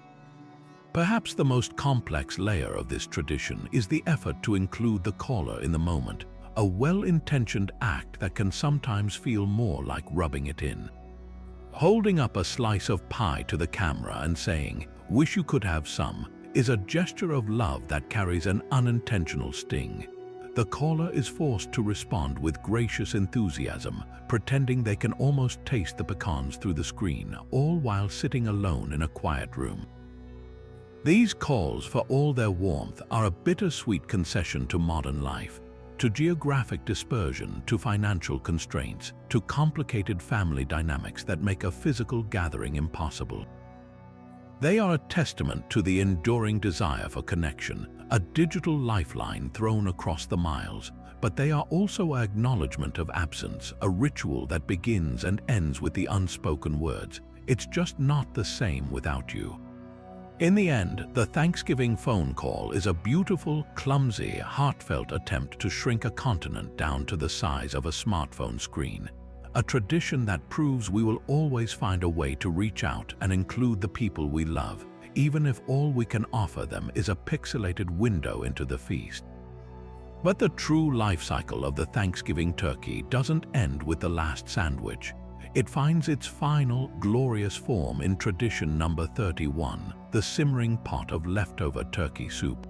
Perhaps the most complex layer of this tradition is the effort to include the caller in the moment, a well-intentioned act that can sometimes feel more like rubbing it in. Holding up a slice of pie to the camera and saying, "Wish you could have some," is a gesture of love that carries an unintentional sting. The caller is forced to respond with gracious enthusiasm, pretending they can almost taste the pecans through the screen, all while sitting alone in a quiet room. These calls, for all their warmth, are a bittersweet concession to modern life, to geographic dispersion, to financial constraints, to complicated family dynamics that make a physical gathering impossible. They are a testament to the enduring desire for connection, a digital lifeline thrown across the miles, but they are also an acknowledgement of absence, a ritual that begins and ends with the unspoken words, "It's just not the same without you." In the end, the Thanksgiving phone call is a beautiful, clumsy, heartfelt attempt to shrink a continent down to the size of a smartphone screen. A tradition that proves we will always find a way to reach out and include the people we love, even if all we can offer them is a pixelated window into the feast. But the true life cycle of the Thanksgiving turkey doesn't end with the last sandwich. It finds its final, glorious form in tradition number 31, the simmering pot of leftover turkey soup.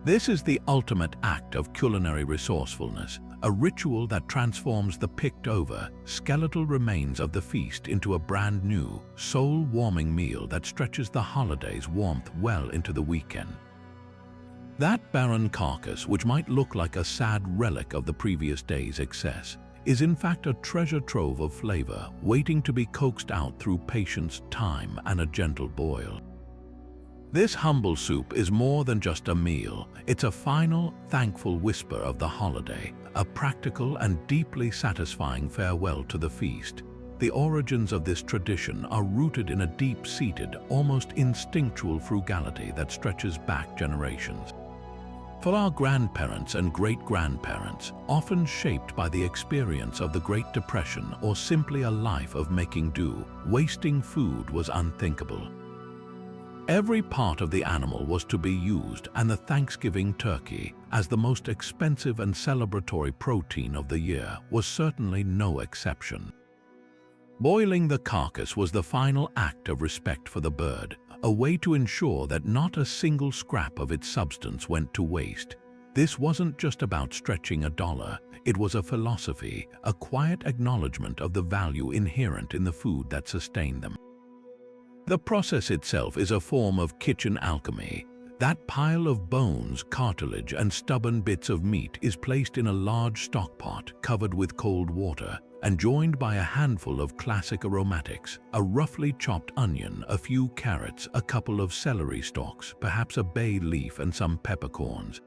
This is the ultimate act of culinary resourcefulness, a ritual that transforms the picked-over, skeletal remains of the feast into a brand new, soul-warming meal that stretches the holiday's warmth well into the weekend. That barren carcass, which might look like a sad relic of the previous day's excess, is in fact a treasure trove of flavor waiting to be coaxed out through patience, time, and a gentle boil. This humble soup is more than just a meal. It's a final, thankful whisper of the holiday, a practical and deeply satisfying farewell to the feast. The origins of this tradition are rooted in a deep-seated, almost instinctual frugality that stretches back generations. For our grandparents and great-grandparents, often shaped by the experience of the Great Depression or simply a life of making do, wasting food was unthinkable. Every part of the animal was to be used, and the Thanksgiving turkey, as the most expensive and celebratory protein of the year, was certainly no exception. Boiling the carcass was the final act of respect for the bird, a way to ensure that not a single scrap of its substance went to waste. This wasn't just about stretching a dollar, it was a philosophy, a quiet acknowledgement of the value inherent in the food that sustained them. The process itself is a form of kitchen alchemy. That pile of bones, cartilage, and stubborn bits of meat is placed in a large stock pot covered with cold water and joined by a handful of classic aromatics, a roughly chopped onion, a few carrots, a couple of celery stalks, perhaps a bay leaf, and some peppercorns.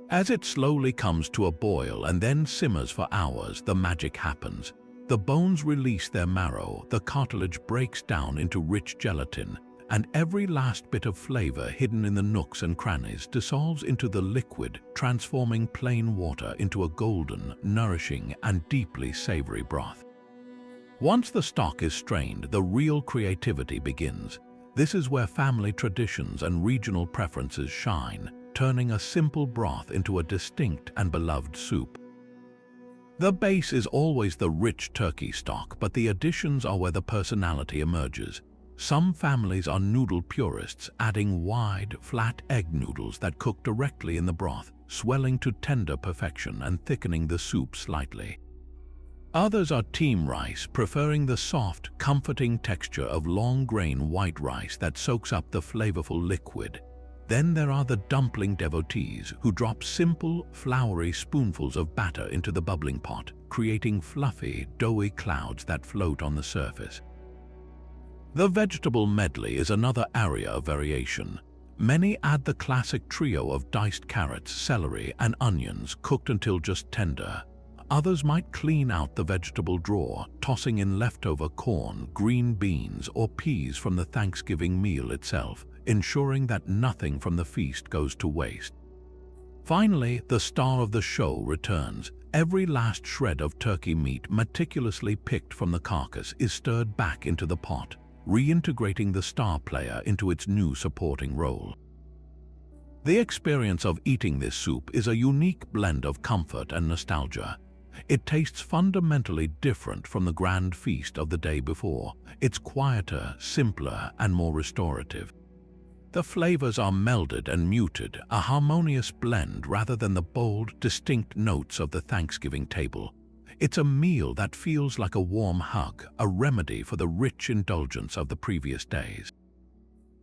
As it slowly comes to a boil and then simmers for hours, the magic happens. The bones release their marrow, the cartilage breaks down into rich gelatin, and every last bit of flavor hidden in the nooks and crannies dissolves into the liquid, transforming plain water into a golden, nourishing, and deeply savory broth. Once the stock is strained, the real creativity begins. This is where family traditions and regional preferences shine, turning a simple broth into a distinct and beloved soup. The base is always the rich turkey stock, but the additions are where the personality emerges. Some families are noodle purists, adding wide, flat egg noodles that cook directly in the broth, swelling to tender perfection and thickening the soup slightly. Others are team rice, preferring the soft, comforting texture of long-grain white rice that soaks up the flavorful liquid. Then there are the dumpling devotees who drop simple, floury spoonfuls of batter into the bubbling pot, creating fluffy, doughy clouds that float on the surface. The vegetable medley is another area of variation. Many add the classic trio of diced carrots, celery, and onions cooked until just tender. Others might clean out the vegetable drawer, tossing in leftover corn, green beans, or peas from the Thanksgiving meal itself, ensuring that nothing from the feast goes to waste. Finally, the star of the show returns. Every last shred of turkey meat meticulously picked from the carcass is stirred back into the pot, reintegrating the star player into its new supporting role. The experience of eating this soup is a unique blend of comfort and nostalgia. It tastes fundamentally different from the grand feast of the day before. It's quieter, simpler, and more restorative. The flavors are melded and muted, a harmonious blend rather than the bold, distinct notes of the Thanksgiving table. It's a meal that feels like a warm hug, a remedy for the rich indulgence of the previous days.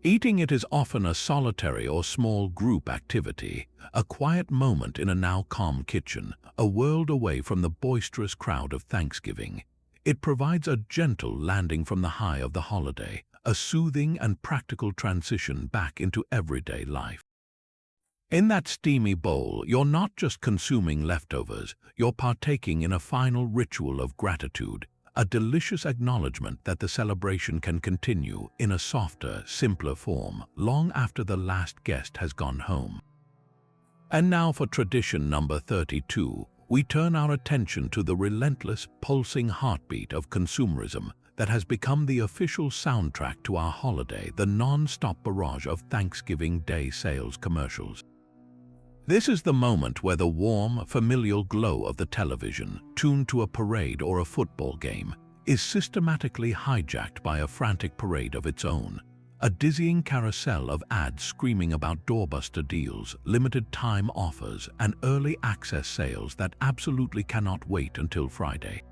Eating it is often a solitary or small group activity, a quiet moment in a now calm kitchen, a world away from the boisterous crowd of Thanksgiving. It provides a gentle landing from the high of the holiday, a soothing and practical transition back into everyday life. In that steamy bowl, you're not just consuming leftovers, you're partaking in a final ritual of gratitude, a delicious acknowledgement that the celebration can continue in a softer, simpler form long after the last guest has gone home. And now for tradition number 32, we turn our attention to the relentless, pulsing heartbeat of consumerism that has become the official soundtrack to our holiday, the non-stop barrage of Thanksgiving Day sales commercials. This is the moment where the warm, familial glow of the television, tuned to a parade or a football game, is systematically hijacked by a frantic parade of its own. A dizzying carousel of ads screaming about doorbuster deals, limited-time offers, and early access sales that absolutely cannot wait until Friday.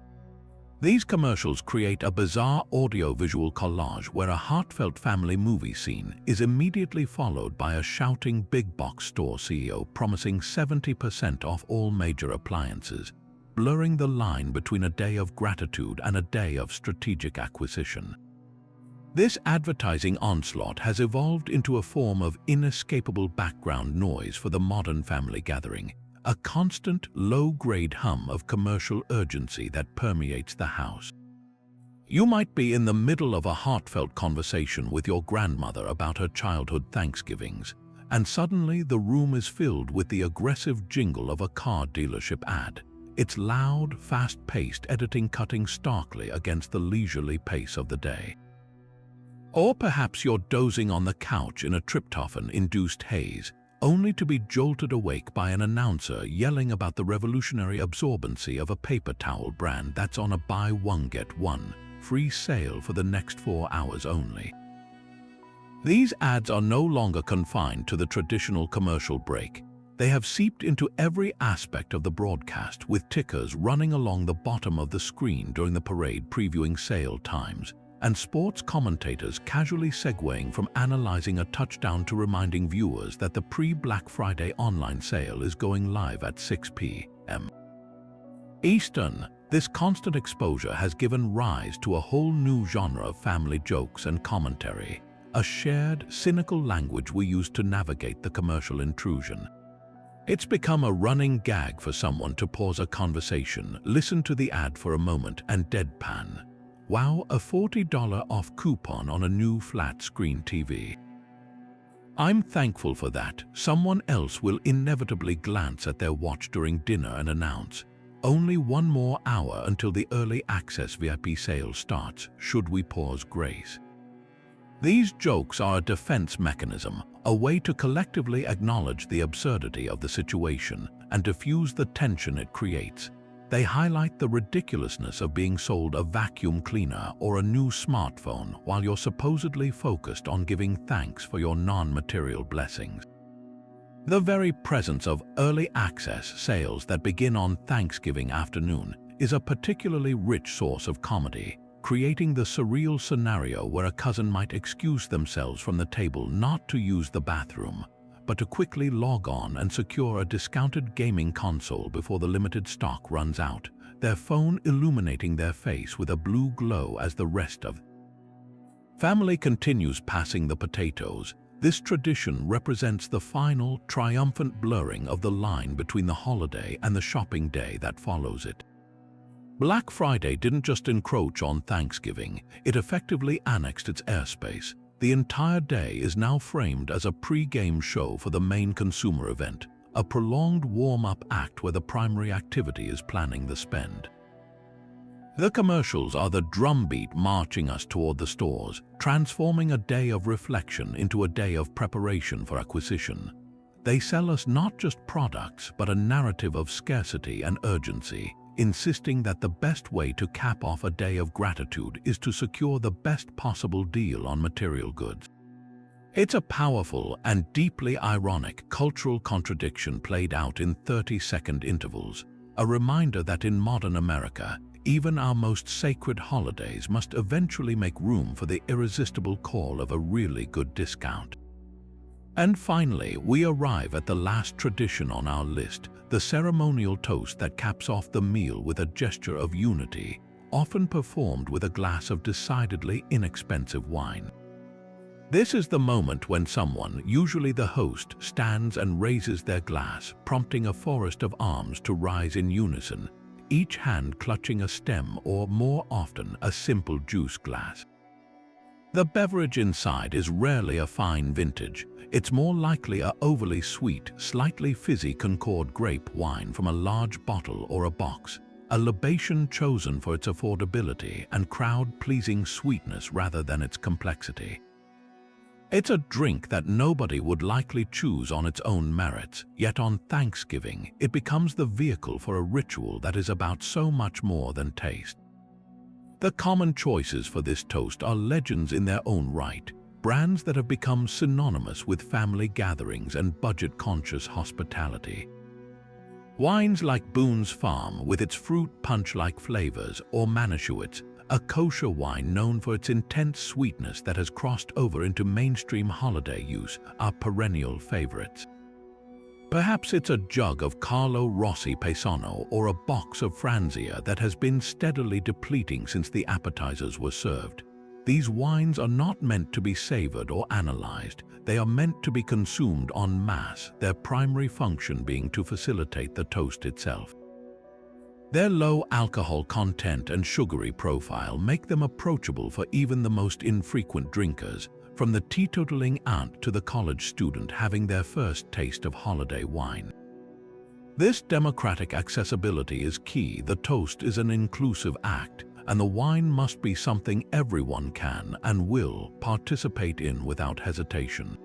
These commercials create a bizarre audio-visual collage where a heartfelt family movie scene is immediately followed by a shouting big-box store CEO promising 70% off all major appliances. blurring the line between a day of gratitude and a day of strategic acquisition. This advertising onslaught has evolved into a form of inescapable background noise for the modern family gathering, a constant, low-grade hum of commercial urgency that permeates the house. You might be in the middle of a heartfelt conversation with your grandmother about her childhood Thanksgivings, and suddenly the room is filled with the aggressive jingle of a car dealership ad, its loud, fast-paced editing cutting starkly against the leisurely pace of the day. Or perhaps you're dozing on the couch in a tryptophan-induced haze, only to be jolted awake by an announcer yelling about the revolutionary absorbency of a paper towel brand that's on a buy one get one free sale for the next 4 hours only. These ads are no longer confined to the traditional commercial break. They have seeped into every aspect of the broadcast, with tickers running along the bottom of the screen during the parade previewing sale times, and sports commentators casually segueing from analyzing a touchdown to reminding viewers that the pre-Black Friday online sale is going live at 6 p.m. Eastern. This constant exposure has given rise to a whole new genre of family jokes and commentary, a shared, cynical language we use to navigate the commercial intrusion. It's become a running gag for someone to pause a conversation, listen to the ad for a moment, and deadpan, "Wow, a $40 off coupon on a new flat-screen TV." I'm thankful for that. Someone else will inevitably glance at their watch during dinner and announce, "Only 1 more hour until the early access VIP sale starts, should we pause grace?" These jokes are a defense mechanism, a way to collectively acknowledge the absurdity of the situation and diffuse the tension it creates. They highlight the ridiculousness of being sold a vacuum cleaner or a new smartphone while you're supposedly focused on giving thanks for your non-material blessings. The very presence of early access sales that begin on Thanksgiving afternoon is a particularly rich source of comedy, creating the surreal scenario where a cousin might excuse themselves from the table not to use the bathroom, but to quickly log on and secure a discounted gaming console before the limited stock runs out, their phone illuminating their face with a blue glow as the rest of family continues passing the potatoes. This tradition represents the final, triumphant blurring of the line between the holiday and the shopping day that follows it. Black Friday didn't just encroach on Thanksgiving, it effectively annexed its airspace. The entire day is now framed as a pre-game show for the main consumer event, a prolonged warm-up act where the primary activity is planning the spend. The commercials are the drumbeat marching us toward the stores, transforming a day of reflection into a day of preparation for acquisition. They sell us not just products, but a narrative of scarcity and urgency, insisting that the best way to cap off a day of gratitude is to secure the best possible deal on material goods. It's a powerful and deeply ironic cultural contradiction played out in 30-second intervals, a reminder that in modern America, even our most sacred holidays must eventually make room for the irresistible call of a really good discount. And finally, we arrive at the last tradition on our list, the ceremonial toast that caps off the meal with a gesture of unity, often performed with a glass of decidedly inexpensive wine. This is the moment when someone, usually the host, stands and raises their glass, prompting a forest of arms to rise in unison, each hand clutching a stem or, more often, a simple juice glass. The beverage inside is rarely a fine vintage. It's more likely a overly sweet, slightly fizzy Concord grape wine from a large bottle or a box, a libation chosen for its affordability and crowd-pleasing sweetness rather than its complexity. It's a drink that nobody would likely choose on its own merits, yet on Thanksgiving, it becomes the vehicle for a ritual that is about so much more than taste. The common choices for this toast are legends in their own right, brands that have become synonymous with family gatherings and budget-conscious hospitality. Wines like Boone's Farm with its fruit punch-like flavors, or Manischewitz, a kosher wine known for its intense sweetness that has crossed over into mainstream holiday use, are perennial favorites. Perhaps it's a jug of Carlo Rossi Paisano or a box of Franzia that has been steadily depleting since the appetizers were served. These wines are not meant to be savored or analyzed. They are meant to be consumed en masse, their primary function being to facilitate the toast itself. Their low alcohol content and sugary profile make them approachable for even the most infrequent drinkers, from the teetotaling aunt to the college student having their first taste of holiday wine. This democratic accessibility is key. The toast is an inclusive act, and the wine must be something everyone can and will participate in without hesitation.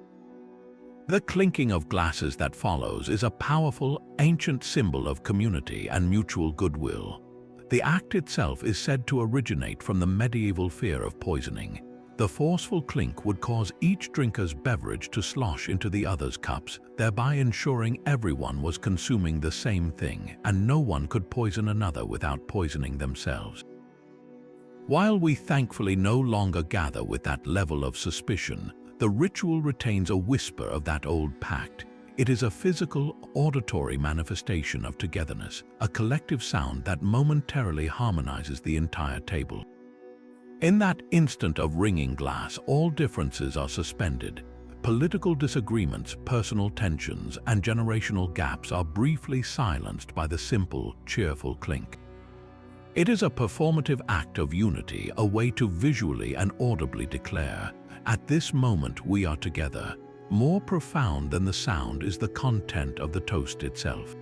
The clinking of glasses that follows is a powerful, ancient symbol of community and mutual goodwill. The act itself is said to originate from the medieval fear of poisoning. The forceful clink would cause each drinker's beverage to slosh into the other's cups, thereby ensuring everyone was consuming the same thing and no one could poison another without poisoning themselves. While we thankfully no longer gather with that level of suspicion, the ritual retains a whisper of that old pact. It is a physical, auditory manifestation of togetherness, a collective sound that momentarily harmonizes the entire table. In that instant of ringing glass, all differences are suspended. Political disagreements, personal tensions, and generational gaps are briefly silenced by the simple, cheerful clink. It is a performative act of unity, a way to visually and audibly declare, "At this moment we are together." More profound than the sound is the content of the toast itself.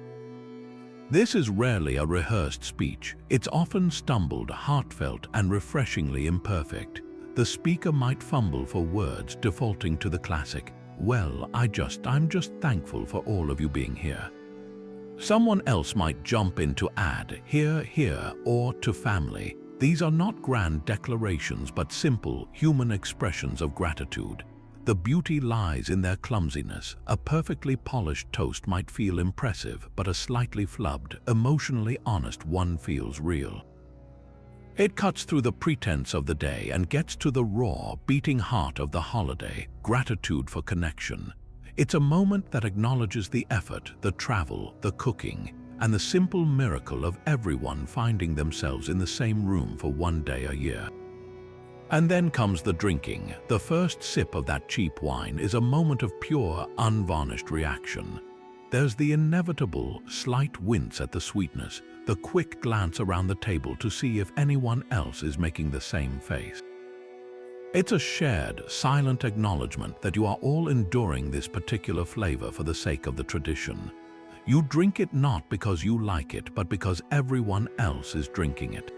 This is rarely a rehearsed speech. It's often stumbled, heartfelt, and refreshingly imperfect. The speaker might fumble for words, defaulting to the classic, "Well, I'm just thankful for all of you being here." Someone else might jump in to add, "Here," or "to family." These are not grand declarations, but simple, human expressions of gratitude. The beauty lies in their clumsiness. A perfectly polished toast might feel impressive, but a slightly flubbed, emotionally honest one feels real. It cuts through the pretense of the day and gets to the raw, beating heart of the holiday, gratitude for connection. It's a moment that acknowledges the effort, the travel, the cooking, and the simple miracle of everyone finding themselves in the same room for one day a year. And then comes the drinking. The first sip of that cheap wine is a moment of pure, unvarnished reaction. There's the inevitable, slight wince at the sweetness, the quick glance around the table to see if anyone else is making the same face. It's a shared, silent acknowledgement that you are all enduring this particular flavor for the sake of the tradition. You drink it not because you like it, but because everyone else is drinking it.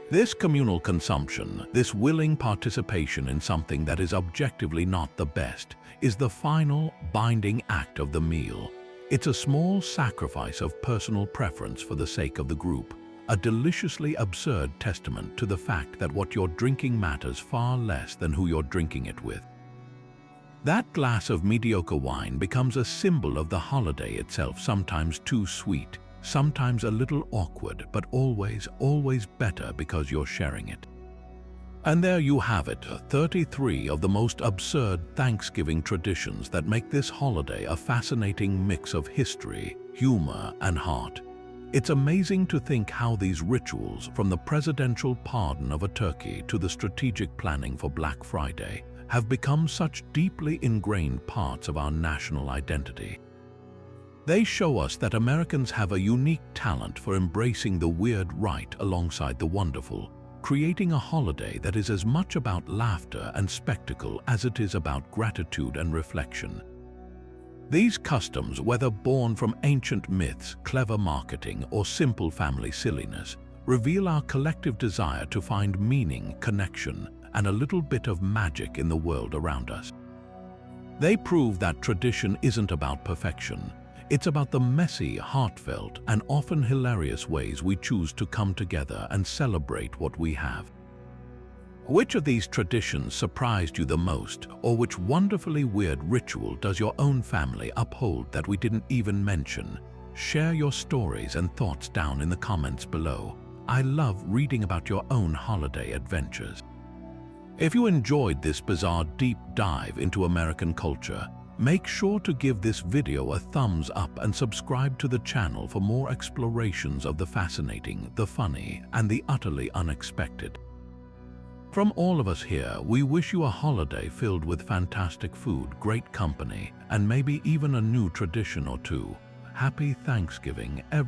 This communal consumption, this willing participation in something that is objectively not the best, is the final, binding act of the meal. It's a small sacrifice of personal preference for the sake of the group, a deliciously absurd testament to the fact that what you're drinking matters far less than who you're drinking it with. That glass of mediocre wine becomes a symbol of the holiday itself, sometimes too sweet, sometimes a little awkward, but always better because you're sharing it. And there you have it, 33 of the most absurd Thanksgiving traditions that make this holiday a fascinating mix of history, humor, and heart. It's amazing to think how these rituals, from the presidential pardon of a turkey to the strategic planning for Black Friday, have become such deeply ingrained parts of our national identity. They show us that Americans have a unique talent for embracing the weird right alongside the wonderful, creating a holiday that is as much about laughter and spectacle as it is about gratitude and reflection. These customs, whether born from ancient myths, clever marketing, or simple family silliness, reveal our collective desire to find meaning, connection, and a little bit of magic in the world around us. They prove that tradition isn't about perfection. It's about the messy, heartfelt, and often hilarious ways we choose to come together and celebrate what we have. Which of these traditions surprised you the most, or which wonderfully weird ritual does your own family uphold that we didn't even mention? Share your stories and thoughts down in the comments below. I love reading about your own holiday adventures. If you enjoyed this bizarre deep dive into American culture, Make sure to give this video a thumbs up and subscribe to the channel for more explorations of the fascinating, the funny, and the utterly unexpected. From all of us here, we wish you a holiday filled with fantastic food, great company, and maybe even a new tradition or two. Happy Thanksgiving, everyone.